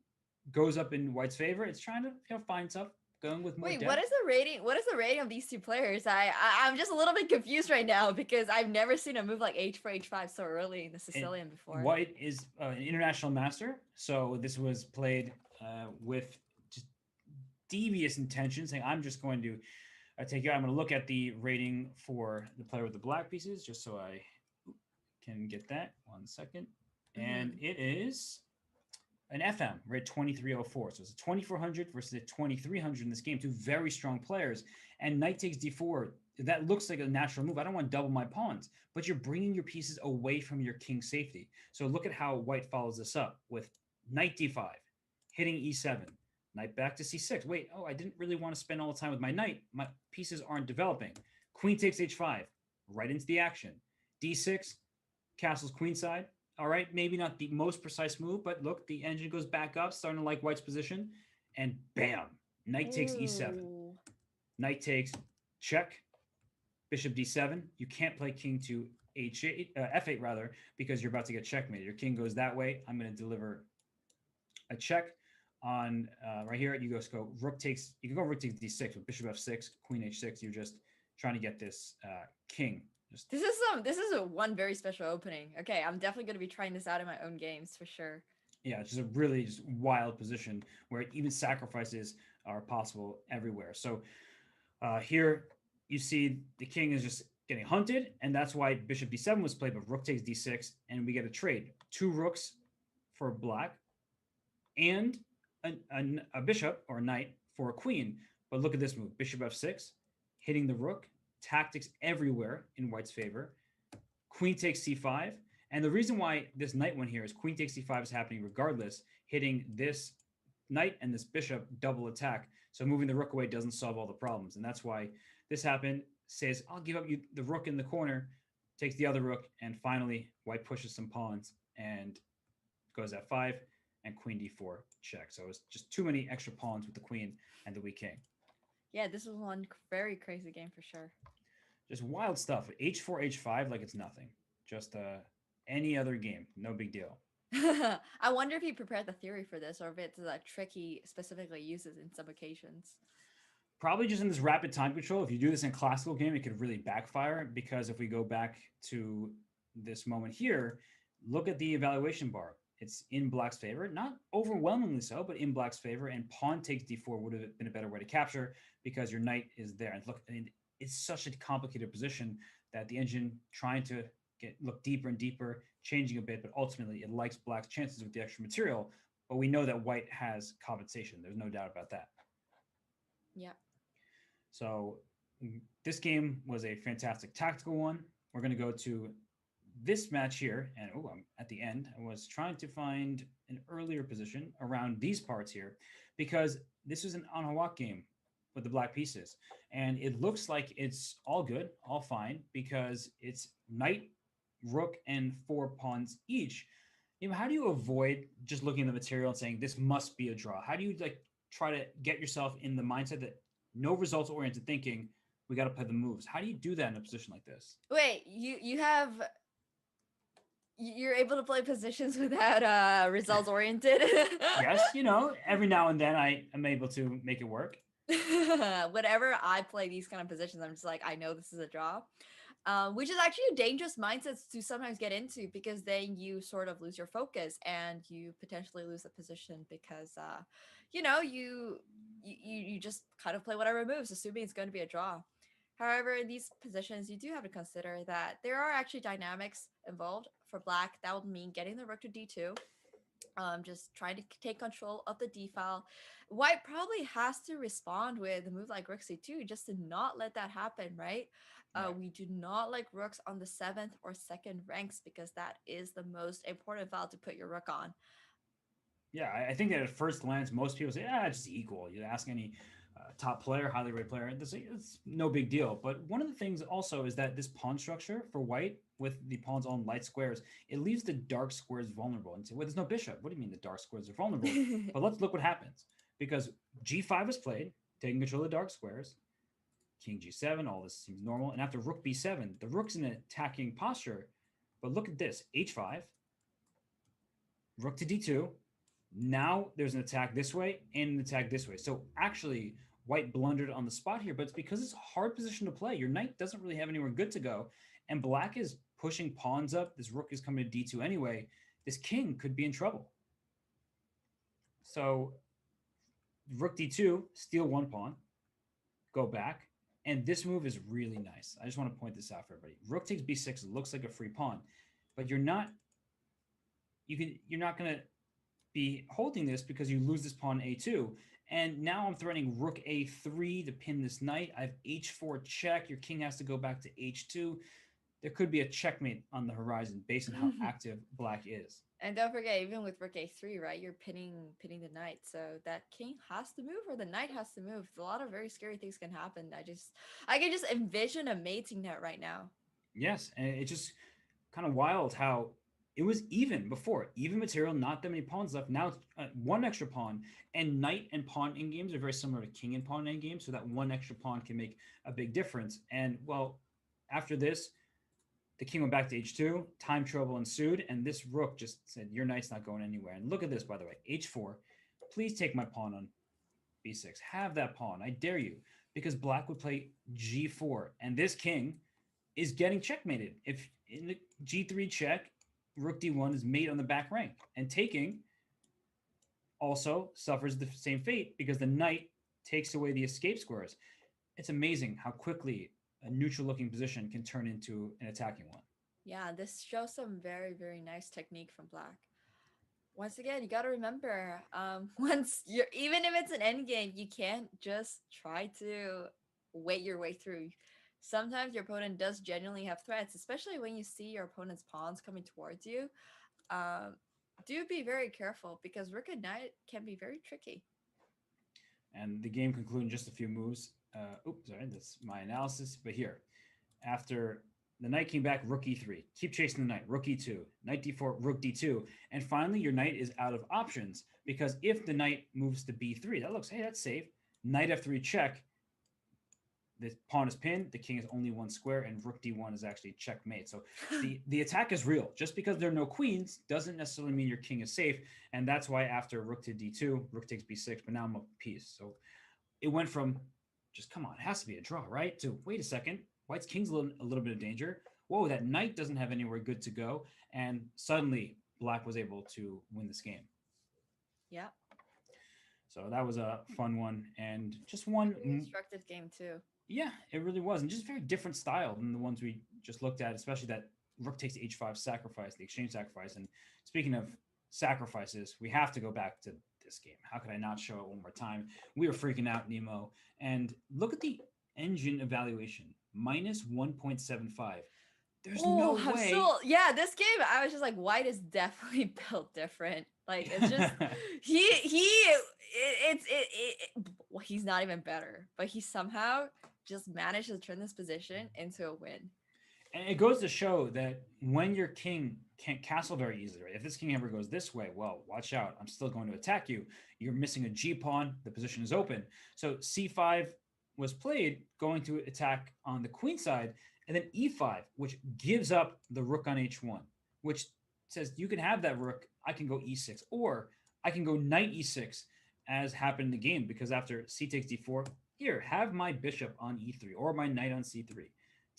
goes up in white's favor. It's trying to find stuff, going with more Wait, depth. what is the rating? What is the rating of these two players? I'm just a little bit confused right now because I've never seen a move like h4 h5 so early in the Sicilian before. White is an international master, so this was played with just devious intentions, saying I'm just going to take you out. I'm going to look at the rating for the player with the black pieces just so I can get that. 1 second. And it is an FM, right? 2304. So it's a 2400 versus a 2300 in this game. Two very strong players. And knight takes d4. That looks like a natural move. I don't want to double my pawns, but you're bringing your pieces away from your king safety. So look at how white follows this up with knight d5, hitting e7, knight back to c6. Wait, I didn't really want to spend all the time with my knight. My pieces aren't developing. Queen takes h5, right into the action. d6, castle's queenside. All right, maybe not the most precise move, but look, the engine goes back up, starting to like white's position, and bam, knight takes e7. Knight takes check, bishop d7. You can't play king to h8, f8 rather, because you're about to get checkmated. Your king goes that way. I'm going to deliver a check on right here. You go rook takes. You can go rook takes d6 with bishop f6, queen h6. You're just trying to get this king. This is a one very special opening. Okay, I'm definitely going to be trying this out in my own games for sure. Yeah, it's just a really just wild position where even sacrifices are possible everywhere. So here you see the king is just getting hunted, and that's why bishop d7 was played, but rook takes d6, and we get a trade. 2 rooks for black and a bishop or a knight for a queen. But look at this move, bishop f6, hitting the rook, tactics everywhere in white's favor. Queen takes c5. And the reason why this knight went here is queen takes c5 is happening regardless, hitting this knight and this bishop double attack. So moving the rook away doesn't solve all the problems. And that's why this happened. Says, I'll give up you the rook in the corner, takes the other rook, and finally white pushes some pawns and goes f5 and queen d4 check. So it's just too many extra pawns with the queen and the weak king. Yeah, this was one very crazy game for sure. Just wild stuff. h4, h5, like it's nothing. Just any other game. No big deal. I wonder if he prepared the theory for this or if it's a trick he specifically uses in some occasions. Probably just in this rapid time control. If you do this in a classical game, it could really backfire because if we go back to this moment here, look at the evaluation bar. It's in black's favor, not overwhelmingly so, but in black's favor. And pawn takes d4 would have been a better way to capture because your knight is there. And look, I mean, it's such a complicated position that the engine trying to look deeper and deeper, changing a bit, but ultimately it likes black's chances with the extra material. But we know that white has compensation. There's no doubt about that. Yeah. So this game was a fantastic tactical one. We're going to go to this match here. And I'm at the end. I was trying to find an earlier position around these parts here because this is an Anhawak game with the black pieces. And it looks like it's all good, all fine, because it's knight, rook, and 4 pawns each. How do you avoid just looking at the material and saying this must be a draw? How do you try to get yourself in the mindset that no results oriented thinking, we got to play the moves? How do you do that in a position like this? Wait, you're able to play positions without results oriented? Yes, every now and then I am able to make it work. Whenever I play these kind of positions, I'm just like, I know this is a draw. Which is actually a dangerous mindset to sometimes get into because then you sort of lose your focus and you potentially lose the position because you just kind of play whatever moves, assuming it's going to be a draw. However, in these positions, you do have to consider that there are actually dynamics involved. For black, that would mean getting the rook to d2, just trying to take control of the d file. White probably has to respond with a move like rook c2 just to not let that happen, right? Right. We do not like rooks on the 7th or 2nd ranks because that is the most important file to put your rook on. Yeah, I think that at first glance, most people say, it's just equal. You ask any top player, highly rated player, it's no big deal. But one of the things also is that this pawn structure for white with the pawns on light squares, it leaves the dark squares vulnerable. And say, well, there's no bishop. What do you mean the dark squares are vulnerable? But let's look what happens. Because g5 is played, taking control of the dark squares. King g7, all this seems normal. And after rook b7, the rook's in an attacking posture. But look at this, h5, rook to d2. Now there's an attack this way and an attack this way. So actually, white blundered on the spot here, but it's because it's a hard position to play. Your knight doesn't really have anywhere good to go. And black is pushing pawns up. This rook is coming to d2 anyway. This king could be in trouble. So rook d2, steal 1 pawn, go back. And this move is really nice. I just want to point this out for everybody. Rook takes b6. It looks like a free pawn, but you're not going to be holding this because you lose this pawn a2. And now I'm threatening rook a3 to pin this knight. I have h4 check. Your king has to go back to h2. There could be a checkmate on the horizon based on how active black is. And don't forget, even with rook a3, right, you're pinning the knight. So that king has to move or the knight has to move. A lot of very scary things can happen. I can just envision a mating net right now. Yes, and it's just kind of wild how it was even before. Even material, not that many pawns left. Now it's 1 extra pawn. And knight and pawn in games are very similar to king and pawn in games. So that 1 extra pawn can make a big difference. And, well, after this, the king went back to h2, time trouble ensued, and this rook just said, your knight's not going anywhere. And look at this, by the way, h4. Please take my pawn on b6. Have that pawn. I dare you. Because black would play g4, and this king is getting checkmated. If in the g3 check, rook d1 is mate on the back rank. And taking also suffers the same fate because the knight takes away the escape squares. It's amazing how quickly a neutral-looking position can turn into an attacking one. Yeah, this shows some very, very nice technique from black. Once again, you got to remember, even if it's an endgame, you can't just try to wait your way through. Sometimes your opponent does genuinely have threats, especially when you see your opponent's pawns coming towards you. Do be very careful because rook and knight can be very tricky. And the game concluded in just a few moves. Sorry, that's my analysis. But here, after the knight came back, rook e3. Keep chasing the knight, rook e2. Knight d4, rook d2. And finally, your knight is out of options because if the knight moves to b3, that looks, hey, that's safe. Knight f3 check. The pawn is pinned. The king is only 1 square, and rook d1 is actually checkmate. So the attack is real. Just because there are no queens doesn't necessarily mean your king is safe. And that's why after rook to d2, rook takes b6, but now I'm up a piece. So it went from just, come on, it has to be a draw, right? To, wait a second, white's king's a little bit of danger. Whoa, that knight doesn't have anywhere good to go. And suddenly Black was able to win this game. Yeah. So that was a fun one, and just one. Very instructive game too. Yeah, it really was, and just very different style than the ones we just looked at, especially that rook takes h5 sacrifice, the exchange sacrifice. And speaking of sacrifices, we have to go back to this game. How could I not show it one more time? We were freaking out, Nemo. And look at the engine evaluation, minus 1.75. There's no I'm way. still, yeah, this game, I was just like, White is definitely built different. Like, it's just, well, he's not even better, but he somehow just managed to turn this position into a win. And it goes to show that when your king can't castle very easily, right? If this king ever goes this way, well, watch out. I'm still going to attack you. You're missing a G pawn. The position is open. So C5 was played, going to attack on the queen side, and then E5, which gives up the rook on H1, which says you can have that rook. I can go E6, or I can go knight E6, as happened in the game, because after C takes D4, here, have my bishop on E3 or my knight on C3.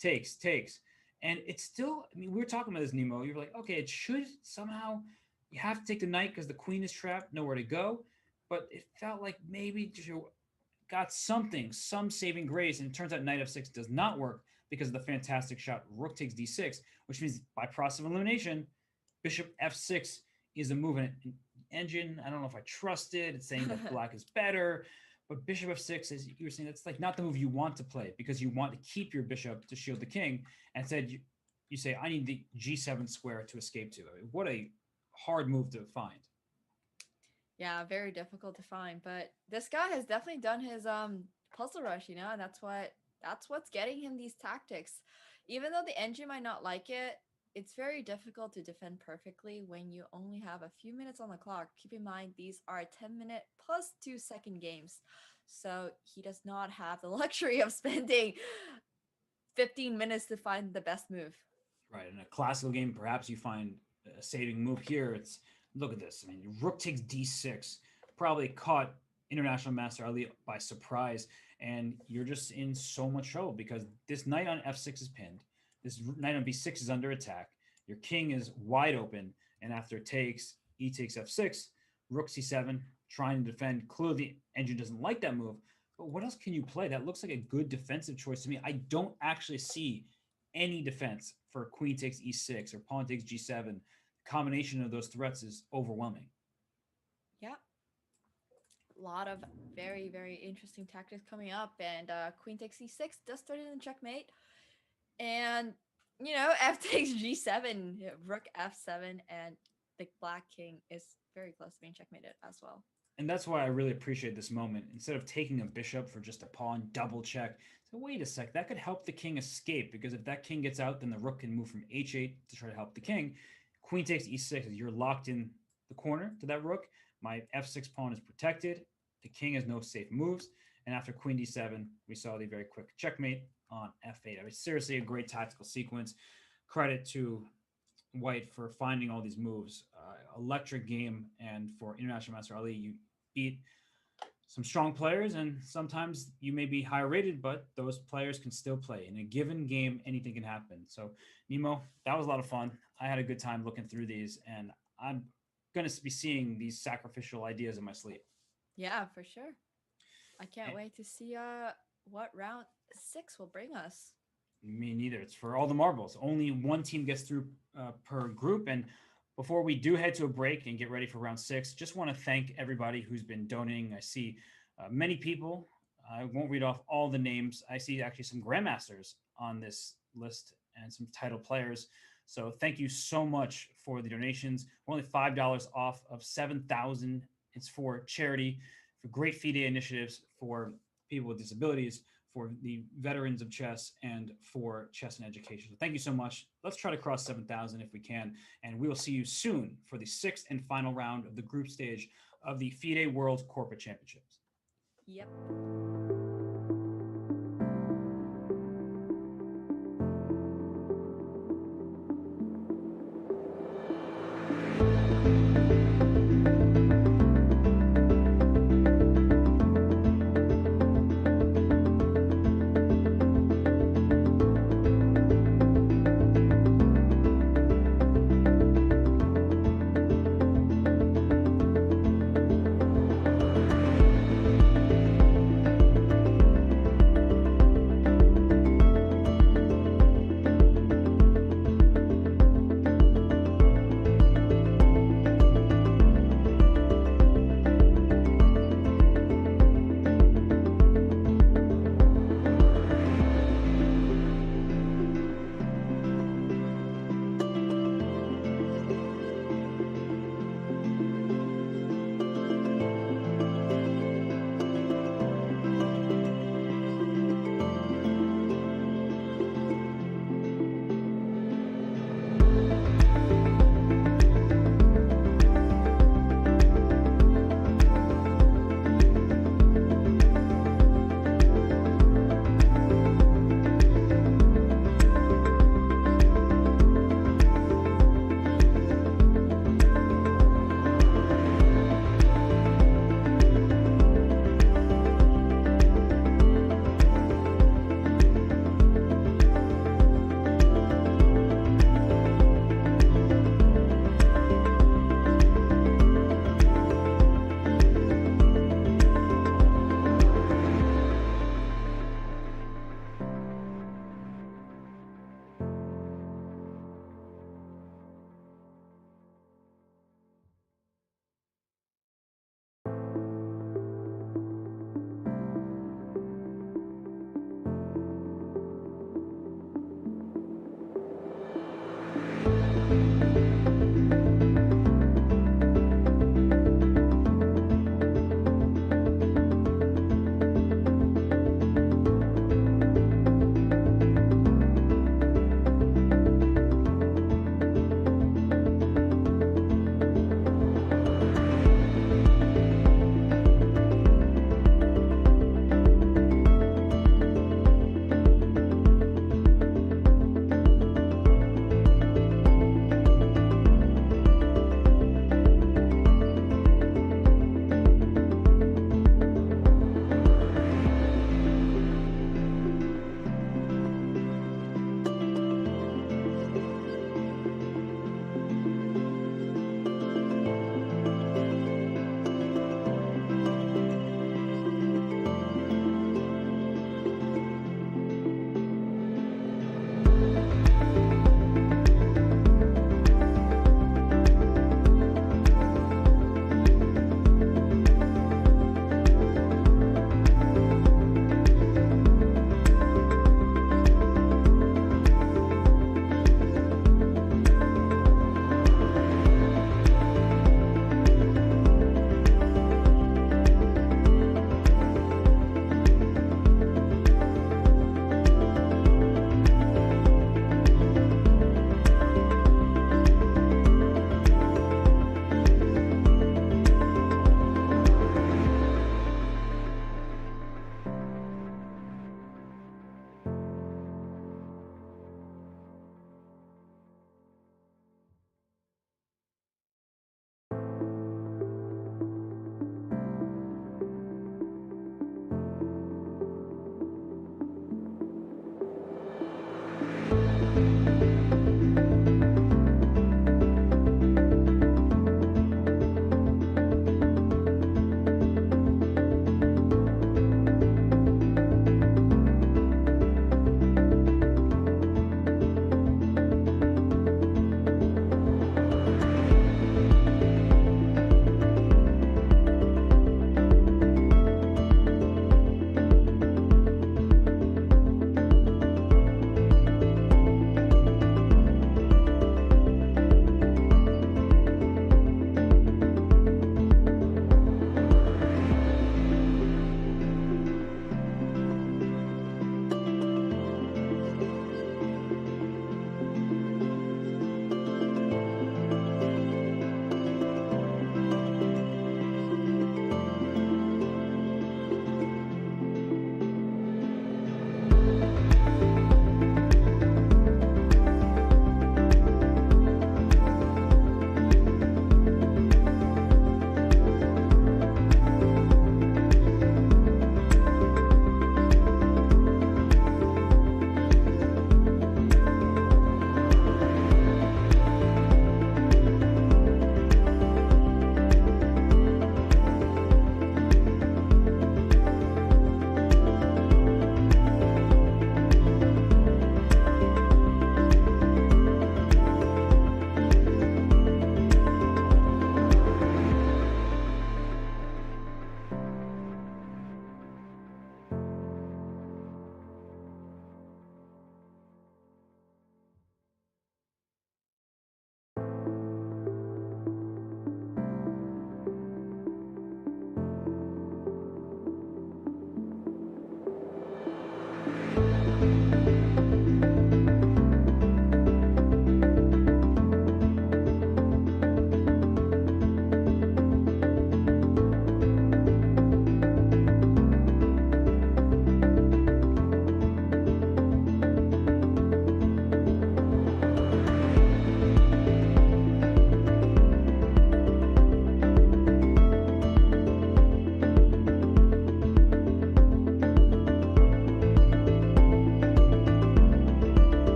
Takes. And it's still, I mean, we were talking about this, Nemo. You're like, okay, it should somehow, you have to take the knight because the queen is trapped, nowhere to go. But it felt like maybe you got some saving grace. And it turns out knight F6 does not work because of the fantastic shot rook takes D6, which means by process of elimination, bishop F6 is a move. And engine, I don't know if I trust it. It's saying that black is better. But bishop f6, as you were saying, that's like not the move you want to play because you want to keep your bishop to shield the king. And instead, you say, I need the g7 square to escape to. I mean, what a hard move to find. Yeah, very difficult to find. But this guy has definitely done his puzzle rush, and that's what's getting him these tactics. Even though the engine might not like it, it's very difficult to defend perfectly when you only have a few minutes on the clock. Keep in mind, these are 10-minute plus 2-second games. So he does not have the luxury of spending 15 minutes to find the best move. Right. In a classical game, perhaps you find a saving move here. It's, look at this. I mean, rook takes d6, probably caught International Master Ali by surprise. And you're just in so much trouble because this knight on f6 is pinned. This knight on b6 is under attack. Your king is wide open. And after it takes, e takes f6, rook c7, trying to defend. Clearly, the engine doesn't like that move. But what else can you play? That looks like a good defensive choice to me. I don't actually see any defense for queen takes e6 or pawn takes g7. The combination of those threats is overwhelming. Yeah. A lot of very, very interesting tactics coming up. And queen takes e6 does turn into checkmate. And, f takes g7, rook f7, and the black king is very close to being checkmated as well. And that's why I really appreciate this moment. Instead of taking a bishop for just a pawn, double check. So wait a sec, that could help the king escape, because if that king gets out, then the rook can move from h8 to try to help the king. Queen takes e6, you're locked in the corner to that rook. My f6 pawn is protected. The king has no safe moves. And after queen d7, we saw the very quick checkmate on f8. I mean, seriously, a great tactical sequence. Credit to White for finding all these moves. Electric game, and for International Master Ali, you beat some strong players, and sometimes you may be higher rated, but those players can still play. In a given game, anything can happen. So, Nemo, that was a lot of fun. I had a good time looking through these, and I'm going to be seeing these sacrificial ideas in my sleep. Yeah, for sure. I can't wait to see what round 6 will bring us. Me neither. It's for all the marbles. Only one team gets through per group. And before we do head to a break and get ready for round 6, just want to thank everybody who's been donating. I see many people. I won't read off all the names. I see actually some grandmasters on this list and some title players. So thank you so much for the donations. We're only $5 off of 7,000. It's for charity, for great FIDE initiatives, for people with disabilities, for the veterans of chess, and for chess and education. So thank you so much. Let's try to cross 7,000 if we can. And we will see you soon for the 6th and final round of the group stage of the FIDE World Corporate Championships. Yep.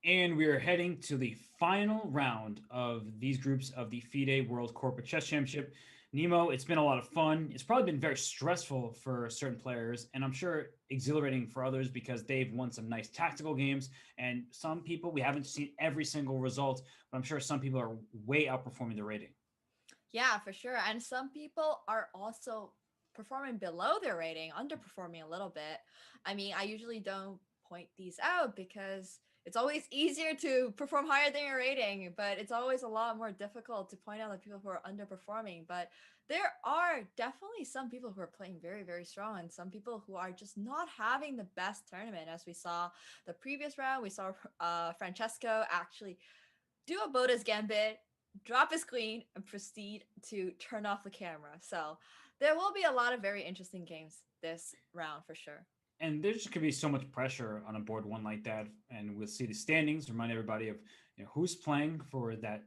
And we are heading to the final round of these groups of the FIDE World Corporate Chess Championship. Nemo, it's been a lot of fun. It's probably been very stressful for certain players, and I'm sure exhilarating for others because they've won some nice tactical games. And some people, we haven't seen every single result, but I'm sure some people are way outperforming the rating. Yeah, for sure. And some people are also performing below their rating, underperforming a little bit. I mean, I usually don't point these out because it's always easier to perform higher than your rating, but it's always a lot more difficult to point out the people who are underperforming. But there are definitely some people who are playing very, very strong, and some people who are just not having the best tournament. As we saw the previous round, we saw Francesco actually do a Boda's Gambit, drop his queen, and proceed to turn off the camera. So there will be a lot of very interesting games this round for sure. And there's just gonna be so much pressure on a board one like that. And we'll see the standings, remind everybody of who's playing for that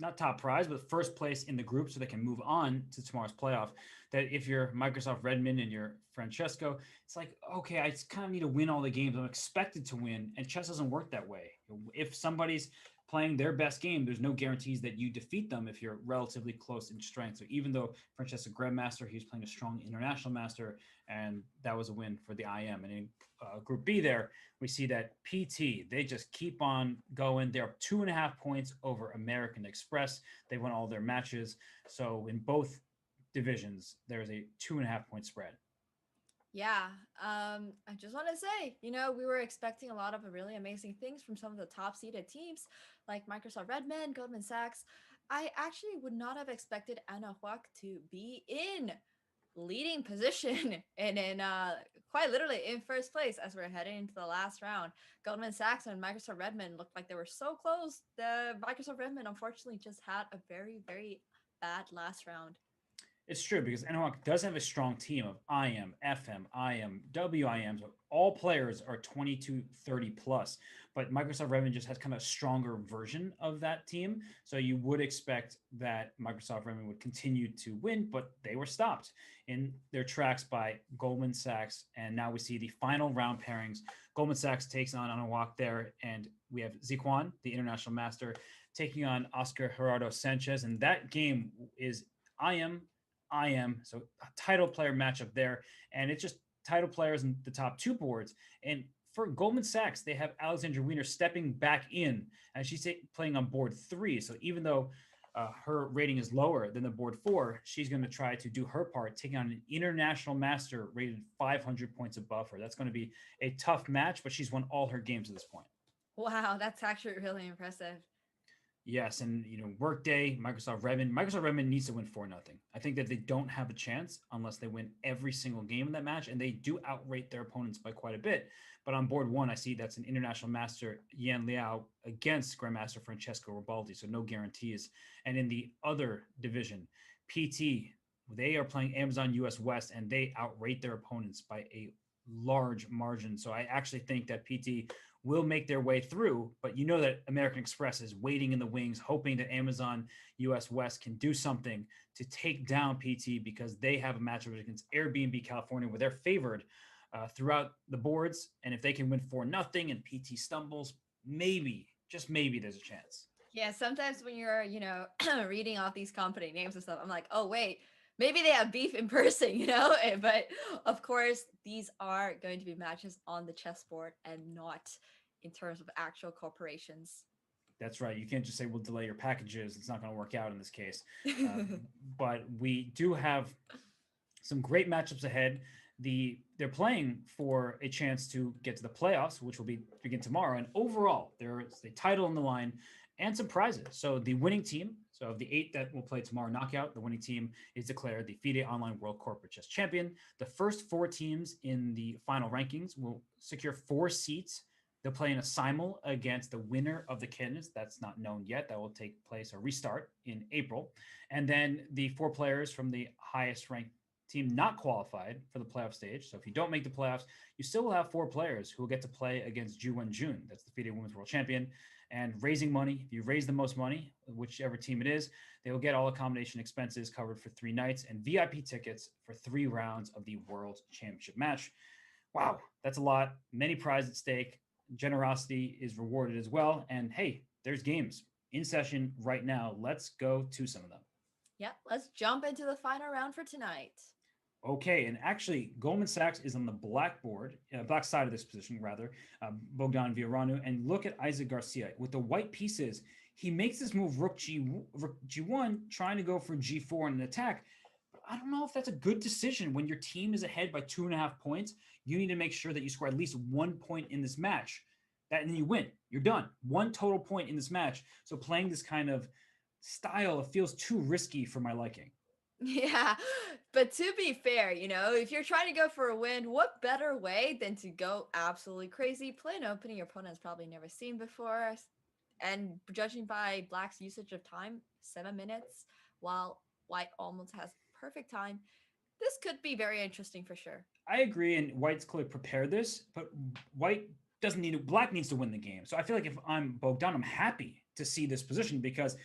not top prize, but first place in the group so they can move on to tomorrow's playoff. That if you're Microsoft Redmond and you're Francesco, it's like, okay, I just kind of need to win all the games. I'm expected to win, and chess doesn't work that way. If somebody's playing their best game, there's no guarantees that you defeat them if you're relatively close in strength. So even though Francesco Grandmaster, he was playing a strong international master, and that was a win for the IM. And in Group B there, we see that PT, they just keep on going. They're up 2.5 points over American Express. They won all their matches. So in both divisions, there's a 2.5 point spread. Yeah, I just want to say, we were expecting a lot of really amazing things from some of the top seeded teams like Microsoft Redmond, Goldman Sachs. I actually would not have expected Anna Huac to be in leading position and in quite literally in first place as we're heading into the last round. Goldman Sachs and Microsoft Redmond looked like they were so close. The Microsoft Redmond unfortunately just had a very, very bad last round. It's true because NWAC does have a strong team of IM, FM, IM, WIMs. All players are 22, 30 plus, but Microsoft Redmond just has kind of a stronger version of that team. So you would expect that Microsoft Redmond would continue to win, but they were stopped in their tracks by Goldman Sachs. And now we see the final round pairings. Goldman Sachs takes on NWAC there, and we have Ziquan, the international master, taking on Oscar Gerardo Sanchez. And that game is IM, so a title player matchup there, and it's just title players in the top two boards. And for Goldman Sachs, they have Alexandra Wiener stepping back in, and she's playing on board 3. So even though her rating is lower than the board 4, she's going to try to do her part, taking on an international master rated 500 points above her. That's going to be a tough match, but she's won all her games at this point. Wow, that's actually really impressive. Yes, and Workday, Microsoft Redmond needs to win 4-0. I think that they don't have a chance unless they win every single game in that match, and they do outrate their opponents by quite a bit. But on board 1, I see that's an international master Yan Liao against Grandmaster Francesco Ribaldi, so no guarantees. And in the other division, PT, they are playing Amazon US West, and they outrate their opponents by a large margin. So I actually think that PT will make their way through, but that American Express is waiting in the wings, hoping that Amazon US West can do something to take down PT because they have a matchup against Airbnb California where they're favored throughout the boards. And if they can win 4-0 and PT stumbles, maybe, just maybe there's a chance. Yeah, sometimes when you're, reading off these company names and stuff, I'm like, oh, wait, maybe they have beef in person, But of course, these are going to be matches on the chessboard and not in terms of actual corporations. That's right. You can't just say we'll delay your packages. It's not going to work out in this case. But we do have some great matchups ahead. They're playing for a chance to get to the playoffs, which will begin tomorrow. And overall, there's a title on the line and some prizes. So the winning team, so of the 8 that will play tomorrow knockout, the winning team is declared the FIDE Online World Corporate Chess Champion. The first 4 teams in the final rankings will secure 4 seats. They'll play in a simul against the winner of the candidates. That's not known yet. That will take place or restart in April. And then the 4 players from the highest ranked team not qualified for the playoff stage. So if you don't make the playoffs, you still will have 4 players who will get to play against Zhou and Jun. That's the FIDE Women's World Champion. And raising money, if you raise the most money, whichever team it is, they will get all accommodation expenses covered for 3 nights and VIP tickets for 3 rounds of the World Championship match. Wow, that's a lot. Many prizes at stake. generosity is rewarded as well. And hey, there's games in session right now. Let's go to some of them. Yep, let's jump into the final round for tonight. Okay, and actually, Goldman Sachs is on the black side of this position, rather, Bogdan Vioranu. And look at Isaac Garcia. With the white pieces, he makes this move rook G1, trying to go for G4 in an attack. But I don't know if that's a good decision. When your team is ahead by 2.5 points, you need to make sure that you score at least 1 point in this match. And then you win. You're done. One total point in this match. So playing this kind of style, it feels too risky for my liking. Yeah, but to be fair, if you're trying to go for a win, what better way than to go absolutely crazy, play an opening your opponent has probably never seen before, and judging by Black's usage of time, 7 minutes, while White almost has perfect time, this could be very interesting for sure. I agree, and White's clearly prepared this, but White doesn't need it. Black needs to win the game. So I feel like if I'm Bogdan, I'm happy to see this position because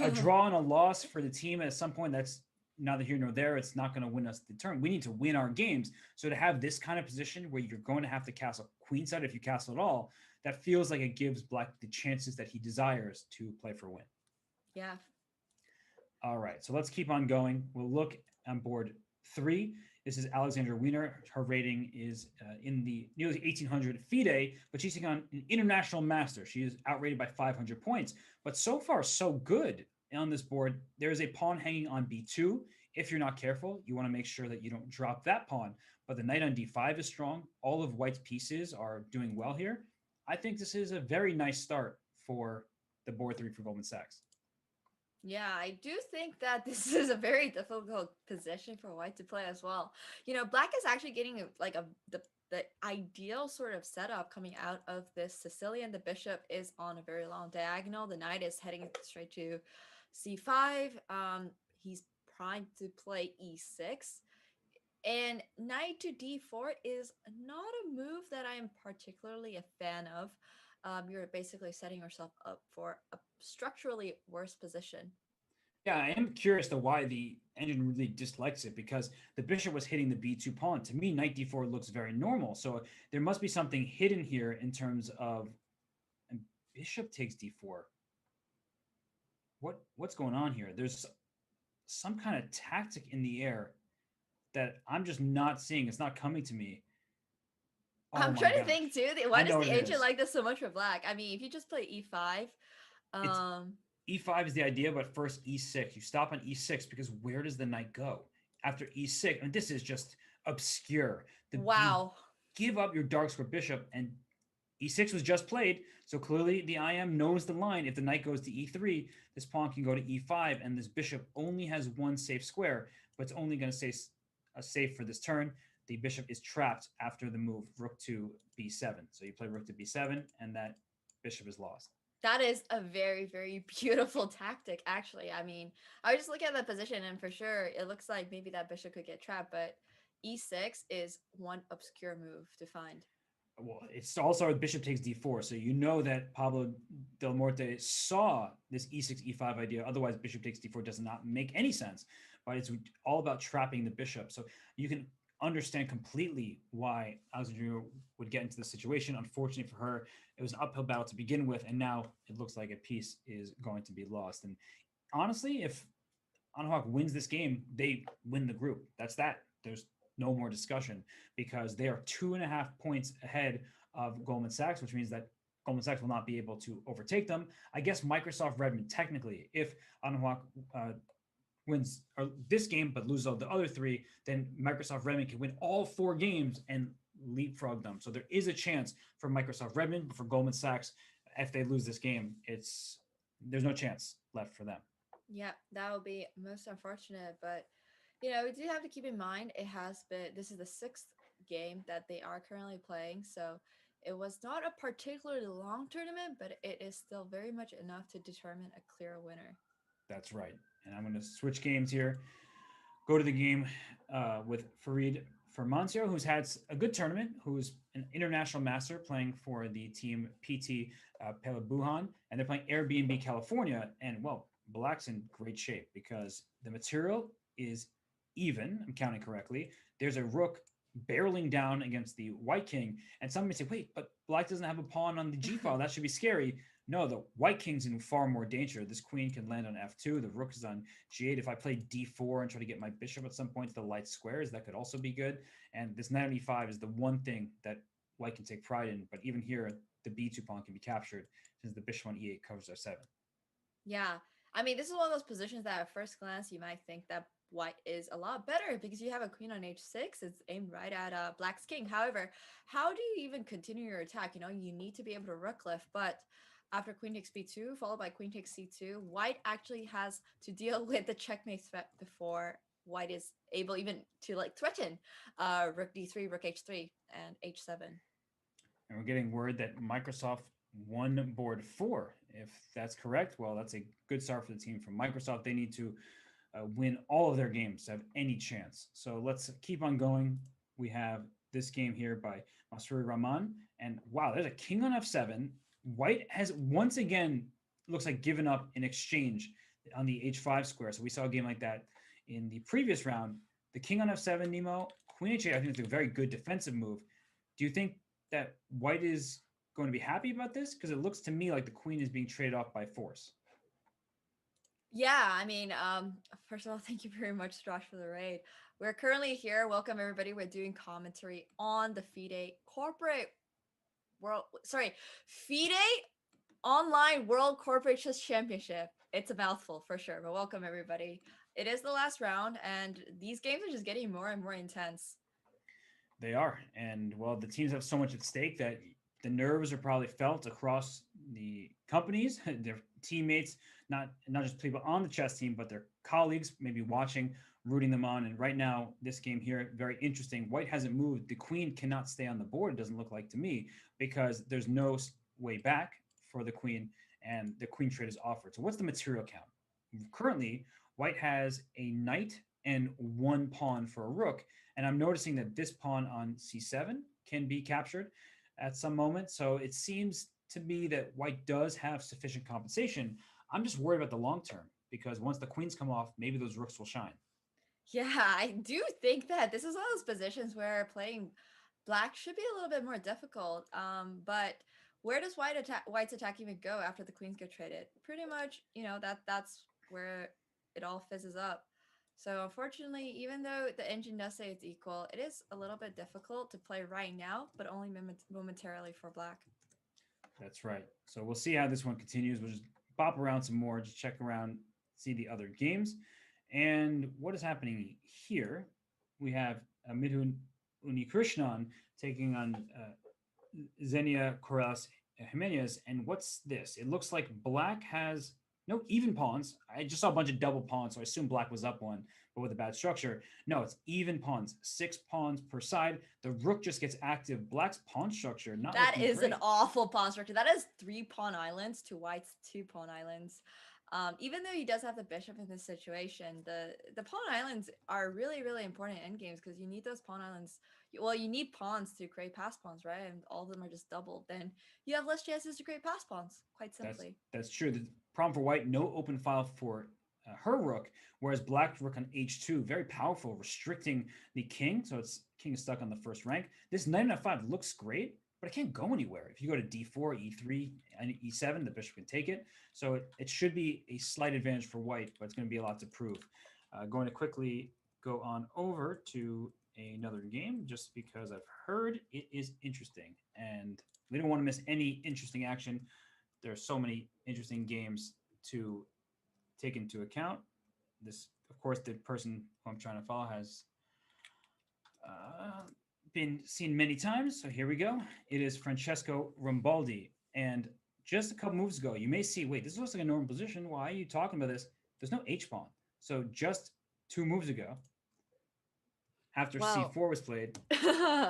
a draw and a loss for the team at some point, that's neither here nor there. It's not going to win us the turn. We need to win our games. So to have this kind of position where you're going to have to castle queenside if you castle at all, that feels like it gives Black the chances that he desires to play for a win. Yeah. All right, so let's keep on going. We'll look on board 3. This is Alexandra Wiener. Her rating is in the nearly 1800 FIDE, but she's taking on an international master. She is outrated by 500 points, but so far so good on this board. There is a pawn hanging on B2. If you're not careful, you want to make sure that you don't drop that pawn. But the knight on D5 is strong. All of White's pieces are doing well here. I think this is a very nice start for the board 3 for Goldman Sachs. Yeah, I do think that this is a very difficult position for White to play as well. Black is actually getting the ideal sort of setup coming out of this Sicilian. The bishop is on a very long diagonal. The knight is heading straight to C5. He's primed to play E6. And knight to D4 is not a move that I am particularly a fan of. You're basically setting yourself up for a structurally worse position. Yeah, I am curious to why the engine really dislikes it because the bishop was hitting the b2 pawn. To me, knight d4 looks very normal. So there must be something hidden here in terms of and bishop takes d4. What's going on here? There's some kind of tactic in the air that I'm just not seeing. It's not coming to me. Oh I'm my trying to gosh. think too. Why does the engine like this so much for Black? I mean, if you just play E5, E5 is the idea, but first E6. You stop on E6 because where does the knight go after E6? And this is just obscure. Wow. You give up your dark square bishop, and E6 was just played, so clearly the IM knows the line. If the knight goes to E3, this pawn can go to E5, and this bishop only has one safe square, but it's only going to stay safe for this turn. The bishop is trapped after the move rook to B7. So you play rook to B7, and that bishop is lost. That is a very, very beautiful tactic, actually. I mean, I was just looking at the position, and for sure, it looks like maybe that bishop could get trapped, but E6 is one obscure move to find. Well, it's also bishop takes d4, so you know that Pablo Del Morte saw this e6 e5 idea. Otherwise, bishop takes d4 does not make any sense. But it's all about trapping the bishop. So you can understand completely why Alexandria would get into this situation. Unfortunately for her, it was an uphill battle to begin with, and now it looks like a piece is going to be lost. And honestly, if Anahawk wins this game, they win the group. That's that. There's no more discussion because they are 2.5 points ahead of Goldman Sachs, which means that Goldman Sachs will not be able to overtake them. I guess Microsoft Redmond, technically, if Anahawk wins this game but loses all the other 3, then Microsoft Redmond can win all 4 games and leapfrog them. So there is a chance for Microsoft Redmond, but for Goldman Sachs, if they lose this game, there's no chance left for them. Yeah, that would be most unfortunate, but we do have to keep in mind this is the 6th game that they are currently playing, so it was not a particularly long tournament, but it is still very much enough to determine a clear winner. That's right. And I'm going to switch games here. Go to the game with Farid Fermancio, who's had a good tournament, who's an international master playing for the team PT Pelabuhan, and they're playing Airbnb California. And, well, Black's in great shape because the material is even, I'm counting correctly. There's a rook barreling down against the white king. And some may say, wait, but black doesn't have a pawn on the g file. That should be scary. No, the white king's in far more danger. This queen can land on f2. The rook is on g8. If I play d4 and try to get my bishop at some point to the light squares, that could also be good. And this knight on e5 is the one thing that white can take pride in. But even here, the b2 pawn can be captured since the bishop on e8 covers f7. Yeah. I mean, this is one of those positions that at first glance you might think that white is a lot better because you have a queen on h6. It's aimed right at black's king. However, how do you even continue your attack? You know, you need to be able to rook lift, but after queen takes b2 followed by queen takes c2, white actually has to deal with the checkmate threat before white is able even to like threaten rook d3, rook h3, and h7. And we're getting word that Microsoft won board 4. If that's correct, well, that's a good start for the team from Microsoft. They need to win all of their games to have any chance. So let's keep on going. We have this game here by Masuri Rahman. And wow, there's a king on f7. White has once again, looks like given up in exchange on the h5 square. So we saw a game like that in the previous round. The king on f7, Nemo, queen h8, I think it's a very good defensive move. Do you think that white is going to be happy about this? Because it looks to me like the queen is being traded off by force. Yeah, I mean, first of all, thank you very much, Josh, for the raid. We're currently here. Welcome, everybody. We're doing commentary on the FIDE Corporate World, sorry, FIDE Online World Corporate Chess Championship. It's a mouthful for sure, but welcome, everybody. It is the last round, and these games are just getting more and more intense. They are. And, well, the teams have so much at stake that the nerves are probably felt across the companies, their teammates, not just people on the chess team, but their colleagues maybe watching, rooting them on. And right now, this game here, very interesting. White hasn't moved. The queen cannot stay on the board, it doesn't look like to me, because there's no way back for the queen, and the queen trade is offered. So what's the material count? Currently, white has a knight and one pawn for a rook. And I'm noticing that this pawn on c7 can be captured at some moment. So it seems to me that white does have sufficient compensation. I'm just worried about the long term because once the queens come off, maybe those rooks will shine. Yeah, I do think that this is one of those positions where playing black should be a little bit more difficult. But where does white's attack even go after the queens get traded? Pretty much, you know, that's where it all fizzes up. So unfortunately, even though the engine does say it's equal, it is a little bit difficult to play right now, but only momentarily for black. That's right. So we'll see how this one continues. We'll just bop around some more, just check around, see the other games. And what is happening here? We have Midhun Unikrishnan taking on Xenia Corrales Jimenez. And what's this? It looks like black has no even pawns. I just saw a bunch of double pawns, so I assume black was up one, but with a bad structure. No, it's even pawns, 6 pawns per side. The rook just gets active. Black's pawn structure, not that is great. An awful pawn structure. That is 3 pawn islands to white's 2 pawn islands. Even though he does have the bishop in this situation, the pawn islands are really, really important in endgames because you need those pawn islands. Well, you need pawns to create pass pawns, right? And all of them are just doubled. Then you have less chances to create pass pawns, quite simply. That's true. The problem for white, no open file for her rook, whereas black's rook on h2, very powerful, restricting the king. So it's king is stuck on the first rank. This knight on f5 looks great, but it can't go anywhere. If you go to d4, e3, and e7, the bishop can take it. So it should be a slight advantage for white, but it's going to be a lot to prove. Going to quickly go on over to another game just because I've heard it is interesting. And we don't want to miss any interesting action. There are so many interesting games to take into account. This, of course, the person who I'm trying to follow has been seen many times. So here we go. It is Francesco Rambaldi. And just a couple moves ago, you may see, wait, this looks like a normal position. Why are you talking about this? There's no H-pawn. So just 2 moves ago, after c4 was played,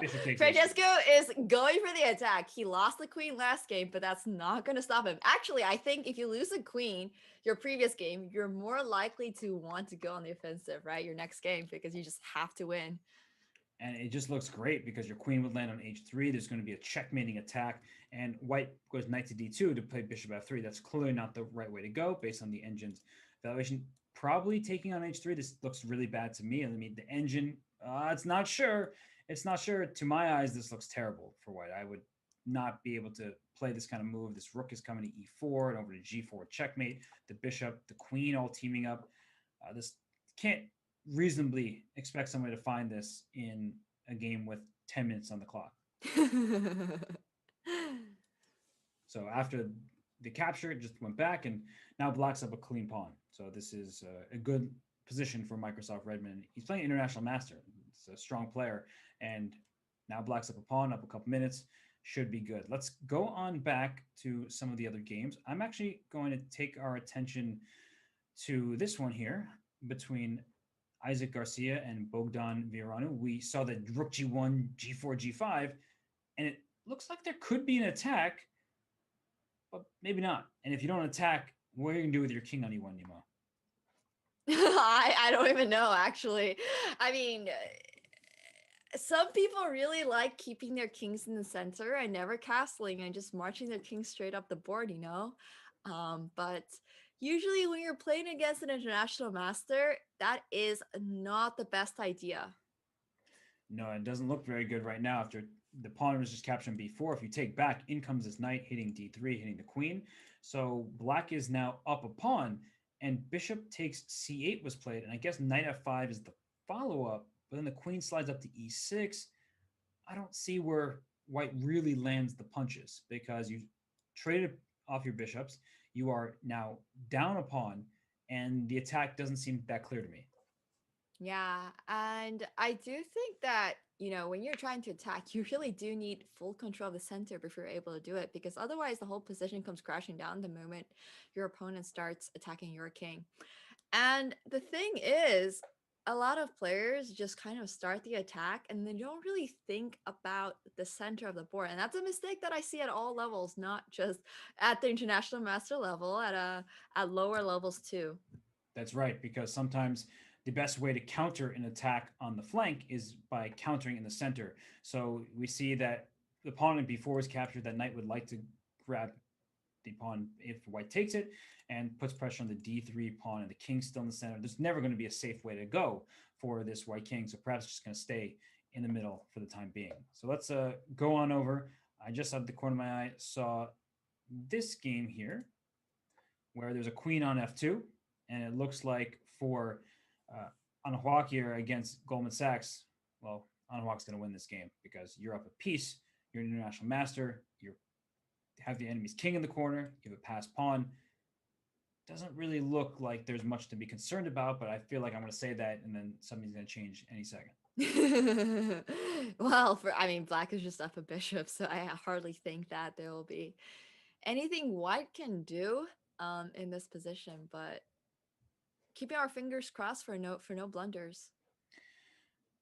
bishop takes Francesco is going for the attack. He lost the queen last game, but that's not going to stop him. Actually, I think if you lose the queen, your previous game, you're more likely to want to go on the offensive, right? Your next game, because you just have to win. And it just looks great because your queen would land on h3. There's going to be a checkmating attack. And white goes knight to d2 to play bishop f3. That's clearly not the right way to go based on the engine's valuation. Probably taking on h3. This looks really bad to me. I mean, the engine, it's not sure. it's not sure. To my eyes, this looks terrible for white. I would not be able to play this kind of move. This rook is coming to e4 and over to g4 checkmate. The bishop, the queen all teaming up. This can't reasonably expect somebody to find this in a game with 10 minutes on the clock. So after the capture, it just went back, and now black's up a clean pawn. So this is a good position for Microsoft Redmond. He's playing International Master. It's a strong player, and now black's up a pawn, up a couple minutes. Should be good. Let's go on back to some of the other games. I'm actually going to take our attention to this one here between Isaac Garcia and Bogdan Viranu. We saw the rook g1, g4, g5, and it looks like there could be an attack, but maybe not. And if you don't attack, what are you going to do with your king on e1, Nemo? I don't even know, actually. I mean, some people really like keeping their kings in the center and never castling and just marching their kings straight up the board, you know? But usually when you're playing against an international master, that is not the best idea. No, it doesn't look very good right now after the pawn was just captured on b4. If you take back, in comes this knight hitting d3, hitting the queen. So black is now up a pawn, and bishop takes c8 was played, and I guess knight f5 is the follow-up, but then the queen slides up to e6. I don't see where white really lands the punches because you traded off your bishops. You are now down a pawn, and the attack doesn't seem that clear to me. Yeah, and I do think that, you know, when you're trying to attack, you really do need full control of the center before you're able to do it, because otherwise the whole position comes crashing down the moment your opponent starts attacking your king. And the thing is, a lot of players just kind of start the attack and they don't really think about the center of the board. And that's a mistake that I see at all levels, not just at the international master level, at lower levels too. That's right, because sometimes the best way to counter an attack on the flank is by countering in the center. So we see that the pawn in b4 is captured. That knight would like to grab the pawn if white takes it and puts pressure on the d3 pawn, and the king's still in the center. There's never going to be a safe way to go for this white king, so perhaps just going to stay in the middle for the time being. So let's go on over. I just out the corner of my eye saw this game here where there's a queen on f2, and it looks like for Anahuac here against Goldman Sachs, well, Anahuac's going to win this game because you're up a piece, you're an international master, you have the enemy's king in the corner, you have a passed pawn. Doesn't really look like there's much to be concerned about, but I feel like I'm going to say that and then something's going to change any second. Well, I mean, black is just up a bishop, so I hardly think that there will be anything white can do in this position, but keeping our fingers crossed for no blunders.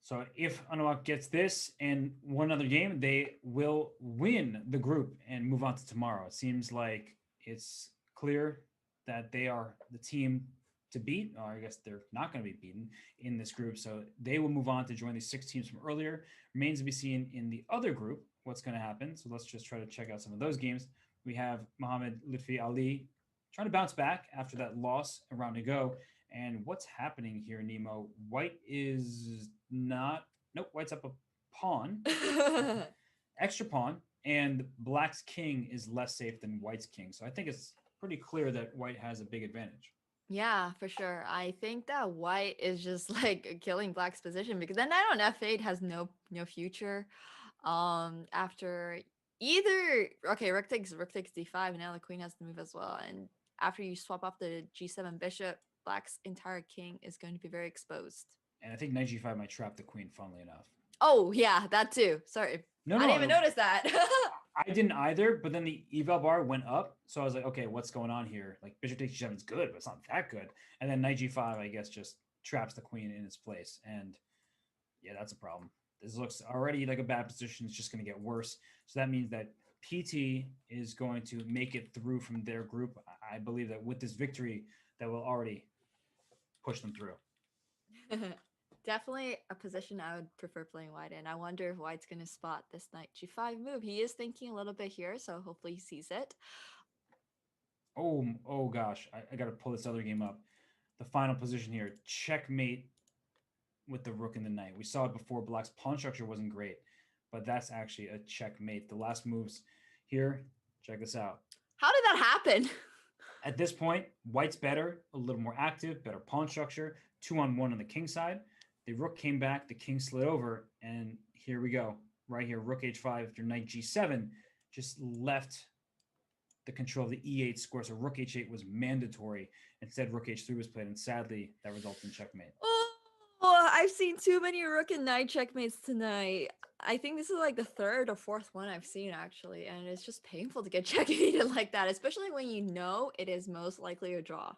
So if Anahuac gets this and one other game, they will win the group and move on to tomorrow. It seems like it's clear that they are the team to beat, or I guess they're not going to be beaten in this group. So they will move on to join the 6 teams from earlier. Remains to be seen in the other group what's going to happen. So let's just try to check out some of those games. We have Mohamed Lutfi Ali trying to bounce back after that loss a round to go. And what's happening here, Nemo? White is not... Nope, white's up a pawn. Extra pawn. And black's king is less safe than white's king. So I think it's pretty clear that white has a big advantage. Yeah, for sure. I think that white is just like killing black's position, because then knight on f8 has no future. After either, okay, rook takes d5, and now the queen has to move as well. And after you swap off the g7 bishop, black's entire king is going to be very exposed. And I think knight g5 might trap the queen, funnily enough. Oh yeah, that too. Sorry, I didn't even notice that. I didn't either, but then the eval bar went up, so I was like, okay, what's going on here? Like bishop takes g7 is good, but it's not that good. And then knight g5, I guess, just traps the queen in its place, and yeah, that's a problem. This looks already like a bad position. It's just going to get worse. So that means that PT is going to make it through from their group. I believe that with this victory, that will already push them through. Definitely a position I would prefer playing white in. I wonder if white's going to spot this knight g5 move. He is thinking a little bit here, so hopefully he sees it. Oh gosh. I got to pull this other game up. The final position here. Checkmate with the rook and the knight. We saw it before. Black's pawn structure wasn't great, but that's actually a checkmate. The last moves here, check this out. How did that happen? At this point, white's better, a little more active, better pawn structure, 2-on-1 on the king side. The rook came back, the king slid over, and here we go. Right here, rook h5 after knight g7 just left the control of the e8 square. So rook h8 was mandatory. Instead, rook h3 was played, and sadly, that resulted in checkmate. Oh, I've seen too many rook and knight checkmates tonight. I think this is like the third or fourth one I've seen actually, and it's just painful to get checkmated like that, especially when you know it is most likely a draw.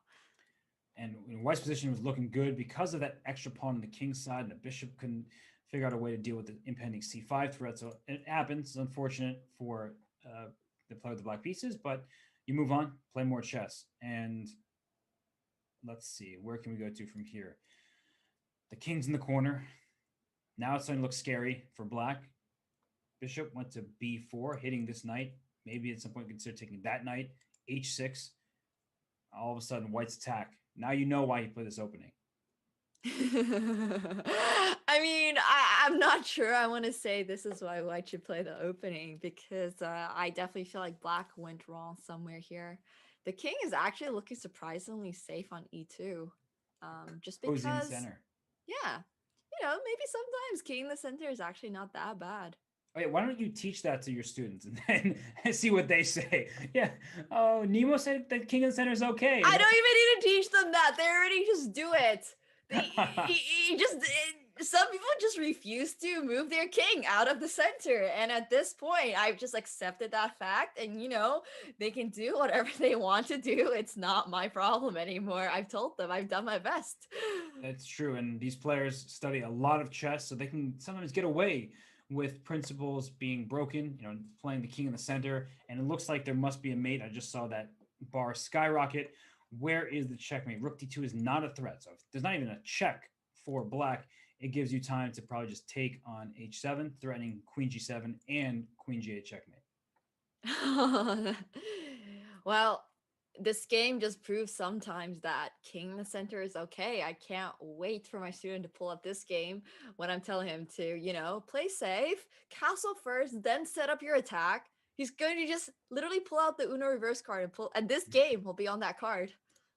And white's position was looking good because of that extra pawn on the king's side, and the bishop couldn't figure out a way to deal with the impending c5 threat. So it happens. It's unfortunate for the player with the black pieces, but you move on, play more chess. And let's see, where can we go to from here? The king's in the corner. Now it's starting to look scary for black. Bishop went to b4, hitting this knight. Maybe at some point consider taking that knight. h6. All of a sudden, white's attack. Now you know why he played this opening. I mean, I'm not sure I want to say this is why white should play the opening, because I definitely feel like black went wrong somewhere here. The king is actually looking surprisingly safe on e2. Just because... in the center. Yeah. Maybe sometimes king in the center is actually not that bad. Oh, yeah, why don't you teach that to your students and then see what they say? Yeah. Oh, Nemo said that king in the center is okay. I don't even need to teach them that. They already just do it. Some people just refuse to move their king out of the center. And at this point, I've just accepted that fact. And, they can do whatever they want to do. It's not my problem anymore. I've told them I've done my best. That's true. And these players study a lot of chess, so they can sometimes get away with principles being broken, playing the king in the center. And it looks like there must be a mate. I just saw that bar skyrocket. Where is the checkmate? Rook d2 is not a threat. So if there's not even a check for black, it gives you time to probably just take on h7, threatening queen g7 and queen g8 checkmate. Well, this game just proves sometimes that king in the center is okay. I can't wait for my student to pull up this game when I'm telling him to, play safe, castle first, then set up your attack. He's going to just literally pull out the Uno reverse card and this game will be on that card.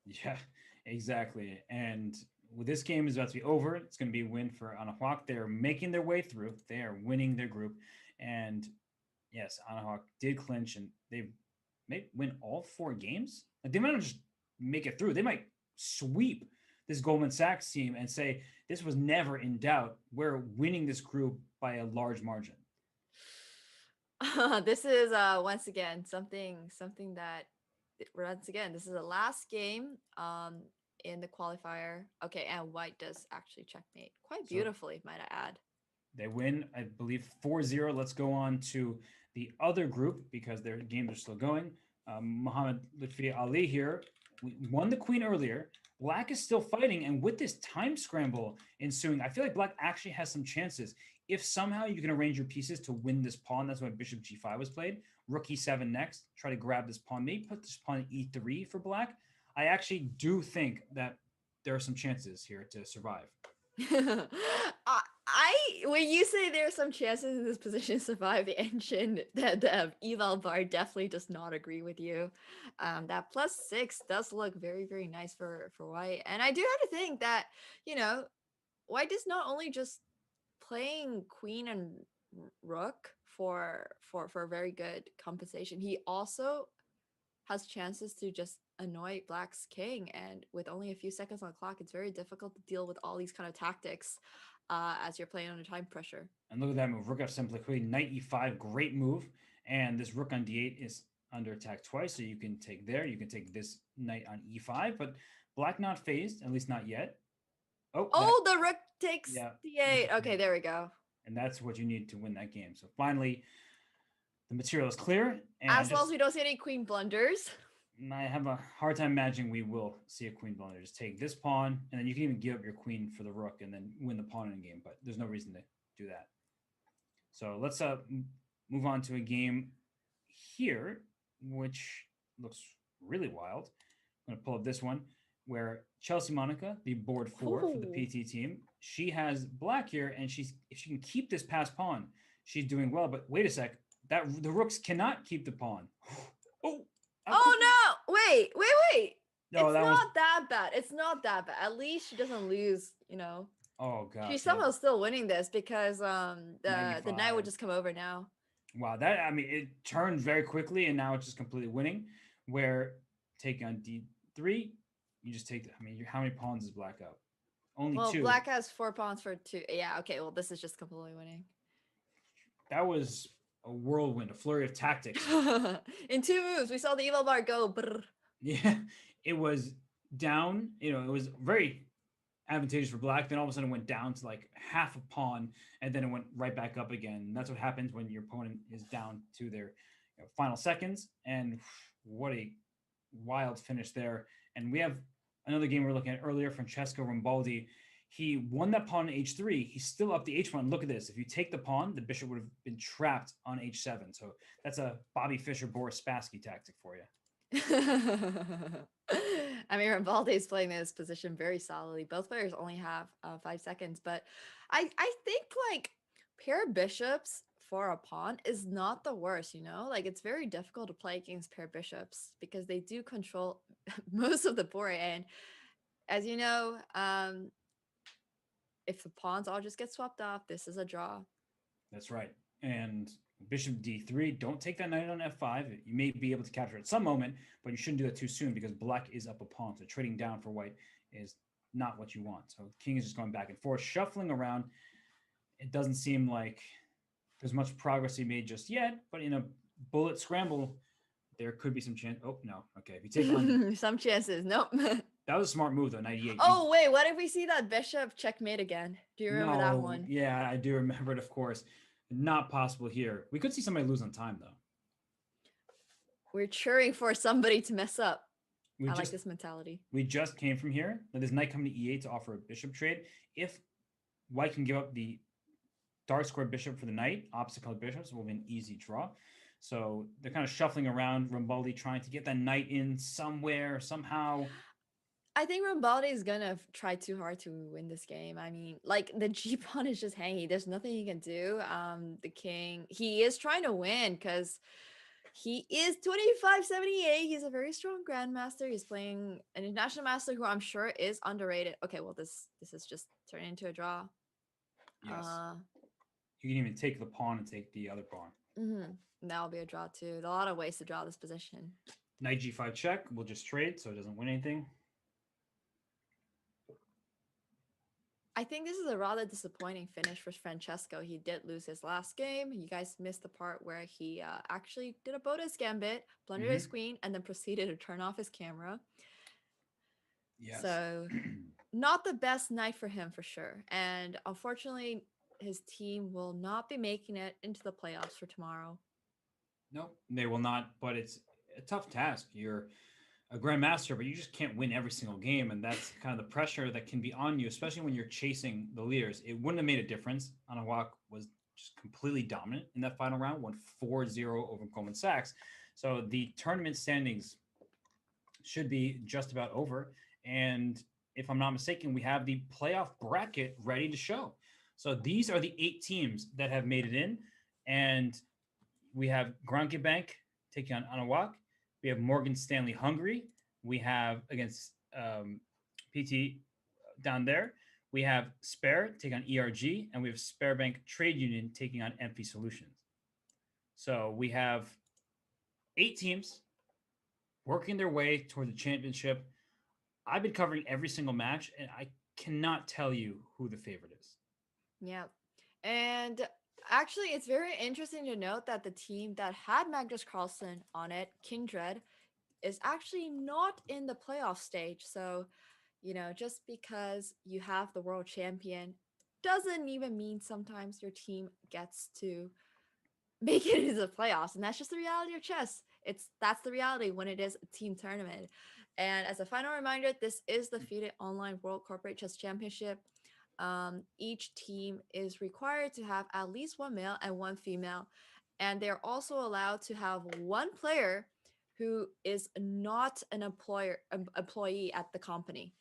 Yeah, exactly. And this game is about to be over. It's going to be a win for Anahuac. They're making their way through. They are winning their group. And yes, Anahuac did clinch, and they may win all 4 games. Like, they might not just make it through. They might sweep this Goldman Sachs team and say, this was never in doubt. We're winning this group by a large margin. This is once again something that this is the last game in the qualifier. Okay, and white does actually checkmate quite beautifully, might I add. They win, I believe, 4-0. Let's go on to the other group because their games are still going. Muhammad Lutfi Ali here won the queen earlier. Black is still fighting, and with this time scramble ensuing, I feel like black actually has some chances. If somehow you can arrange your pieces to win this pawn, that's why bishop g5 was played. Rook e7 next, try to grab this pawn, maybe put this pawn e3 for black. I actually do think that there are some chances here to survive. When you say there are some chances in this position to survive, the engine, the eval bar definitely does not agree with you. That +6 does look very, very nice for white. And I do have to think that, white is not only just playing queen and rook for a very good compensation. He also has chances to just annoy black's king, and with only a few seconds on the clock, it's very difficult to deal with all these kind of tactics as you're playing under time pressure. And look at that move, rook f7 play queen, knight e5, great move. And this rook on d8 is under attack twice, so you can take there, you can take this knight on e5, but black not phased, at least not yet. The rook takes d8. Okay, there we go. And that's what you need to win that game. So finally, the material is clear. And as long as we don't see any queen blunders. I have a hard time imagining we will see a queen blunder. Just take this pawn, and then you can even give up your queen for the rook and then win the pawn in a game, but there's no reason to do that. So let's move on to a game here, which looks really wild. I'm going to pull up this one, where Chelsea Monica, the board 4 for the PT team, she has black here, and if she can keep this passed pawn, she's doing well. But wait a sec, that the rooks cannot keep the pawn. Oh, how quickly? Oh no! Wait! No, It's that was. not that bad. It's not that bad. At least she doesn't lose. You know, Oh gosh, she's yeah, somehow still winning this because the knight would 95. just come over now. Wow, that I mean, it turned very quickly, and now it's just completely winning. Where taking on D3, you just take. I mean, how many pawns is black up? Only Well, two. black has 4 pawns for 2. Yeah, okay. Well, this is just completely winning. That was a whirlwind, a flurry of tactics. In 2 moves, we saw the evil bar go. Brr. Yeah, it was down. It was very advantageous for black. Then all of a sudden it went down to like half a pawn, and then it went right back up again. And that's what happens when your opponent is down to their final seconds. And what a wild finish there. And we have another game we were looking at earlier, Francesco Rambaldi. He won that pawn on h3. He's still up the h pawn. Look at this. If you take the pawn, the bishop would have been trapped on h7. So that's a Bobby Fischer, Boris Spassky tactic for you. I mean, Rambaldi is playing this position very solidly. Both players only have 5 seconds, but I think like pair bishops for a pawn is not the worst, you know? Like it's very difficult to play against pair bishops because they do control most of the board. And as you know, if the pawns all just get swapped off, this is a draw. That's right. And bishop d3, don't take that knight on f5. You may be able to capture it at some moment, but you shouldn't do that too soon because black is up a pawn. So trading down for white is not what you want. So king is just going back and forth, shuffling around. It doesn't seem like there's much progress he made just yet, but in a bullet scramble, there could be some chance. Oh, no. Okay. If you take on. Some chances. Nope. That was a smart move, though. 98. Oh, wait. What if we see that bishop checkmate again? Do you remember that one? Yeah, I do remember it, of course. Not possible here. We could see somebody lose on time, though. We're cheering for somebody to mess up. Like this mentality. We just came from here. Now there's knight coming to e8 to offer a bishop trade. If white can give up the dark square bishop for the knight, opposite colored bishops will be an easy draw. So they're kind of shuffling around. Rambaldi trying to get that knight in somewhere, somehow. I think Rambaldi is gonna try too hard to win this game. I mean, like the G pawn is just hanging. There's nothing he can do. The king, he is trying to win because he is 2578. He's a very strong grandmaster. He's playing an international master who I'm sure is underrated. Okay, well this is just turning into a draw. Yes. You can even take the pawn and take the other pawn. That'll be a draw too. There's a lot of ways to draw this position. Knight g5 check. We'll just trade so it doesn't win anything. I think this is a rather disappointing finish for Francesco. He did lose his last game. You guys missed the part where he actually did a bonus gambit, blundered his queen, and then proceeded to turn off his camera. Yes. So not the best night for him for sure. And unfortunately, his team will not be making it into the playoffs for tomorrow. Nope, they will not, but it's a tough task. You're a grandmaster, but you just can't win every single game, and that's kind of the pressure that can be on you, especially when you're chasing the leaders. It wouldn't have made a difference. Anawak was just completely dominant in that final round, won 4-0 over Goldman Sachs. So the tournament standings should be just about over. And if I'm not mistaken, we have the playoff bracket ready to show. So these are the 8 teams that have made it in, and we have Granke Bank taking on Anawak. We have Morgan Stanley Hungary. We have against PT down there. We have Spare taking on ERG, and we have Sparebank Trade Union taking on MP Solutions. So we have 8 teams working their way toward the championship. I've been covering every single match, and I cannot tell you who the favorite is. Yeah. And actually, it's very interesting to note that the team that had Magnus Carlsen on it, Kindred, is actually not in the playoff stage. So, you know, just because you have the world champion doesn't even mean sometimes your team gets to make it into the playoffs. And that's just the reality of chess. That's the reality when it is a team tournament. And as a final reminder, this is the FIDE Online World Corporate Chess Championship. Each team is required to have at least 1 male and 1 female, and they're also allowed to have 1 player who is not an employee at the company.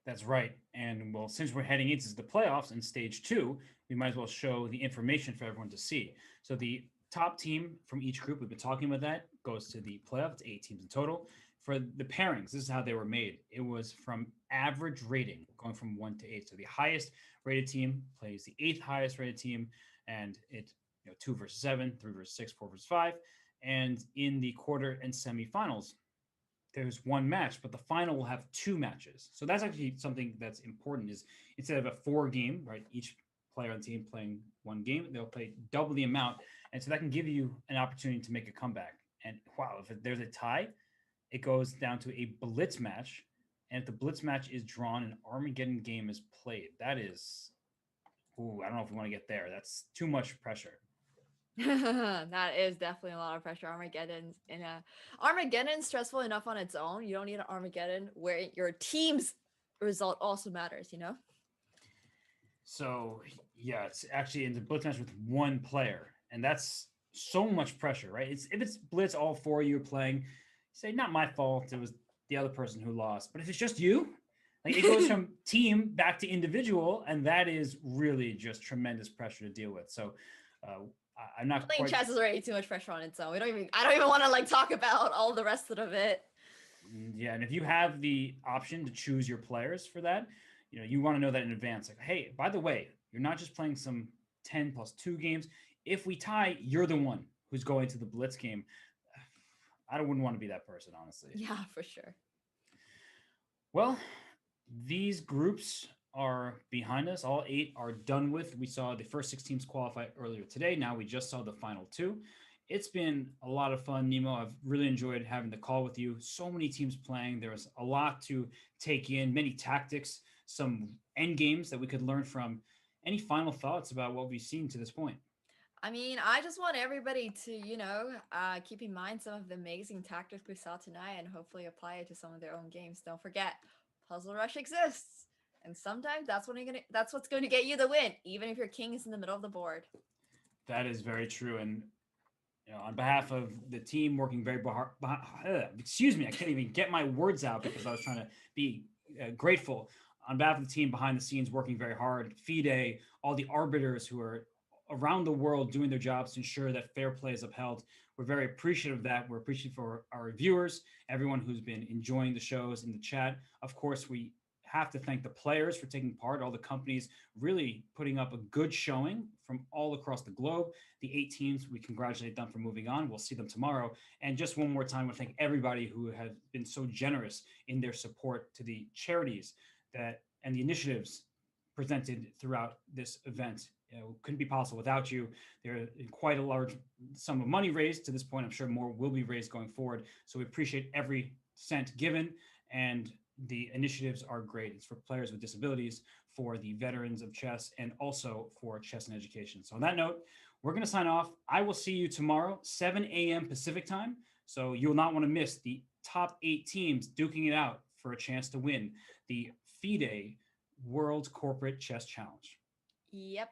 That's right. And well, since we're heading into the playoffs in stage two, we might as well show the information for everyone to see. So the top team from each group, we've been talking about that, goes to the playoff. It's 8 teams in total. For the pairings, this is how they were made. It was from average rating, going from 1 to 8. So the highest rated team plays the eighth highest rated team, and it 2 versus 7, 3 versus 6, 4 versus 5. And in the quarter and semifinals, there's one match, but the final will have two matches. So that's actually something that's important. Is instead of a four-game, right, each player on the team playing one game, they'll play double the amount, and so that can give you an opportunity to make a comeback. And wow, if there's a tie, it goes down to a blitz match, and if the blitz match is drawn, an Armageddon game is played. That is, ooh, I don't know if we want to get there. That's too much pressure. That is definitely a lot of pressure. Armageddon's stressful enough on its own. You don't need an Armageddon where your team's result also matters, you know? So yeah, it's actually in the blitz match with one player, and that's so much pressure, right? It's if it's blitz, all four of you are playing. You say, not my fault. It was the other person who lost. But if it's just you, like it goes from team back to individual, and that is really just tremendous pressure to deal with. So I'm not Playing quite. chess is already too much pressure on its own. I don't even want to like talk about all the rest of it. Yeah, and if you have the option to choose your players for that, you want to know that in advance. Like, hey, by the way, you're not just playing some 10+2 games. If we tie, you're the one who's going to the blitz game. I wouldn't want to be that person, honestly. Yeah, for sure. Well, these groups are behind us. All 8 are done with. We saw the first 6 teams qualify earlier today. Now we just saw the final 2. It's been a lot of fun, Nemo. I've really enjoyed having the call with you. So many teams playing. There was a lot to take in, many tactics, some end games that we could learn from. Any final thoughts about what we've seen to this point? I mean, I just want everybody to, keep in mind some of the amazing tactics we saw tonight and hopefully apply it to some of their own games. Don't forget, Puzzle Rush exists. And sometimes that's what's going to get you the win, even if your king is in the middle of the board. That is very true. And on behalf of the team working very hard, excuse me, I can't even get my words out because I was trying to be grateful. On behalf of the team behind the scenes working very hard, FIDE, all the arbiters who are around the world doing their jobs to ensure that fair play is upheld. We're very appreciative of that. We're appreciative for our viewers, everyone who's been enjoying the shows in the chat. Of course, we have to thank the players for taking part, all the companies really putting up a good showing from all across the globe. The 8 teams, we congratulate them for moving on. We'll see them tomorrow. And just one more time, I want to thank everybody who has been so generous in their support to the charities and the initiatives presented throughout this event. Couldn't be possible without you. There's quite a large sum of money raised to this point. I'm sure more will be raised going forward. So we appreciate every cent given, and the initiatives are great. It's for players with disabilities, for the veterans of chess, and also for chess and education. So on that note, we're going to sign off. I will see you tomorrow, 7 a.m. Pacific time. So you'll not want to miss the top 8 teams duking it out for a chance to win the FIDE World Corporate Chess Challenge. Yep.